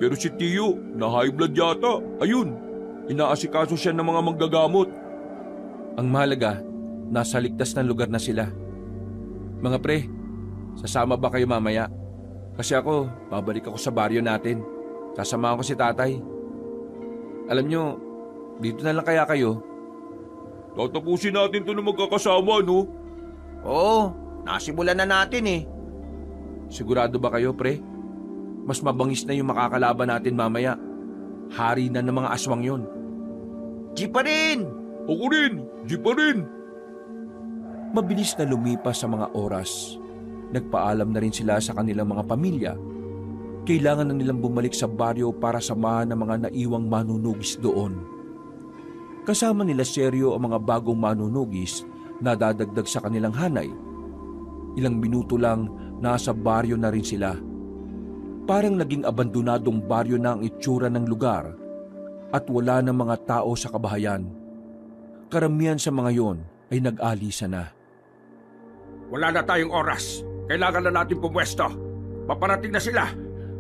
Pero si Tio, na high blood yata. Ayun, inaasikaso siya ng mga manggagamot. Ang mahalaga, nasa ligtas na lugar na sila. Mga pre, sasama ba kayo mamaya? Kasi ako, babalik ako sa baryo natin. Sasamahan ko si tatay. Alam nyo, dito na lang kaya kayo. Tatapusin natin to na magkakasama, no? Oo, nasimulan na natin eh. Sigurado ba kayo, pre? Mas mabangis na yung makakalaban natin mamaya. Hari na ng mga aswang yon. Di pa rin! Ako rin! Di pa rin! Mabilis na lumipas sa mga oras. Nagpaalam na rin sila sa kanilang mga pamilya. Kailangan na nilang bumalik sa baryo para samahan ng mga naiwang manunugis doon. Kasama nila Seryo ang mga bagong manunugis na dadagdag sa kanilang hanay. Ilang minuto lang, nasa baryo na rin sila. Parang naging abandonadong baryo na ang itsura ng lugar at wala ng mga tao sa kabahayan. Karamihan sa mga yon ay nag-alisa na. Wala na tayong oras. Kailangan na natin pumwesto. Paparating na sila.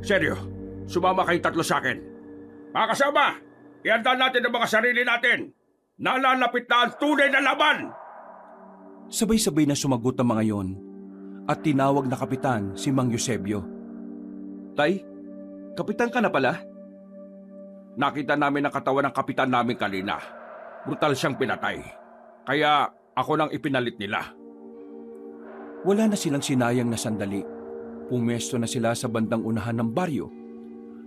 Seryo, sumama kayong tatlo sa akin. Mga kasama, ihanda natin ang mga sarili natin. Nalalapit na ang tunay na laban! Sabay-sabay na sumagot ang mga yon at tinawag na kapitan si Mang Eusebio. Tay, kapitan ka na pala? Nakita namin ang katawan ng kapitan namin kanina. Brutal siyang pinatay. Kaya ako nang ipinalit nila. Wala na silang sinayang na sandali. Pumesto na sila sa bandang unahan ng baryo.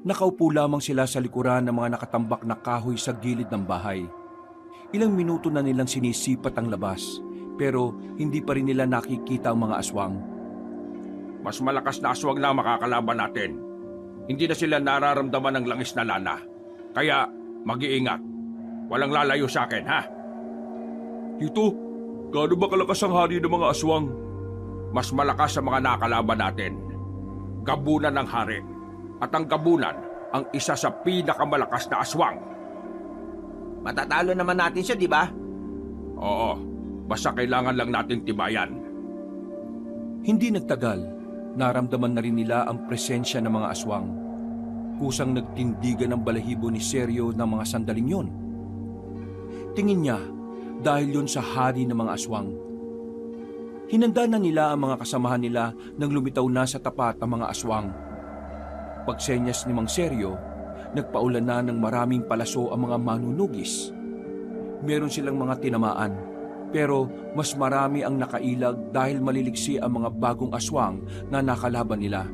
Nakaupo lamang sila sa likuran ng mga nakatambak na kahoy sa gilid ng bahay. Ilang minuto na nilang sinisipat ang labas, pero hindi pa rin nila nakikita ang mga aswang. Mas malakas na aswang na makakalaban natin. Hindi na sila nararamdaman ng langis na lana. Kaya mag-iingat. Walang lalayo sa akin, ha? Tito, gaano ba kalakas ang hari ng mga aswang? Mas malakas sa mga nakakalaban natin. Gabunan ng hari. At ang gabunan ang isa sa pinakamalakas na aswang. Matatalo naman natin siya, di ba? Oo, basta kailangan lang nating tibayan. Hindi nagtagal, naramdaman na rin nila ang presensya ng mga aswang. Kusang nagtindigan ng balahibo ni Seryo ng mga sandaling yon. Tingin niya dahil yon sa hari ng mga aswang. Hinanda na nila ang mga kasamahan nila nang lumitaw na sa tapat ang mga aswang. Pagsenyas ni Mang Seryo, nagpaulan na ng maraming palaso ang mga manunugis. Meron silang mga tinamaan, pero mas marami ang nakailag dahil maliliksi ang mga bagong aswang na nakalaban nila.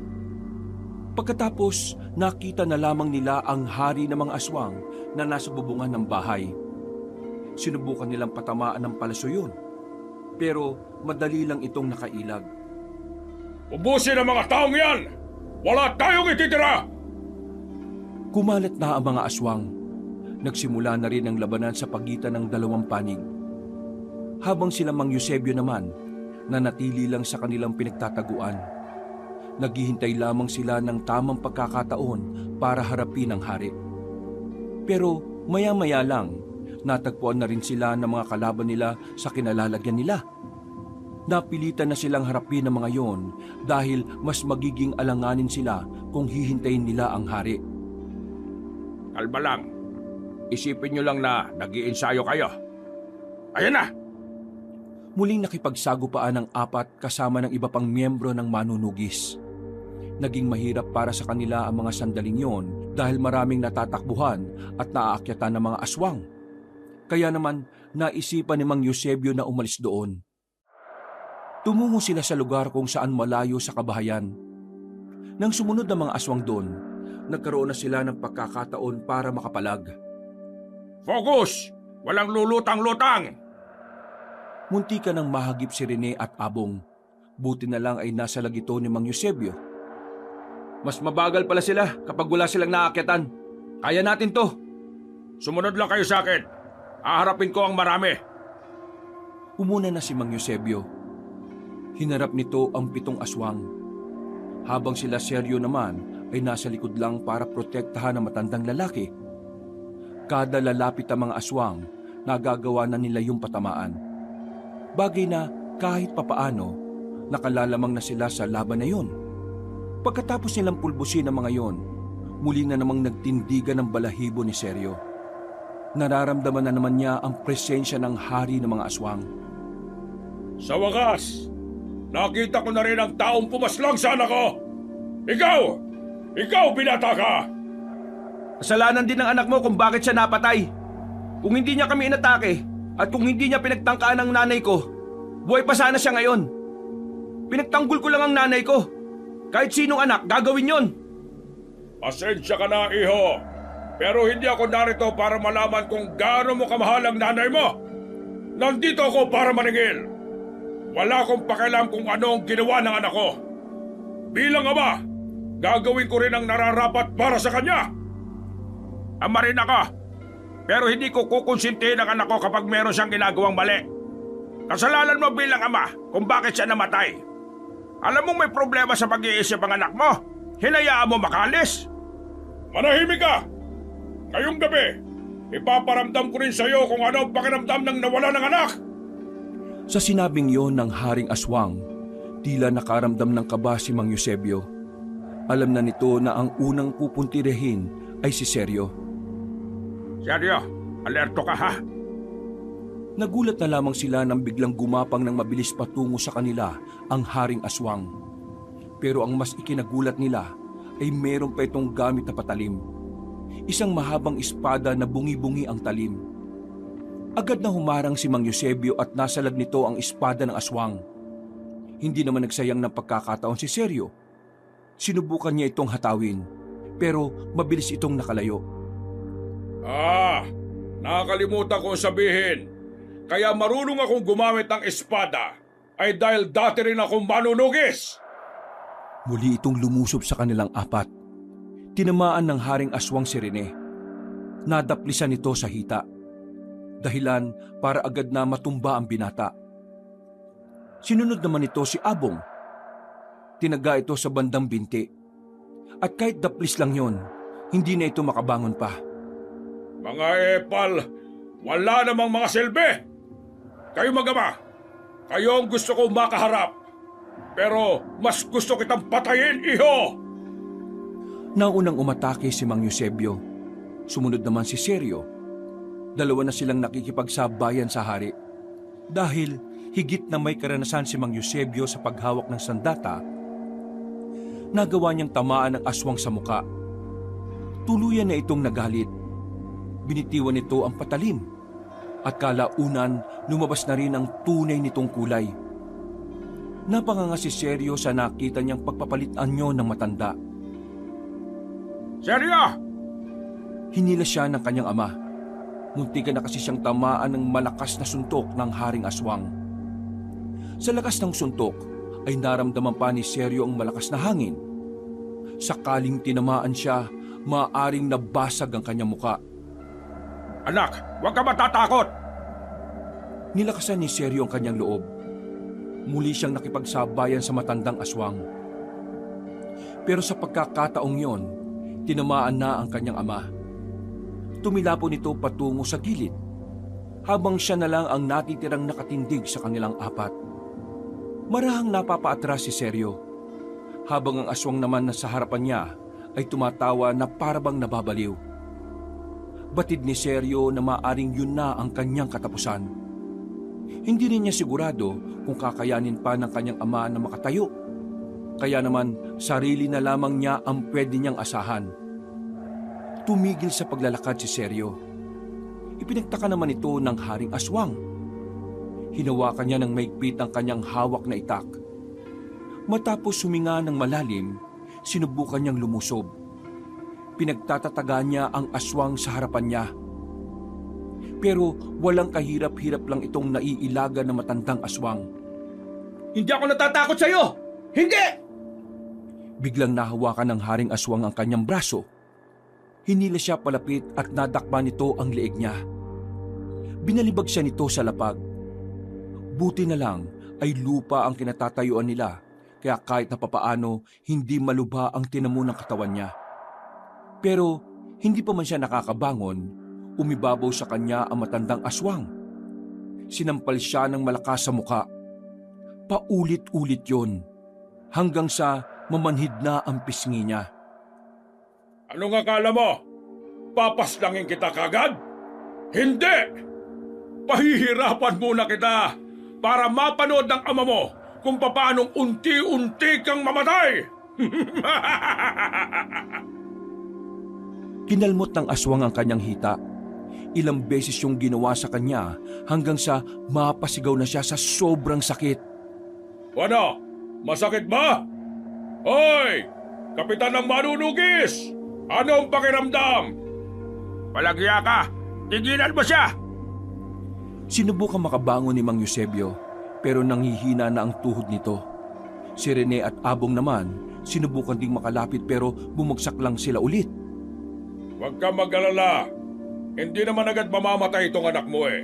Pagkatapos, nakita na lamang nila ang hari ng mga aswang na nasa bubungan ng bahay. Sinubukan nilang patamaan ng palaso yun, pero madali lang itong nakailag. Ubusin ang mga taong yan! Wala tayong ititira! Kumalat na ang mga aswang. Nagsimula na rin ang labanan sa pagitan ng dalawang panig. Habang sila Mang Eusebio naman, nanatili lang sa kanilang pinagtataguan. Naghihintay lamang sila ng tamang pagkakataon para harapin ang hari. Pero maya-maya lang, natagpuan na rin sila ng mga kalaban nila sa kinalalagyan nila. Napilitan na silang harapin ang mga yon dahil mas magiging alanganin sila kung hihintayin nila ang hari. Kalma lang. Isipin nyo lang na nag-iensayo kayo. Ayan na! Muling nakipagsagupaan ang apat kasama ng iba pang miyembro ng manunugis. Naging mahirap para sa kanila ang mga sandaling yon dahil maraming natatakbuhan at naaakyatan ng mga aswang. Kaya naman naisipan ni Mang Eusebio na umalis doon. Tumungo sila sa lugar kung saan malayo sa kabahayan. Nang sumunod ang mga aswang doon, nagkaroon na sila ng pagkakataon para makapalag. Focus! Walang lulutang-lutang! Munti ka nang mahagip si Rene at Abong. Buti na lang ay nasa lagito ni Mang Eusebio. Mas mabagal pala sila kapag wala silang naakyatan. Kaya natin to. Sumunod lang kayo sa akin. Haharapin ko ang marami. Umuna na si Mang Eusebio. Hinarap nito ang 7 aswang. Habang sila Seryo naman ay nasa likod lang para protektahan ang matandang lalaki. Kada lalapit ang mga aswang, nagagawa na nila yung patamaan. Bagay na kahit papaano, nakalalamang na sila sa laban na yun. Pagkatapos nilang pulbusin ang mga yon, muli na namang nagtindigan ng balahibo ni Seryo. Nararamdaman na naman niya ang presensya ng hari ng mga aswang. Sa wakas, nakita ko na rin ang taong pumaslang sa anak ko. Ikaw! Ikaw, binata ka! Kasalanan din ng anak mo kung bakit siya napatay. Kung hindi niya kami inatake at kung hindi niya pinagtangkaan ng nanay ko, buhay pa sana siya ngayon. Pinagtanggol ko lang ang nanay ko. Kahit sinong anak, gagawin yon. Pasensya ka na, iho. Pero hindi ako narito para malaman kung gaano mo kamahal ang nanay mo. Nandito ako para maningil. Wala akong pakialam kung ano ang ginawa ng anak ko. Bilang ama, gagawin ko rin ang nararapat para sa kanya. Ama rin ako, pero hindi ko kukonsintihin ang anak ko kapag meron siyang ginagawang mali. Kasalanan mo bilang ama kung bakit siya namatay. Alam mong may problema sa pag-iisip ang anak mo. Hinayaan mo makalis. Manahimik ka! Ngayong gabi, ipaparamdam ko rin sa iyo kung ano ang pakiramdam ng nawala ng anak. Sa sinabing yon ng Haring Aswang, tila nakaramdam ng kaba si Mang Eusebio. Alam na nito na ang unang pupuntirehin ay si Seryo. Seryo, alerto ka ha? Nagulat na lamang sila nang biglang gumapang ng mabilis patungo sa kanila ang Haring Aswang. Pero ang mas ikinagulat nila ay meron pa itong gamit na patalim. Isang mahabang espada na bungi-bungi ang talim. Agad na humarang si Mang Eusebio at nasalag nito ang espada ng aswang. Hindi naman nagsayang ng pagkakataon si Seryo. Sinubukan niya itong hatawin, pero mabilis itong nakalayo. Nakakalimutan kong sabihin. Kaya marunong akong gumamit ng espada ay dahil dati rin akong manunugis. Muli itong lumusob sa kanilang apat. Tinamaan ng Haring Aswang si Rene. Nadaplisan ito sa hita. Dahilan para agad na matumba ang binata. Sinunod naman ito si Abong. Tinaga ito sa bandang binti. At kahit daplis lang yon, hindi na ito makabangon pa. Mga epal, wala namang mga silbi. Kayo mag-ama, kayo ang gusto ko makaharap. Pero mas gusto kitang patayin, iho! Naunang umatake si Mang Eusebio. Sumunod naman si Seryo. Dalawa na silang nakikipagsabayan sa hari. Dahil higit na may karanasan si Mang Eusebio sa paghawak ng sandata, nagawa niyang tamaan ng aswang sa muka. Tuluyan na itong nagalit. Binitiwan nito ang patalim. At kalaunan, lumabas na rin ang tunay nitong kulay. Napanganga si Seryo sa nakita niyang pagpapalit anyo ng matanda. Seryo! Hinila siya ng kanyang ama. Muntikan na kasi siyang tamaan ng malakas na suntok ng Haring Aswang. Sa lakas ng suntok ay naramdaman pa ni Seryo ang malakas na hangin. Sakaling tinamaan siya, maaaring nabasag ang kanyang muka. Anak, huwag ka matatakot! Nilakasan ni Seryo ang kanyang loob. Muli siyang nakipagsabayan sa matandang aswang. Pero sa pagkakataong yon, tinamaan na ang kanyang ama. Tumilapon ito patungo sa gilid, habang siya na lang ang natitirang nakatindig sa kanilang apat. Marahang napapaatras si Seryo, habang ang aswang naman na sa harapan niya ay tumatawa na parabang nababaliw. Batid ni Seryo na maaring yun na ang kanyang katapusan. Hindi rin niya sigurado kung kakayanin pa ng kanyang ama na makatayo. Kaya naman sarili na lamang niya ang pwede niyang asahan. Tumigil sa paglalakad si Seryo. Ipinagtaka naman ito ng Haring Aswang. Hinawakan niya ng maigpit ang kanyang hawak na itak. Matapos huminga ng malalim, sinubukan niyang lumusob. Pinagtatataga niya ang aswang sa harapan niya. Pero walang kahirap-hirap lang itong naiilaga na matandang aswang. Hindi ako natatakot sa iyo! Hindi! Biglang nahawakan ng Haring Aswang ang kanyang braso. Hinila siya palapit at nadakpa nito ang leeg niya. Binalibag siya nito sa lapag. Buti na lang ay lupa ang kinatatayuan nila, kaya kahit na papaano hindi malubha ang tinamo ng katawan niya. Pero hindi pa man siya nakakabangon, umibabaw sa kanya ang matandang aswang. Sinampal siya ng malakas sa muka. Paulit-ulit yon, hanggang sa mamanhid na ang pisngi niya. Anong akala mo? Papaslangin kita kagad? Hindi! Pahihirapan muna kita para mapanood ng ama mo kung paanong unti-unti kang mamatay! Kinalmot ng aswang ang kanyang hita. Ilang beses yung ginawa sa kanya hanggang sa mapasigaw na siya sa sobrang sakit. Ano? Masakit ba? Hoy! Kapitan ng manunugis! Ano ang pakiramdam? Palagya ka! Tigilan mo siya! Sinubukan makabangon ni Mang Eusebio pero nanghihina na ang tuhod nito. Si Rene at Abong naman sinubukan ding makalapit pero bumagsak lang sila ulit. Huwag ka mag-alala. Hindi naman agad mamamatay itong anak mo eh.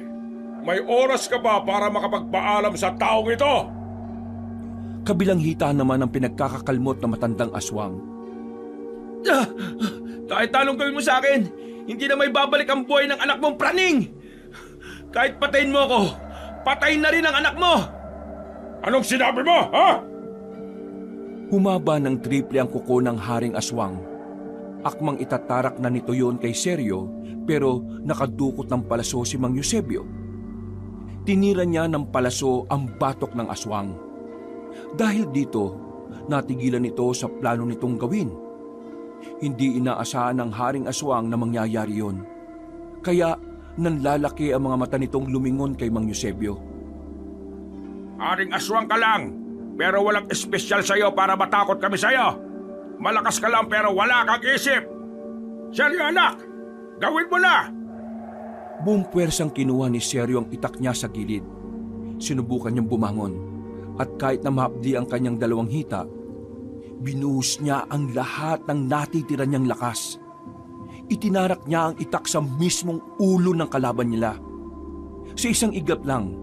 May oras ka pa para makapagpaalam sa taong ito. Kabilang hita naman ang pinagkakakalmot na matandang aswang. Kahit anong gawin mo sa akin, hindi na may babalik ang buhay ng anak mong praning! Kahit patayin mo ako, patayin na rin ang anak mo! Anong sinabi mo, ha? Humaba ng triple ang kuko ng haring aswang. Akmang itatarak na nito yon kay Sergio pero nakadukot ng palaso si Mang Eusebio. Tinira niya ng palaso ang batok ng aswang. Dahil dito, natigilan ito sa plano nitong gawin. Hindi inaasahan ng haring aswang na mangyayari yon. Kaya nanlalaki ang mga mata nitong lumingon kay Mang Eusebio. Haring aswang ka lang, pero walang espesyal sa'yo para matakot kami sa'yo. Malakas ka lang pero wala kang isip. Seryo anak, gawin mo na! Buong puwersang kinuha ni Sergio ang itak niya sa gilid. Sinubukan niyang bumangon at kahit na mahapdi ang kanyang dalawang hita, binuhos niya ang lahat ng natitira niyang lakas. Itinarak niya ang itak sa mismong ulo ng kalaban nila. Sa isang iglap lang,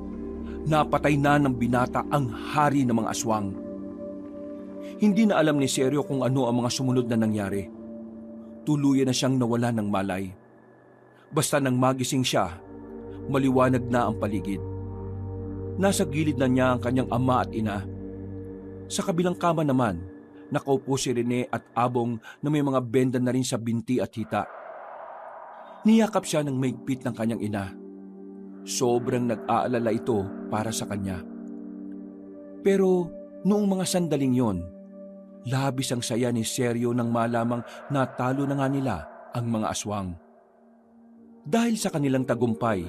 napatay na ng binata ang hari ng mga aswang. Hindi na alam ni Sergio kung ano ang mga sumunod na nangyari. Tuluyan na siyang nawala ng malay. Basta nang magising siya, maliwanag na ang paligid. Nasa gilid na niya ang kanyang ama at ina. Sa kabilang kama naman, nakaupo si Rene at Abong na may mga benda na rin sa binti at hita. Niyakap siya ng maigpit ng kanyang ina. Sobrang nag-aalala ito para sa kanya. Pero noong mga sandaling yon, labis ang saya ni Sergio nang malamang natalo na nga nila ang mga aswang. Dahil sa kanilang tagumpay,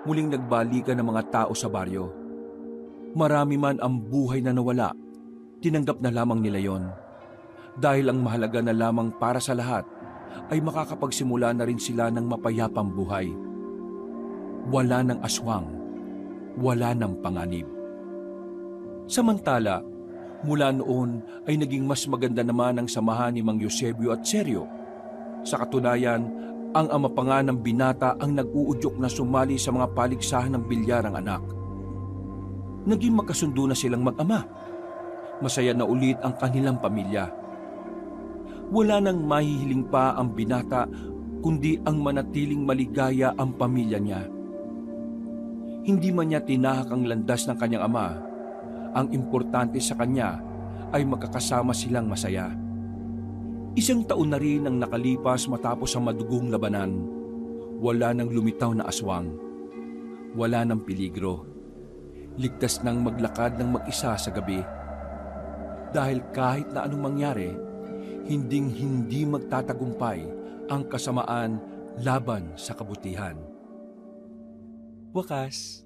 muling nagbalikan ng mga tao sa baryo. Marami man ang buhay na nawala, tinanggap na lamang nila yon. Dahil ang mahalaga na lamang para sa lahat ay makakapagsimula na rin sila ng mapayapang buhay. Wala ng aswang, wala ng panganib. Samantala, mula noon ay naging mas maganda naman ang samahan ni Mang Eusebio at Sergio. Sa katunayan, ang ama pa nga ng binata ang nag-uudyok na sumali sa mga paligsahan ng bilyar ang anak. Naging magkasundo na silang mag-ama. Masaya na ulit ang kanilang pamilya. Wala nang mahihiling pa ang binata kundi ang manatiling maligaya ang pamilya niya. Hindi man niya tinahak ang landas ng kanyang ama. Ang importante sa kanya ay magkakasama silang masaya. Isang taon na rin ang nakalipas matapos ang madugong labanan. Wala nang lumitaw na aswang. Wala nang peligro. Ligtas nang maglakad ng mag-isa sa gabi. Dahil kahit na anong mangyari, hinding-hindi magtatagumpay ang kasamaan laban sa kabutihan. Wakas.